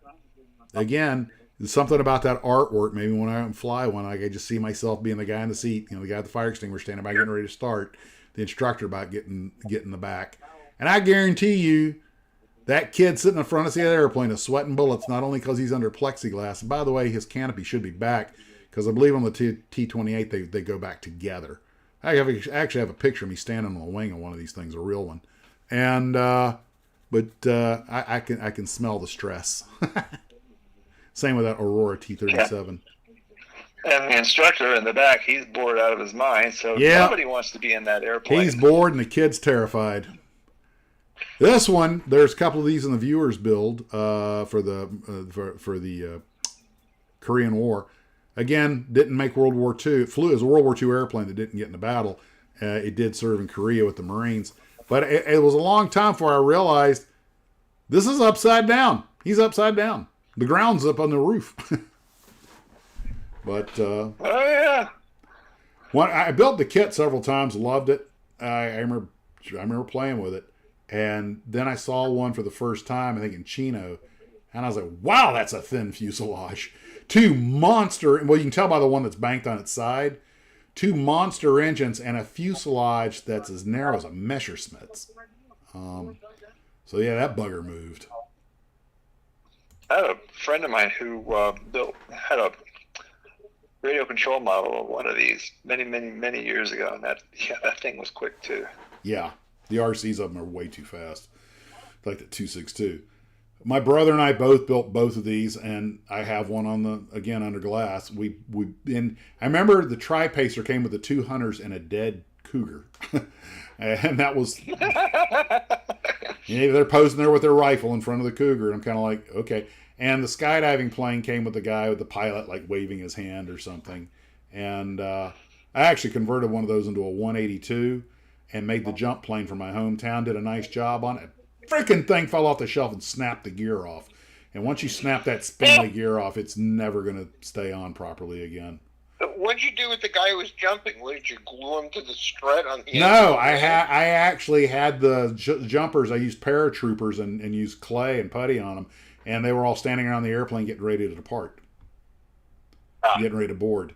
again. Something about that artwork, maybe when I fly one, I just see myself being the guy in the seat, the guy at the fire extinguisher standing by getting ready to start, the instructor about getting the back. And I guarantee you, that kid sitting in front of the airplane is sweating bullets, not only because he's under plexiglass. And by the way, his canopy should be back, because I believe on the T-28 they go back together. I actually have a picture of me standing on the wing of one of these things, a real one. And but I can smell the stress. Same with that Aurora T-37. Yeah. And the instructor in the back, he's bored out of his mind, so nobody wants to be in that airplane. He's bored and the kid's terrified. This one, there's a couple of these in the viewers build for the Korean War. Again, didn't make World War II. It flew as a World War II airplane that didn't get in the battle. It did serve in Korea with the Marines. But it was a long time before I realized this is upside down. He's upside down. The ground's up on the roof. But oh yeah, I built the kit several times, loved it. I remember playing with it, and then I saw one for the first time, I think in Chino, and I was like, "Wow, that's a thin fuselage." Two monster. Well, you can tell by the one that's banked on its side. Two monster engines and a fuselage that's as narrow as a Messerschmitt's. So yeah, that bugger moved. I had a friend of mine who had a radio control model of one of these many years ago, and that thing was quick too. Yeah, the RCs of them are way too fast, like the 262. My brother and I both built both of these, and I have one under glass. I remember the Tri-Pacer came with the 200s and a dead cougar, and that was. They're posing there with their rifle in front of the cougar, and I'm kind of like, okay. And the skydiving plane came with the guy with the pilot like waving his hand or something. And I actually converted one of those into a 182 and made the jump plane for my hometown. Did a nice job on it. Freaking thing fell off the shelf and snapped the gear off. And once you snap that spindly gear off, it's never going to stay on properly again. What'd you do with the guy who was jumping? What, did you glue him to the strut on the No, I actually had the jumpers. I used paratroopers and used clay and putty on them. And they were all standing around the airplane getting ready to depart. Getting ready to board.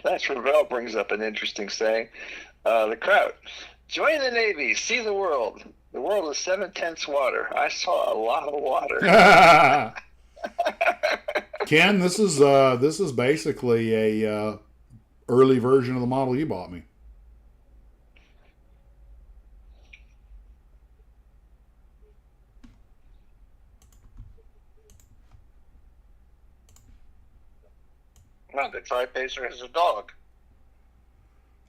Lance Ravel brings up an interesting saying. The crowd. Join the Navy. See the world. The world is 7/10 water. I saw a lot of water. Ken, this is basically early version of the model you bought me. No, the Tri-Pacer has a dog.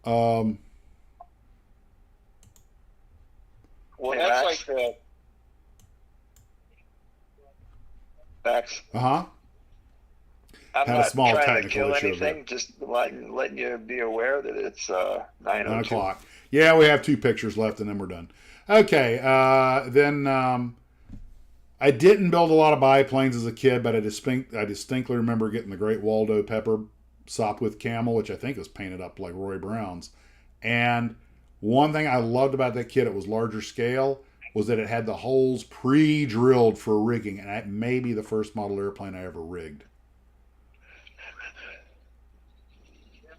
Um, Well, Yeah, that's Max. like the. Max, uh-huh. I'm Had a not small trying to technical kill issue of anything. Just letting you be aware that it's 9 9:02. o'clock. Yeah, we have 2 pictures left and then we're done. Okay, then I didn't build a lot of biplanes as a kid, but I distinctly remember getting the Great Waldo Pepper Sopwith Camel, which I think was painted up like Roy Brown's. And one thing I loved about that kit, it was larger scale, was that it had the holes pre-drilled for rigging, and that may be the first model airplane I ever rigged.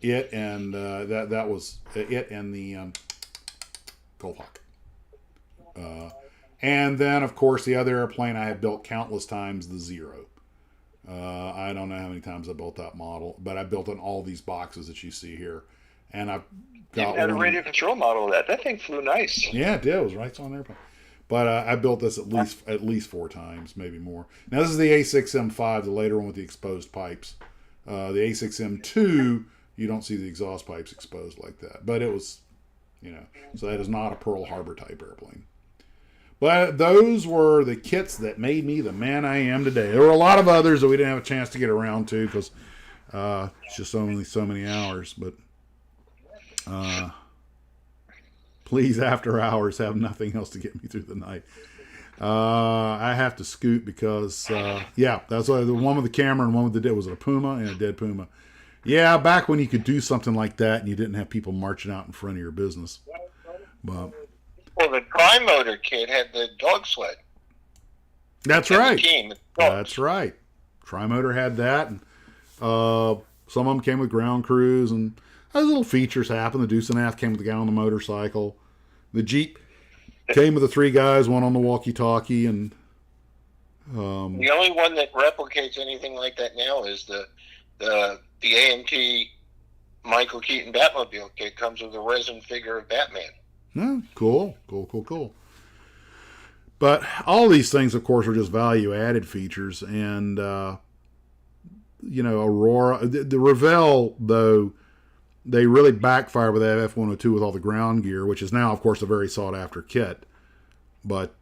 It and that was it and the Gold Hawk. And then, of course, the other airplane I have built countless times, the Zero. I don't know how many times I built that model, but I built in all these boxes that you see here. And I've You got had a one. radio control model of that. That thing flew nice. Yeah, it did. It was right on the airplane. But I built this at least 4 times, maybe more. Now, this is the A6M5, the later one with the exposed pipes. The A6M2, you don't see the exhaust pipes exposed like that. But it was, so that is not a Pearl Harbor type airplane. But those were the kits that made me the man I am today. There were a lot of others that we didn't have a chance to get around to because it's just only so many hours. But please, after hours, have nothing else to get me through the night. I have to scoot because, that's why the one with the camera and one with the dead was it a Puma and a dead Puma. Yeah, back when you could do something like that and you didn't have people marching out in front of your business. But Well, the Tri-Motor kit had the dog sled. that's And right. The team. That's right. Tri-Motor had that, and some of them came with ground crews, and those little features happened. The Deuce and a Half came with the guy on the motorcycle. The Jeep came with the 3 guys, one on the walkie-talkie, and The only one that replicates anything like that now is the AMT Michael Keaton Batmobile kit. Comes with a resin figure of Batman. yeah, cool. But all these things, of course, are just value-added features, and Aurora, the Revell, though, they really backfired with that F-102 with all the ground gear, which is now, of course, a very sought-after kit. But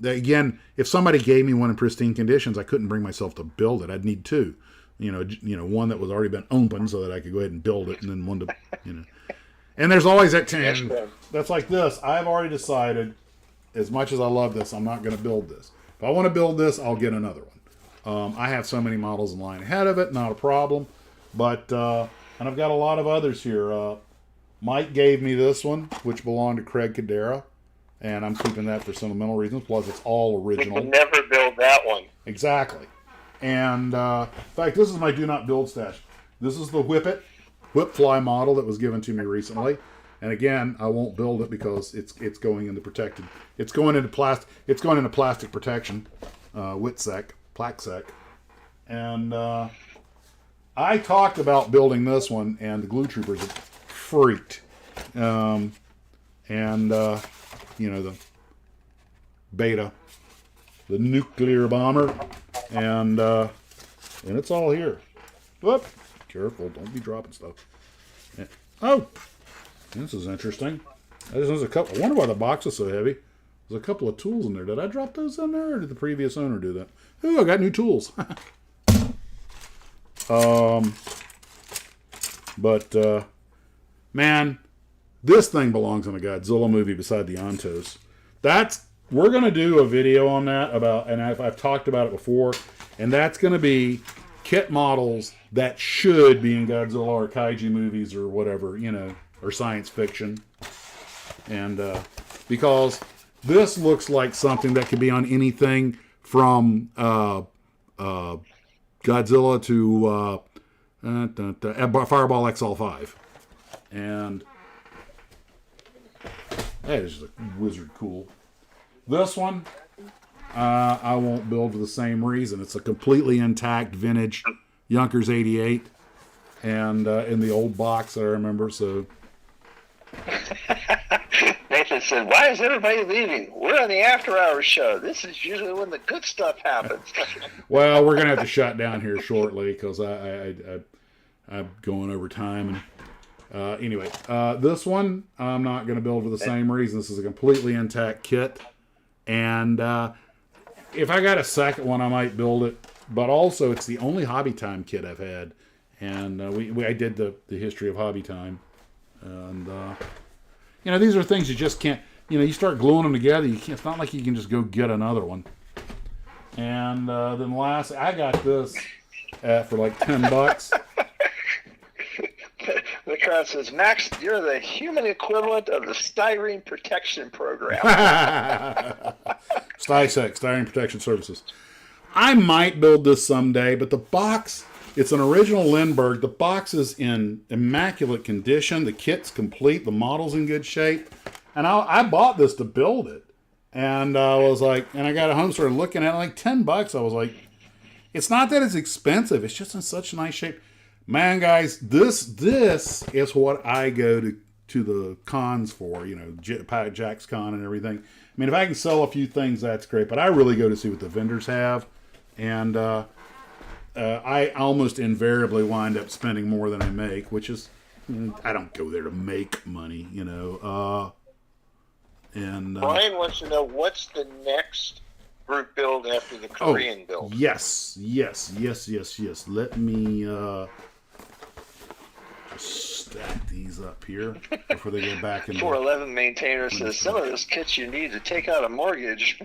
again, if somebody gave me one in pristine conditions, I couldn't bring myself to build it. I'd need 2. One that was already been opened so that I could go ahead and build it, and then one to, And there's always that 10. That's like this. I've already decided, as much as I love this, I'm not going to build this. If I want to build this, I'll get another one. I have so many models in line ahead of it, not a problem. But, and I've got a lot of others here. Mike gave me this one, which belonged to Craig Cadera. And I'm keeping that for sentimental reasons. Plus, it's all We original. can never build that one. Exactly. And, in fact, this is my do not build stash. This is the Whipfly model that was given to me recently. And again, I won't build it because it's going into protected. It's going into plastic protection, WITSEC, PlaqueSec. And I talked about building this one, and the Glue Troopers freaked. The Beta, the nuclear bomber, and it's all here. Whoop! Careful, don't be dropping stuff. Oh, this is interesting. There's a couple. I wonder why the box is so heavy. There's a couple of tools in there. Did I drop those in there, or did the previous owner do that? Ooh, I got new tools. Man, this thing belongs in a Godzilla movie beside the Ontos. We're gonna do a video on that and I've talked about it before, and that's gonna be kit models that should be in Godzilla or kaiju movies or whatever, or science fiction. And because this looks like something that could be on anything from Godzilla to Fireball XL5. And that is just a wizard cool. This one, I won't build for the same reason. It's a completely intact vintage Junkers 88. and in the old box I remember. So Nathan said, "Why is everybody leaving? We're on the after-hours show. This is usually when the good stuff happens." well, we're gonna have to shut down here shortly because I'm going over time. And anyway, this one I'm not gonna build for the same reason. This is a completely intact kit, and if I got a second one, I might build it. But also, it's the only Hobby Time kit I've had, and I did the history of Hobby Time, and these are things you just can't. You start gluing them together. You can't. It's not like you can just go get another one. And then last, I got this for like $10. The crowd says, "Max, you're the human equivalent of the styrene protection program." StySec, Styrene Protection Services. I might build this someday, but the box, it's an original Lindbergh. The box is in immaculate condition. The kit's complete. The model's in good shape. And I bought this to build it. And I was like, and I got it home, started looking at it, like $10. I was like, it's not that it's expensive. It's just in such nice shape. Man, guys, this is what I go to the cons for, Jack's Con and everything. I mean, if I can sell a few things, that's great. But I really go to see what the vendors have. And I almost invariably wind up spending more than I make, which is, I don't go there to make money, And Brian wants to know, what's the next group build after the Korean build? Yes. Let me stack these up here before they go back in. 411 maintainer says, "Some of those kits you need to take out a mortgage."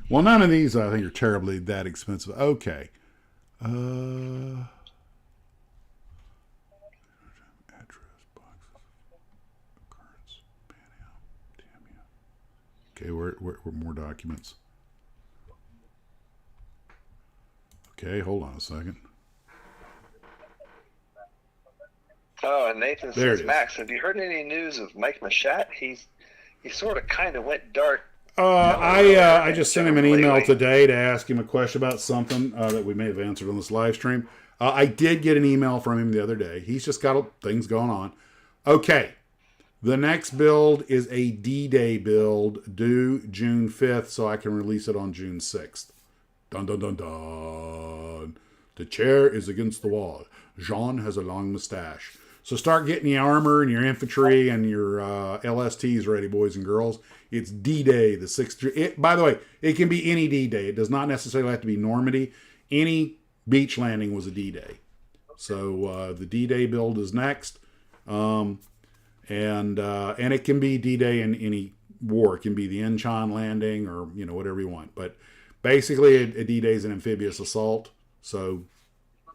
Well, none of these I think are terribly that expensive. Okay. Address boxes. Occurrence. Damn you. Okay, we're more documents. Okay, hold on a second. Oh, and Nathan There it says, is. "Max, have you heard any news of Mike Mashat? He sort of kind of went dark." I just sent him an email today to ask him a question about something that we may have answered on this live stream. I did get an email from him the other day. He's just got things going on. Okay. The next build is a D-Day build due June 5th, so I can release it on June 6th. Dun, dun, dun, dun. The chair is against the wall. Jean has a long mustache. So start getting your armor and your infantry and your LSTs ready, boys and girls. It's D-Day, the 6th. By the way, it can be any D-Day. It does not necessarily have to be Normandy. Any beach landing was a D-Day. So the D-Day build is next. And it can be D-Day in any war. It can be the Incheon landing or, whatever you want. But basically, a D-Day is an amphibious assault. So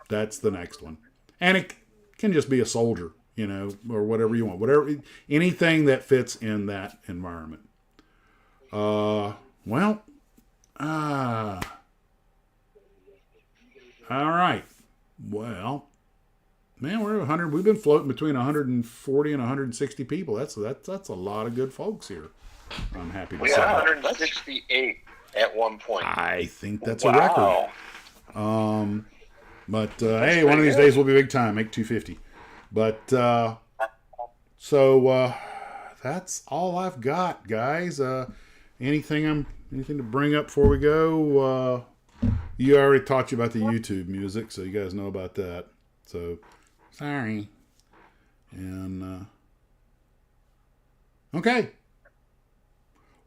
that's the next one. And it can just be a soldier, or whatever you want. Anything that fits in that environment. All right. Well, man, we're 100. We've been floating between 140 and 160 people. That's a lot of good folks here. I'm happy to We say. had 168 at one point. I think that's a record. But hey, one of these good. days we'll be big time. Make 250. But so that's all I've got, guys. Anything to bring up before we go? You already taught you about the YouTube music, so you guys know about that. So sorry. And okay.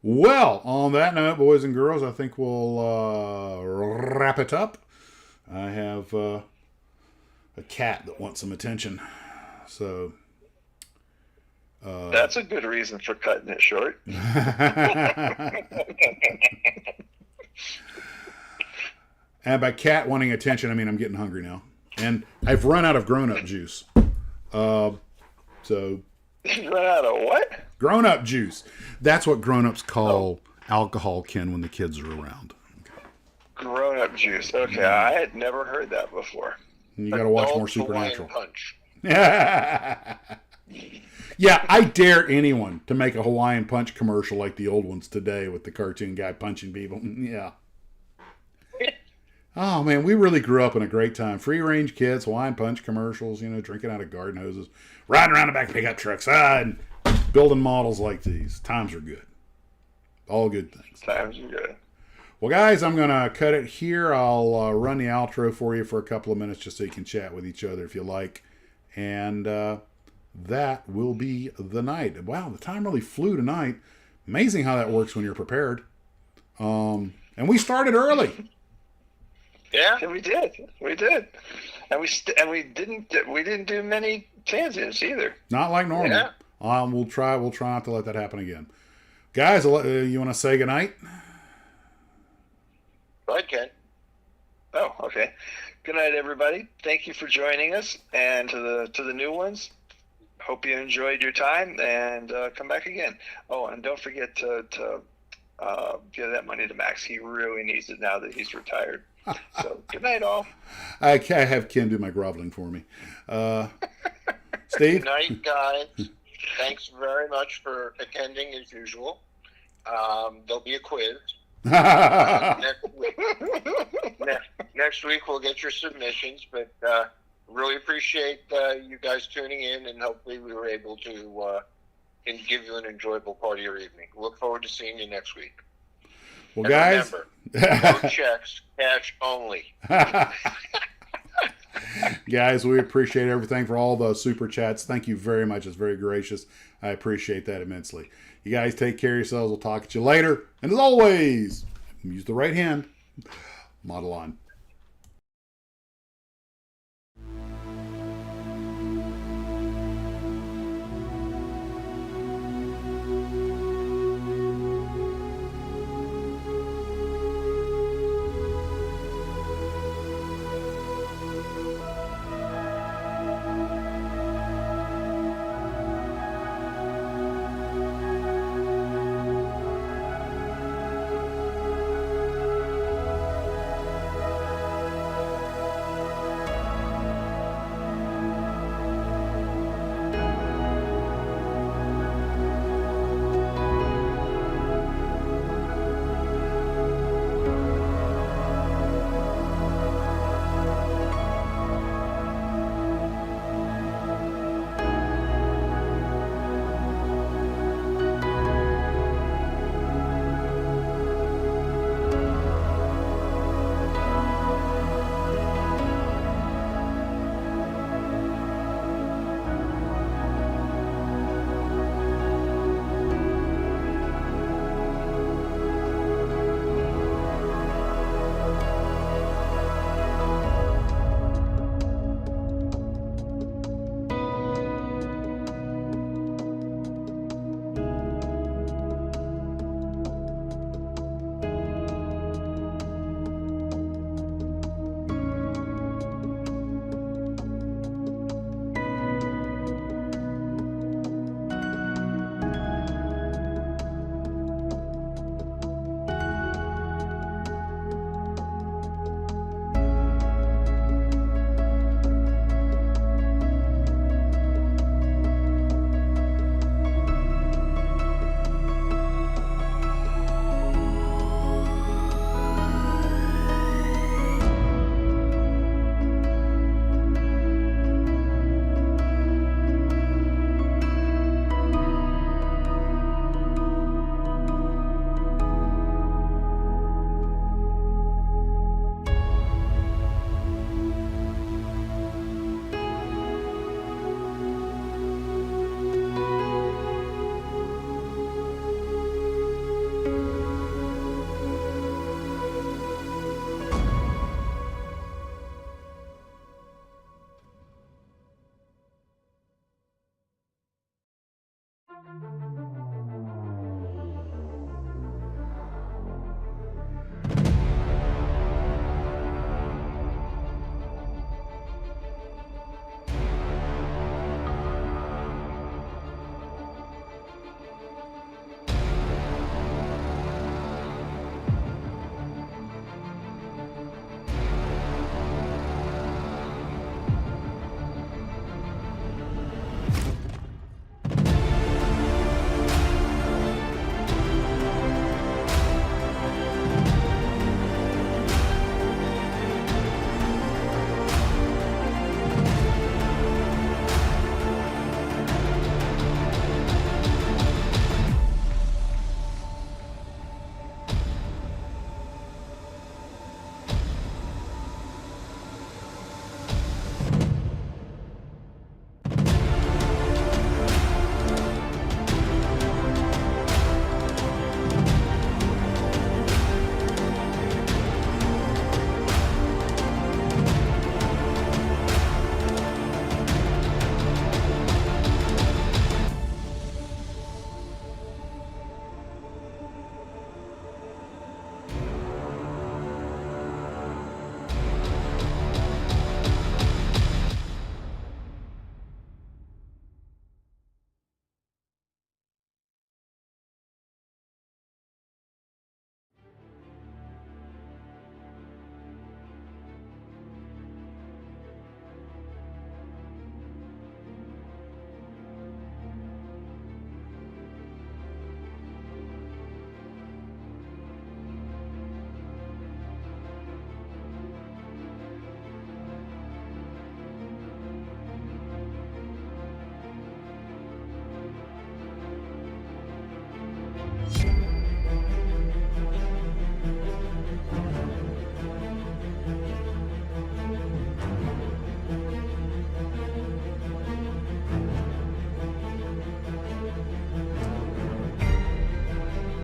Well, on that note, boys and girls, I think we'll wrap it up. I have a cat that wants some attention. So That's a good reason for cutting it short. And by cat wanting attention, I mean I'm getting hungry now. And I've run out of grown-up juice. So You run out of what? grown-up juice. That's what grown-ups call alcohol, Ken, when the kids are around. Grown-up juice. Okay, I had never heard that before. And you got to watch Adult more Supernatural. Hawaiian Punch. Yeah, I dare anyone to make a Hawaiian Punch commercial like the old ones today with the cartoon guy punching people. Yeah. Oh man, we really grew up in a great time. Free range kits, Hawaiian Punch commercials, drinking out of garden hoses, riding around the back of pickup trucks, and building models like these. Times are good. All good things. Times are good. Well, guys, I'm going to cut it here. I'll run the outro for you for a couple of minutes just so you can chat with each other if you like. And that will be the night. Wow, the time really flew tonight. Amazing how that works when you're prepared. And we started early. Yeah, we did, and we didn't do many transients either. Not like normal. Yeah. We'll try not to let that happen again. Guys, you want to say goodnight? go ahead, Ken. Oh, okay. Good night, everybody. Thank you for joining us, and to the new ones. Hope you enjoyed your time, and come back again. Oh, and don't forget to give that money to Max. He really needs it now that he's retired. So, good night, all. I have Ken do my groveling for me. Steve? Good night, guys. Thanks very much for attending as usual. There'll be a quiz. Next week we'll get your submissions, but really appreciate you guys tuning in, and hopefully we were able to give you an enjoyable part of your evening. Look forward to seeing you next week. Well, And guys, remember, no checks, cash only. guys, we appreciate everything for all the super chats. Thank you very much. It's very gracious. I appreciate that immensely. You guys take care of yourselves. We'll talk to you later. And as always, use the right hand. Model on.